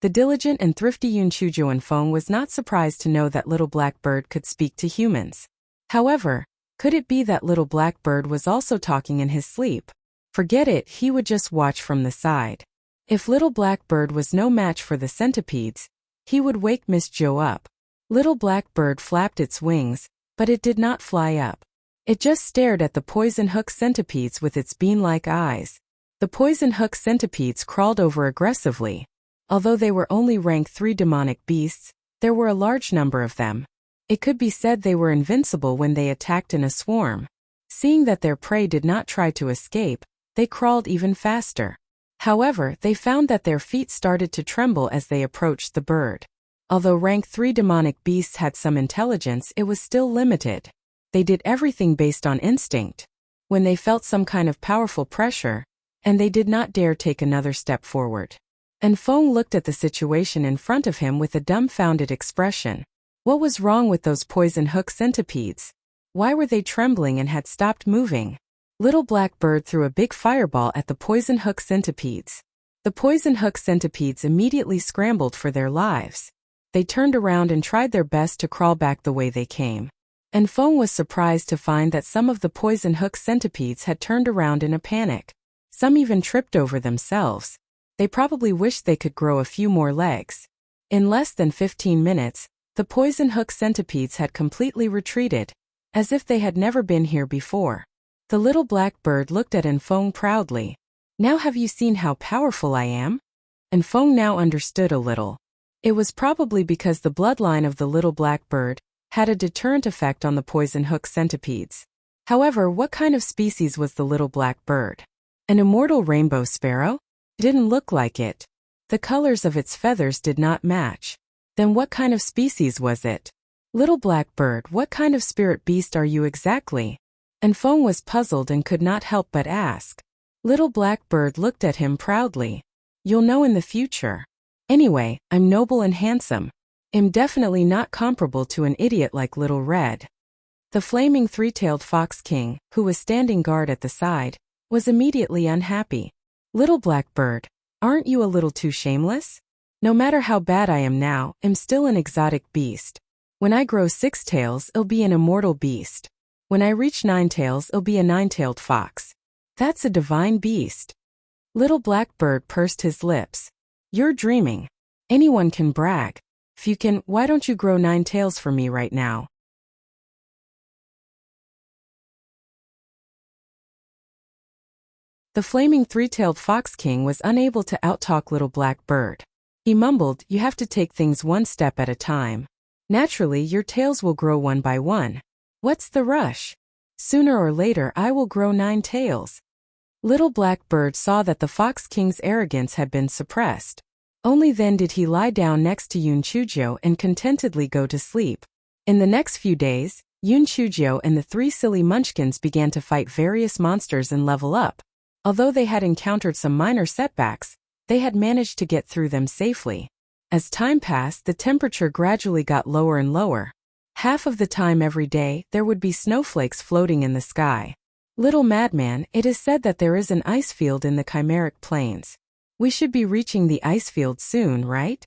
The diligent and thrifty Yun Chujo Feng was not surprised to know that Little Blackbird could speak to humans. However, could it be that Little Blackbird was also talking in his sleep? Forget it, he would just watch from the side. If Little Blackbird was no match for the centipedes, he would wake Miss Jo up. Little Blackbird flapped its wings, but it did not fly up. It just stared at the poison hook centipedes with its bean-like eyes. The poison hook centipedes crawled over aggressively. Although they were only rank 3 demonic beasts, there were a large number of them. It could be said they were invincible when they attacked in a swarm. Seeing that their prey did not try to escape, they crawled even faster. However, they found that their feet started to tremble as they approached the bird. Although rank 3 demonic beasts had some intelligence, it was still limited. They did everything based on instinct. When they felt some kind of powerful pressure, and they did not dare take another step forward. And Feng looked at the situation in front of him with a dumbfounded expression. What was wrong with those poison hook centipedes? Why were they trembling and had stopped moving? Little Black Bird threw a big fireball at the poison hook centipedes. The poison hook centipedes immediately scrambled for their lives. They turned around and tried their best to crawl back the way they came. And Feng was surprised to find that some of the poison hook centipedes had turned around in a panic. Some even tripped over themselves. They probably wished they could grow a few more legs. In less than 15 minutes, the poison hook centipedes had completely retreated, as if they had never been here before. The little Black Bird looked at Feng proudly. Now have you seen how powerful I am? And Feng now understood a little. It was probably because the bloodline of the little Black Bird had a deterrent effect on the poison hook centipedes. However, what kind of species was the little Black Bird? An immortal rainbow sparrow? Didn't look like it. The colors of its feathers did not match. Then what kind of species was it? Little Black Bird, what kind of spirit beast are you exactly? And Feng was puzzled and could not help but ask. Little Black Bird looked at him proudly. You'll know in the future. Anyway, I'm noble and handsome. I'm definitely not comparable to an idiot like Little Red. The flaming three-tailed fox king, who was standing guard at the side, was immediately unhappy. Little Black Bird, aren't you a little too shameless? No matter how bad I am now, I'm still an exotic beast. When I grow 6 tails, I'll be an immortal beast. When I reach 9 tails, it'll be a 9-tailed fox. That's a divine beast. Little Black Bird pursed his lips. You're dreaming. Anyone can brag. If you can, why don't you grow 9 tails for me right now? The flaming 3-tailed fox king was unable to outtalk Little Black Bird. He mumbled, you have to take things one step at a time. Naturally, your tails will grow one by one. What's the rush? Sooner or later I will grow 9 tails. Little Black Bird saw that the Fox King's arrogance had been suppressed. Only then did he lie down next to Yun Chuzhou and contentedly go to sleep. In the next few days, Yun Chuzhou and the 3 silly munchkins began to fight various monsters and level up. Although they had encountered some minor setbacks, they had managed to get through them safely. As time passed, the temperature gradually got lower and lower. Half of the time every day, there would be snowflakes floating in the sky. Little Madman, it is said that there is an ice field in the Chimeric Plains. We should be reaching the ice field soon, right?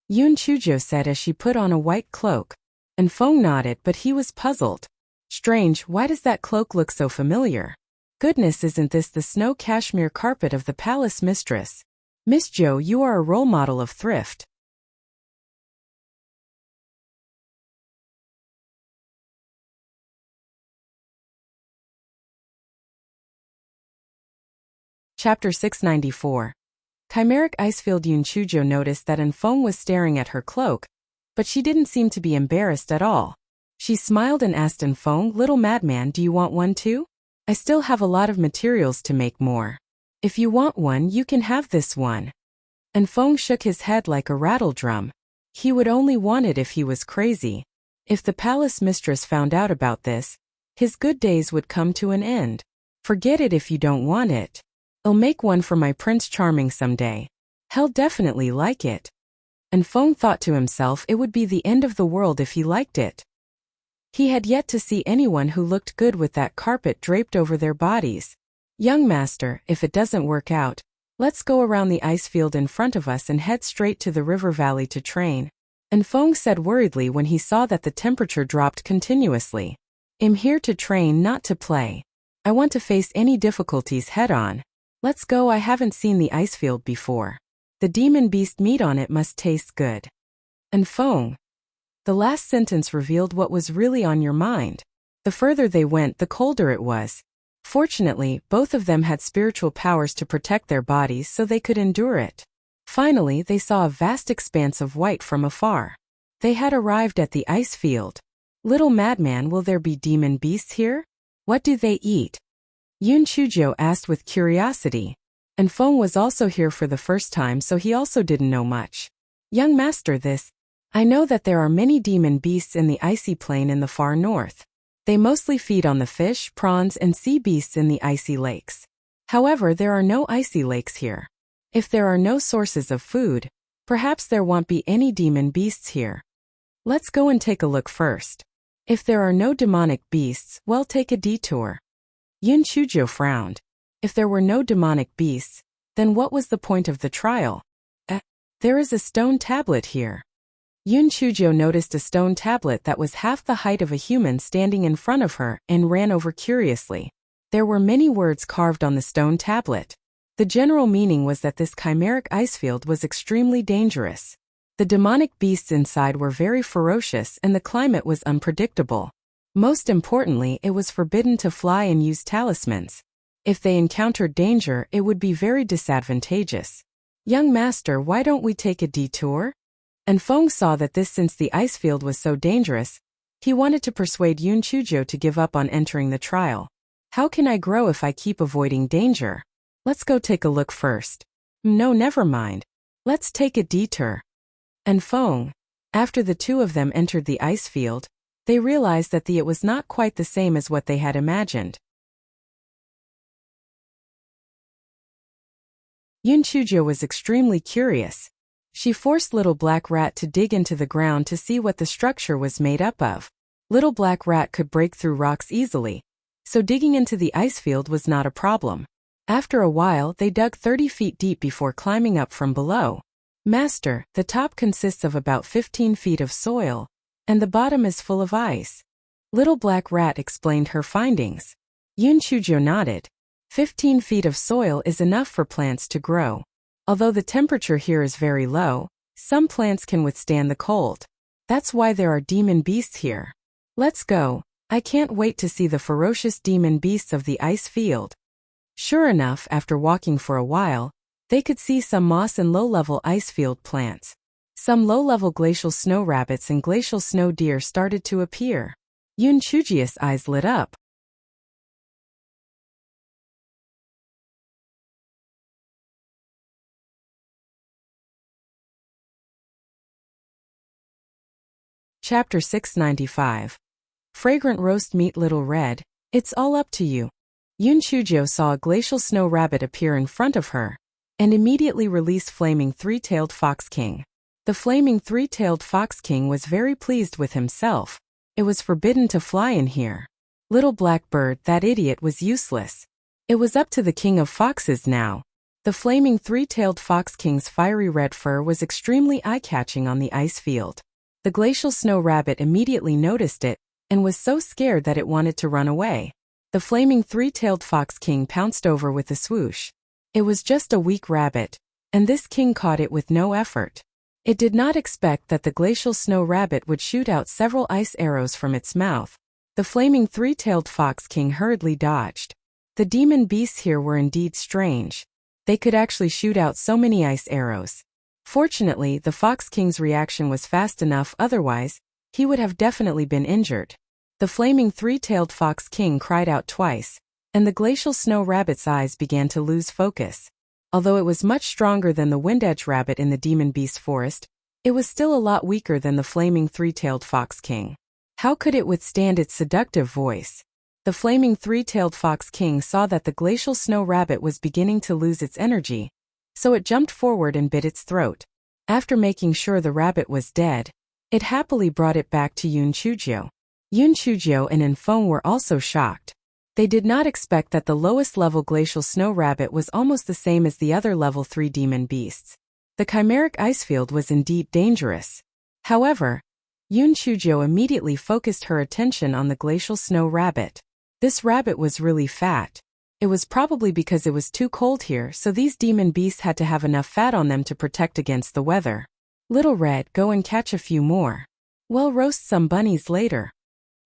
Yun Chuzhou said as she put on a white cloak. And Feng nodded, but he was puzzled. Strange, why does that cloak look so familiar? Goodness, isn't this the snow cashmere carpet of the palace mistress? Miss Zhou, you are a role model of thrift. Chapter 694. Chimeric Icefield. Yun Chuzhou noticed that Feng was staring at her cloak, but she didn't seem to be embarrassed at all. She smiled and asked Feng, Little Madman, do you want one too? I still have a lot of materials to make more. If you want one, you can have this one. Feng shook his head like a rattledrum. He would only want it if he was crazy. If the palace mistress found out about this, his good days would come to an end. Forget it if you don't want it. I'll make one for my Prince Charming someday. He'll definitely like it. Feng thought to himself it would be the end of the world if he liked it. He had yet to see anyone who looked good with that carpet draped over their bodies. Young master, if it doesn't work out, let's go around the ice field in front of us and head straight to the river valley to train. Feng said worriedly when he saw that the temperature dropped continuously. I'm here to train, not to play. I want to face any difficulties head on. Let's go, I haven't seen the ice field before. The demon beast meat on it must taste good. Feng. The last sentence revealed what was really on your mind. The further they went, the colder it was. Fortunately, both of them had spiritual powers to protect their bodies so they could endure it. Finally, they saw a vast expanse of white from afar. They had arrived at the ice field. Little Madman, will there be demon beasts here? What do they eat? Yun Chuzhou asked with curiosity. Feng was also here for the first time, so he also didn't know much. Young master, this I know that there are many demon beasts in the icy plain in the far north. They mostly feed on the fish, prawns, and sea beasts in the icy lakes. However, there are no icy lakes here. If there are no sources of food, perhaps there won't be any demon beasts here. Let's go and take a look first. If there are no demonic beasts, well, take a detour. Yun Chujo frowned. If there were no demonic beasts, then what was the point of the trial? There is a stone tablet here. Yun Chujo noticed a stone tablet that was half the height of a human standing in front of her and ran over curiously. There were many words carved on the stone tablet. The general meaning was that this chimeric ice field was extremely dangerous. The demonic beasts inside were very ferocious and the climate was unpredictable. Most importantly, it was forbidden to fly and use talismans. If they encountered danger, it would be very disadvantageous. Young master, why don't we take a detour? And Feng saw that since the ice field was so dangerous, he wanted to persuade Yun Chujo to give up on entering the trial. How can I grow if I keep avoiding danger? Let's go take a look first. No, never mind. Let's take a detour. And Feng, after the two of them entered the ice field, they realized that it was not quite the same as what they had imagined. Yun Chujo was extremely curious. She forced Little Black Rat to dig into the ground to see what the structure was made up of. Little Black Rat could break through rocks easily, so digging into the ice field was not a problem. After a while, they dug 30 feet deep before climbing up from below. Master, the top consists of about 15 feet of soil, and the bottom is full of ice. Little Black Rat explained her findings. Yun Chujo nodded. 15 feet of soil is enough for plants to grow. Although the temperature here is very low, some plants can withstand the cold. That's why there are demon beasts here. Let's go. I can't wait to see the ferocious demon beasts of the ice field. Sure enough, after walking for a while, they could see some moss and low-level ice field plants. Some low-level glacial snow rabbits and glacial snow deer started to appear. Yun Chujo's eyes lit up. Chapter 695. Fragrant roast meat. Little Red, it's all up to you. Yun Chujo saw a glacial snow rabbit appear in front of her, and immediately release Flaming Three-Tailed Fox King. The Flaming Three-Tailed Fox King was very pleased with himself. It was forbidden to fly in here. Little Black Bird, that idiot, was useless. It was up to the King of Foxes now. The Flaming Three-Tailed Fox King's fiery red fur was extremely eye-catching on the ice field. The glacial snow rabbit immediately noticed it, and was so scared that it wanted to run away. The Flaming Three-Tailed Fox King pounced over with a swoosh. It was just a weak rabbit, and this king caught it with no effort. It did not expect that the glacial snow rabbit would shoot out several ice arrows from its mouth. The Flaming Three-Tailed Fox King hurriedly dodged. The demon beasts here were indeed strange. They could actually shoot out so many ice arrows. Fortunately, the Fox King's reaction was fast enough, otherwise, he would have definitely been injured. The Flaming Three-Tailed Fox King cried out twice, and the glacial snow rabbit's eyes began to lose focus. Although it was much stronger than the Wind-Edge rabbit in the Demon Beast Forest, it was still a lot weaker than the Flaming Three-Tailed Fox King. How could it withstand its seductive voice? The Flaming Three-Tailed Fox King saw that the glacial snow rabbit was beginning to lose its energy, so it jumped forward and bit its throat. After making sure the rabbit was dead, it happily brought it back to Yun Chujo. Yun Chujo and Feng were also shocked. They did not expect that the lowest level glacial snow rabbit was almost the same as the other level 3 demon beasts. The chimeric ice field was indeed dangerous. However, Yun Chujo immediately focused her attention on the glacial snow rabbit. This rabbit was really fat. It was probably because it was too cold here, so these demon beasts had to have enough fat on them to protect against the weather. Little Red, go and catch a few more. We'll roast some bunnies later.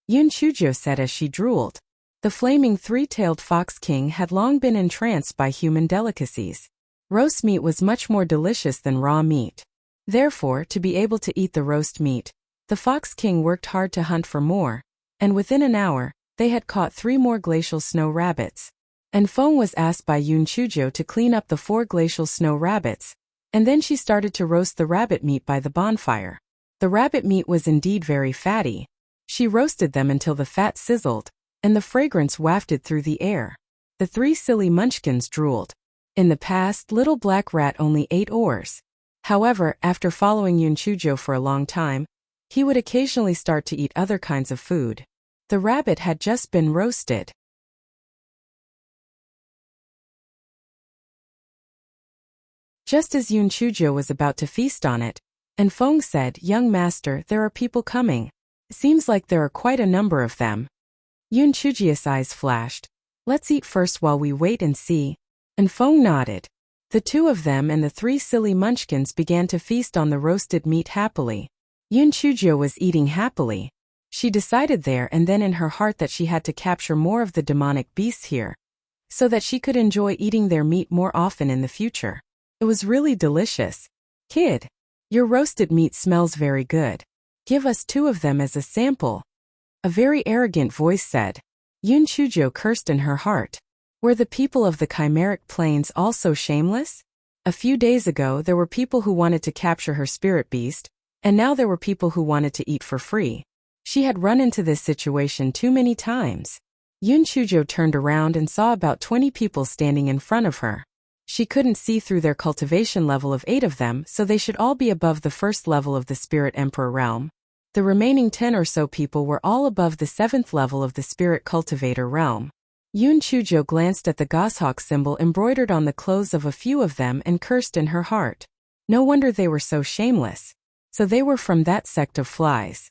Yun Chujo said as she drooled. The Flaming Three-Tailed Fox King had long been entranced by human delicacies. Roast meat was much more delicious than raw meat. Therefore, to be able to eat the roast meat, the Fox King worked hard to hunt for more, and within an hour, they had caught 3 more glacial snow rabbits. And Feng was asked by Yun Chujo to clean up the 4 glacial snow rabbits, and then she started to roast the rabbit meat by the bonfire. The rabbit meat was indeed very fatty. She roasted them until the fat sizzled, and the fragrance wafted through the air. The three silly munchkins drooled. In the past, Little Black Rat only ate ores. However, after following Yunchujo for a long time, he would occasionally start to eat other kinds of food. The rabbit had just been roasted. Just as Yunchujo was about to feast on it, and Feng said, "Young master, there are people coming. Seems like there are quite a number of them." Yunchujia's eyes flashed. "Let's eat first while we wait and see." And Feng nodded. The two of them and the three silly munchkins began to feast on the roasted meat happily. Yunchujo was eating happily. She decided there and then in her heart that she had to capture more of the demonic beasts here, so that she could enjoy eating their meat more often in the future. It was really delicious. "Kid, your roasted meat smells very good. Give us two of them as a sample," a very arrogant voice said. Yunchujo cursed in her heart. Were the people of the Chimeric Plains also shameless? A few days ago there were people who wanted to capture her spirit beast, and now there were people who wanted to eat for free. She had run into this situation too many times. Yunchujo turned around and saw about 20 people standing in front of her. She couldn't see through their cultivation level of 8 of them, so they should all be above the first level of the Spirit Emperor realm. The remaining 10 or so people were all above the 7th level of the Spirit Cultivator realm. Yunchujo glanced at the goshawk symbol embroidered on the clothes of a few of them and cursed in her heart. No wonder they were so shameless. So they were from that sect of flies.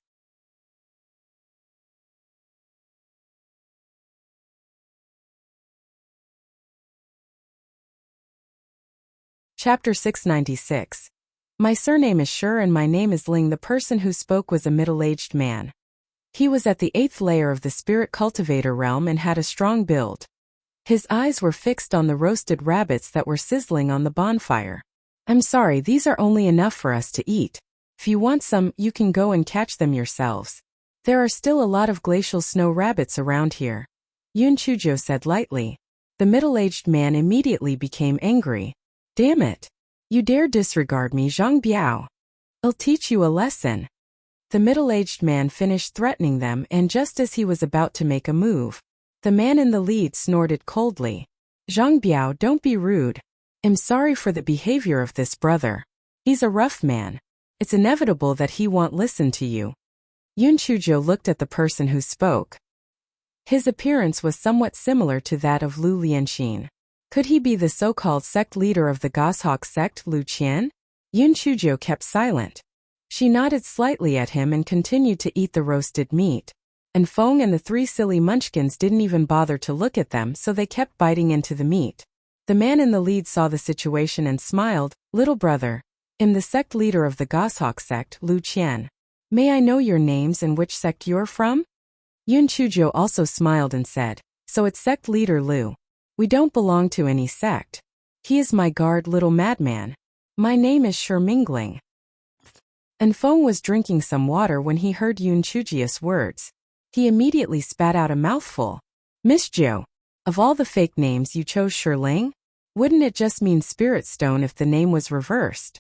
Chapter 696. My surname is Sure and my name is Ling. The person who spoke was a middle-aged man. He was at the 8th layer of the Spirit Cultivator realm and had a strong build. His eyes were fixed on the roasted rabbits that were sizzling on the bonfire. "I'm sorry, these are only enough for us to eat. If you want some, you can go and catch them yourselves. There are still a lot of glacial snow rabbits around here," Yunchujo said lightly. The middle-aged man immediately became angry. "Damn it! You dare disregard me, Zhang Biao. I'll teach you a lesson." The middle-aged man finished threatening them, and just as he was about to make a move, the man in the lead snorted coldly. "Zhang Biao, don't be rude. I'm sorry for the behavior of this brother. He's a rough man. It's inevitable that he won't listen to you." Yunchujo looked at the person who spoke. His appearance was somewhat similar to that of Lu Lianxin. Could he be the so-called sect leader of the Goshawk sect, Lu Qian? Yunchujo kept silent. She nodded slightly at him and continued to eat the roasted meat. And Feng and the three silly munchkins didn't even bother to look at them, so they kept biting into the meat. The man in the lead saw the situation and smiled. "Little brother, I'm the sect leader of the Goshawk sect, Lu Qian. May I know your names and which sect you're from?" Yunchujo also smiled and said, "So it's sect leader Lu. We don't belong to any sect. He is my guard, little madman. My name is Shi Mingling." And Feng was drinking some water when he heard Yunchujia's words. He immediately spat out a mouthful. "Miss Jo, of all the fake names you chose Shirling? Wouldn't it just mean Spirit Stone if the name was reversed?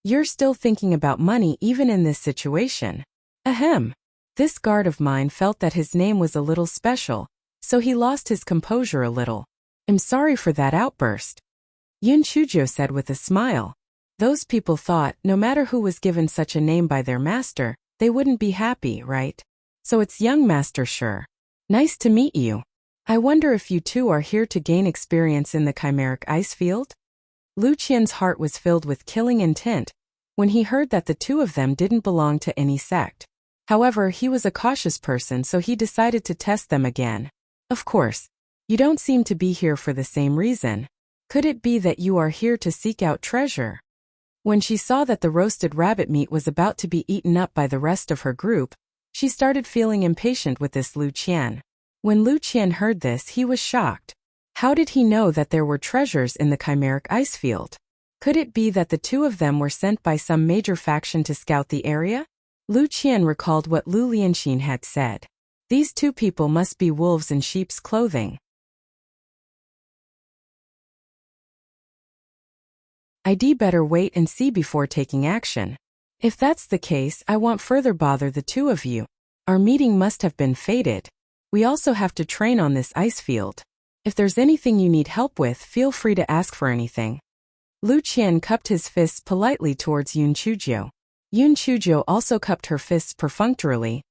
You're still thinking about money even in this situation." Ahem. This guard of mine felt that his name was a little special, so he lost his composure a little. "I'm sorry for that outburst," Yunchujo said with a smile. Those people thought, no matter who was given such a name by their master, they wouldn't be happy, right? "So it's young Master Sure. Nice to meet you. I wonder if you two are here to gain experience in the Chimeric Ice Field?" Lu Qian's heart was filled with killing intent when he heard that the two of them didn't belong to any sect. However, he was a cautious person, so he decided to test them again. "Of course. You don't seem to be here for the same reason. Could it be that you are here to seek out treasure?" When she saw that the roasted rabbit meat was about to be eaten up by the rest of her group, she started feeling impatient with this Lu Qian. When Lu Qian heard this, he was shocked. How did he know that there were treasures in the Chimeric Ice Field? Could it be that the two of them were sent by some major faction to scout the area? Lu Qian recalled what Lu Lianxin had said. These two people must be wolves in sheep's clothing. I'd better wait and see before taking action. If that's the case, I won't further bother the two of you. Our meeting must have been fated. We also have to train on this ice field. If there's anything you need help with, feel free to ask for anything. Lu Qian cupped his fists politely towards Yun Chuzhou. Yun Chuzhou also cupped her fists perfunctorily,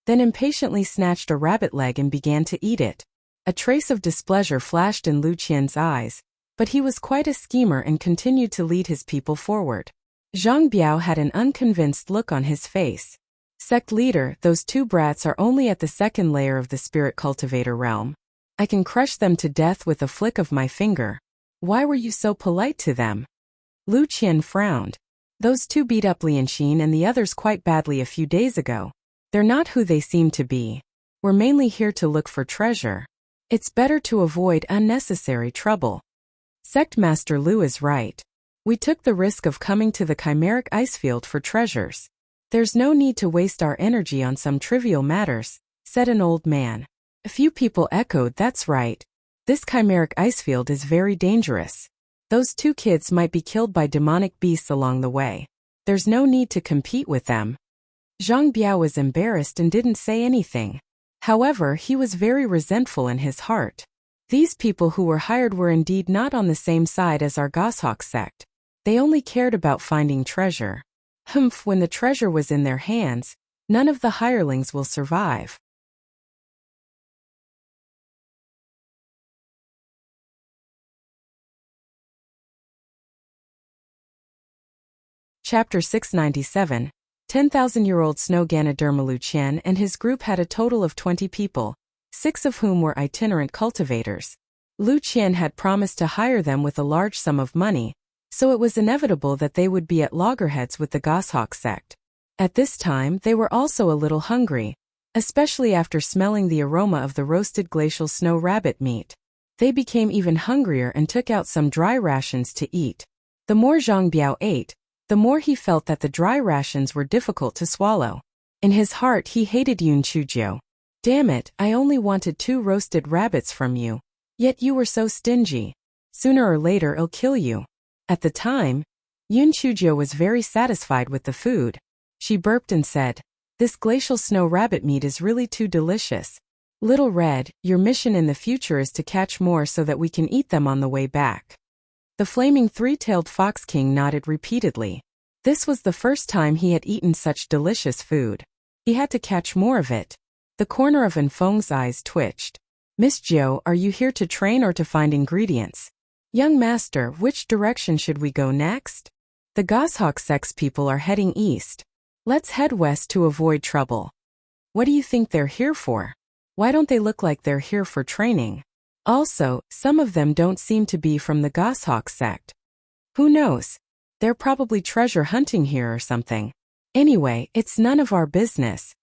then impatiently snatched a rabbit leg and began to eat it. A trace of displeasure flashed in Lu Qian's eyes, but he was quite a schemer and continued to lead his people forward. Zhang Biao had an unconvinced look on his face. Sect leader, those two brats are only at the second layer of the spirit cultivator realm. I can crush them to death with a flick of my finger. Why were you so polite to them? Lu Qian frowned. Those two beat up Lianxin and the others quite badly a few days ago. They're not who they seem to be. We're mainly here to look for treasure. It's better to avoid unnecessary trouble. Sect Master Lu is right. We took the risk of coming to the chimeric ice field for treasures. There's no need to waste our energy on some trivial matters, said an old man. A few people echoed, that's right. This chimeric ice field is very dangerous. Those two kids might be killed by demonic beasts along the way. There's no need to compete with them. Zhang Biao was embarrassed and didn't say anything. However, he was very resentful in his heart. These people who were hired were indeed not on the same side as our goshawk sect. They only cared about finding treasure. Humph, when the treasure was in their hands, none of the hirelings will survive. Chapter 697. 10,000-year-old Snow Ganoderma Lu Qian and his group had a total of 20 people, 6 of whom were itinerant cultivators. Lu Qian had promised to hire them with a large sum of money, so it was inevitable that they would be at loggerheads with the goshawk sect. At this time, they were also a little hungry, especially after smelling the aroma of the roasted glacial snow rabbit meat. They became even hungrier and took out some dry rations to eat. The more Zhang Biao ate, the more he felt that the dry rations were difficult to swallow. In his heart he hated Yun Chuzhou. Damn it, I only wanted 2 roasted rabbits from you. Yet you were so stingy. Sooner or later I'll kill you. At the time, Yun Chuzhou was very satisfied with the food. She burped and said, "This glacial snow rabbit meat is really too delicious. Little Red, your mission in the future is to catch more so that we can eat them on the way back." The flaming 3-tailed fox king nodded repeatedly. This was the first time he had eaten such delicious food. He had to catch more of it. The corner of Enfeng's eyes twitched. "Miss Zhou, are you here to train or to find ingredients?" "Young master, which direction should we go next?" "The goshawk sect's people are heading east. Let's head west to avoid trouble." "What do you think they're here for? Why don't they look like they're here for training? Also, some of them don't seem to be from the goshawk sect. Who knows? They're probably treasure hunting here or something. Anyway, it's none of our business."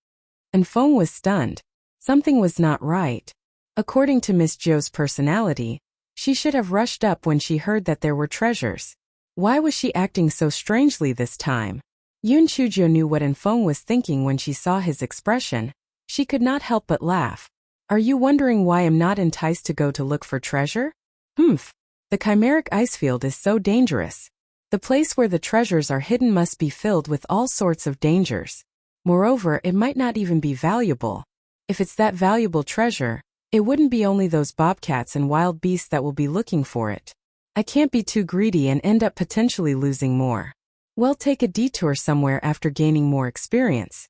And Feng was stunned. Something was not right. According to Miss Zhou's personality, she should have rushed up when she heard that there were treasures. Why was she acting so strangely this time? Yun Chuzhou knew what Enfeng was thinking when she saw his expression. She could not help but laugh. "Are you wondering why I'm not enticed to go to look for treasure? Humph. The chimeric ice field is so dangerous. The place where the treasures are hidden must be filled with all sorts of dangers. Moreover, it might not even be valuable. If it's that valuable treasure, it wouldn't be only those bobcats and wild beasts that will be looking for it. I can't be too greedy and end up potentially losing more. Well, take a detour somewhere after gaining more experience."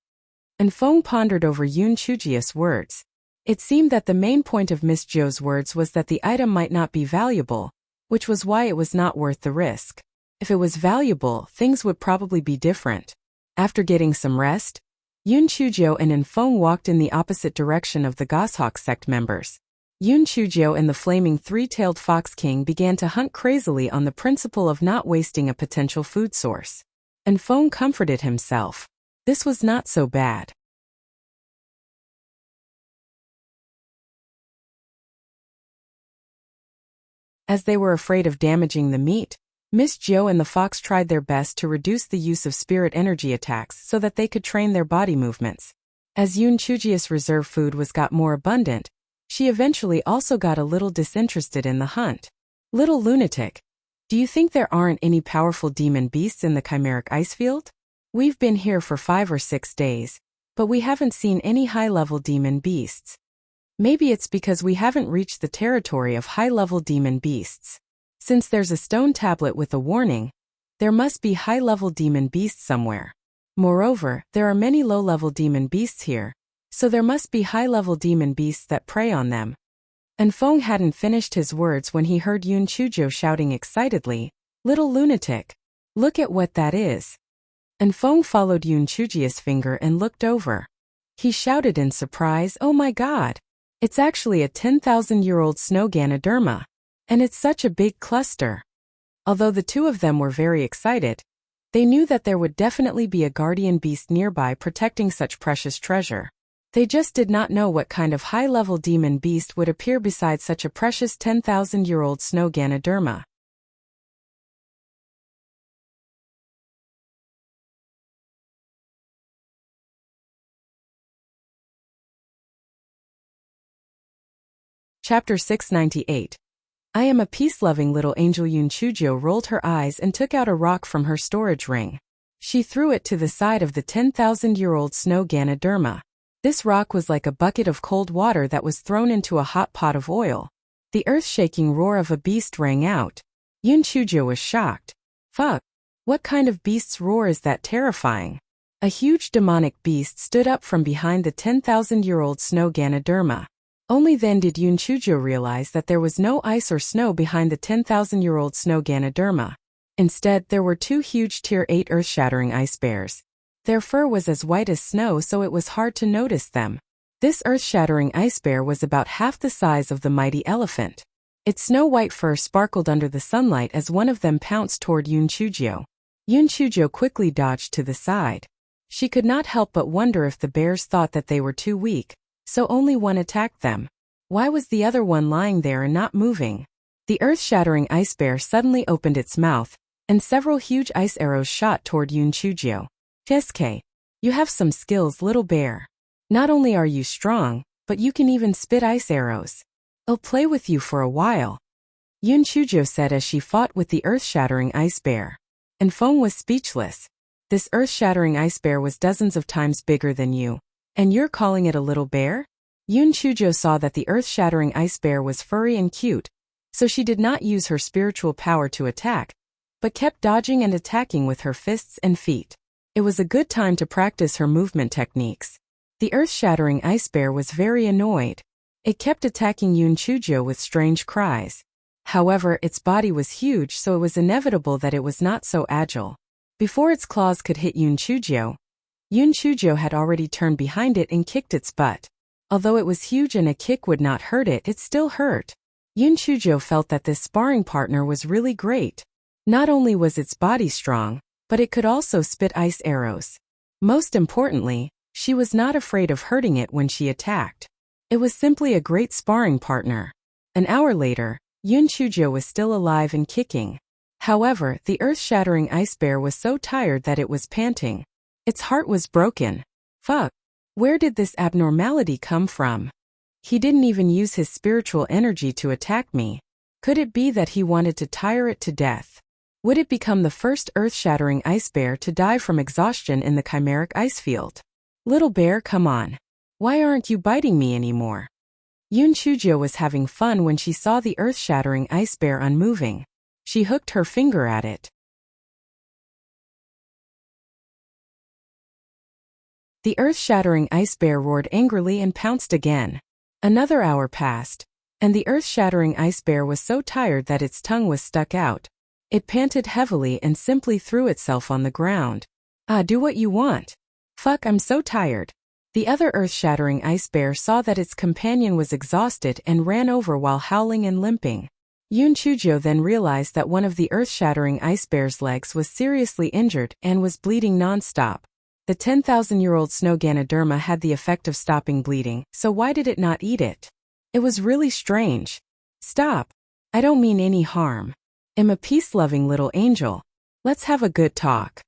And Feng pondered over Yun Chuzhou's words. It seemed that the main point of Miss Zhou's words was that the item might not be valuable, which was why it was not worth the risk. If it was valuable, things would probably be different. After getting some rest, Yun Chuzhou and Enfeng walked in the opposite direction of the goshawk sect members. Yun Chuzhou and the flaming 3-tailed fox king began to hunt crazily on the principle of not wasting a potential food source. Enfeng comforted himself. This was not so bad. As they were afraid of damaging the meat, Miss Zhou and the fox tried their best to reduce the use of spirit energy attacks so that they could train their body movements. As Yun Chuzhou's reserve food got more abundant, she eventually also got a little disinterested in the hunt. "Little lunatic, do you think there aren't any powerful demon beasts in the chimeric ice field? We've been here for 5 or 6 days, but we haven't seen any high-level demon beasts. Maybe it's because we haven't reached the territory of high-level demon beasts. Since there's a stone tablet with a warning, there must be high-level demon beasts somewhere. Moreover, there are many low-level demon beasts here, so there must be high-level demon beasts that prey on them. And Feng hadn't finished his words when he heard Yun Chujo shouting excitedly, "Little lunatic! Look at what that is!" And Feng followed Yun Chujio's finger and looked over. He shouted in surprise, "Oh my god! It's actually a 10,000-year-old snow Ganoderma! And it's such a big cluster!" Although the two of them were very excited, they knew that there would definitely be a guardian beast nearby protecting such precious treasure. They just did not know what kind of high-level demon beast would appear beside such a precious 10,000-year-old snow Ganoderma. Chapter 698. I am a peace-loving little angel. Yun Chujo rolled her eyes and took out a rock from her storage ring. She threw it to the side of the 10,000-year-old snow Ganoderma. This rock was like a bucket of cold water that was thrown into a hot pot of oil. The earth-shaking roar of a beast rang out. Yun Chujo was shocked. Fuck! What kind of beast's roar is that terrifying? A huge demonic beast stood up from behind the 10,000-year-old snow Ganoderma. Only then did Yun Chujo realize that there was no ice or snow behind the 10,000-year-old snow Ganoderma. Instead, there were two huge Tier 8 earth-shattering ice bears. Their fur was as white as snow, so it was hard to notice them. This earth-shattering ice bear was about half the size of the mighty elephant. Its snow-white fur sparkled under the sunlight as one of them pounced toward Yun Chujo. Yun Chujo quickly dodged to the side. She could not help but wonder if the bears thought that they were too weak, so only one attacked them. Why was the other one lying there and not moving? The earth-shattering ice bear suddenly opened its mouth, and several huge ice arrows shot toward Yun Chujo. "Kesuke, you have some skills, little bear. Not only are you strong, but you can even spit ice arrows. I'll play with you for a while," Yun Chujo said as she fought with the earth-shattering ice bear. And Feng was speechless. This earth-shattering ice bear was dozens of times bigger than you. And you're calling it a little bear? Yun Chujo saw that the earth-shattering ice bear was furry and cute, so she did not use her spiritual power to attack, but kept dodging and attacking with her fists and feet. It was a good time to practice her movement techniques. The earth-shattering ice bear was very annoyed. It kept attacking Yun Chujo with strange cries. However, its body was huge, so it was inevitable that it was not so agile. Before its claws could hit Yun Chujo had already turned behind it and kicked its butt. Although it was huge and a kick would not hurt it, it still hurt. Yun Chujo felt that this sparring partner was really great. Not only was its body strong, but it could also spit ice arrows. Most importantly, she was not afraid of hurting it when she attacked. It was simply a great sparring partner. An hour later, Yun Chujo was still alive and kicking. However, the earth-shattering ice bear was so tired that it was panting. Its heart was broken. Fuck. Where did this abnormality come from? He didn't even use his spiritual energy to attack me. Could it be that he wanted to tire it to death? Would it become the first earth-shattering ice bear to die from exhaustion in the chimeric ice field? Little bear, come on. Why aren't you biting me anymore? Yun Chujo was having fun when she saw the earth-shattering ice bear unmoving. She hooked her finger at it. The earth-shattering ice bear roared angrily and pounced again. Another hour passed, and the earth-shattering ice bear was so tired that its tongue was stuck out. It panted heavily and simply threw itself on the ground. Do what you want. Fuck, I'm so tired. The other earth-shattering ice bear saw that its companion was exhausted and ran over while howling and limping. Yun Chujo then realized that one of the earth-shattering ice bear's legs was seriously injured and was bleeding non-stop. The 10,000-year-old snow Ganoderma had the effect of stopping bleeding, so why did it not eat it? It was really strange. Stop. I don't mean any harm. I'm a peace-loving little angel. Let's have a good talk.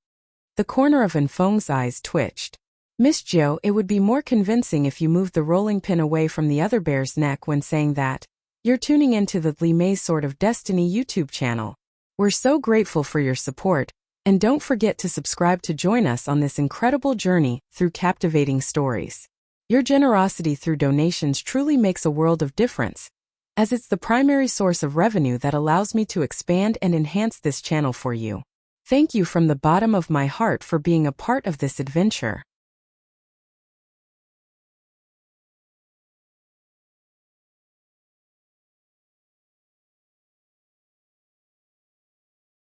The corner of Enfeng's eyes twitched. Miss Jo, it would be more convincing if you moved the rolling pin away from the other bear's neck when saying that. You're tuning into the Li Mei Sword of Destiny YouTube channel. We're so grateful for your support, And don't forget to subscribe to join us on this incredible journey through captivating stories. Your generosity through donations truly makes a world of difference, as it's the primary source of revenue that allows me to expand and enhance this channel for you. Thank you from the bottom of my heart for being a part of this adventure.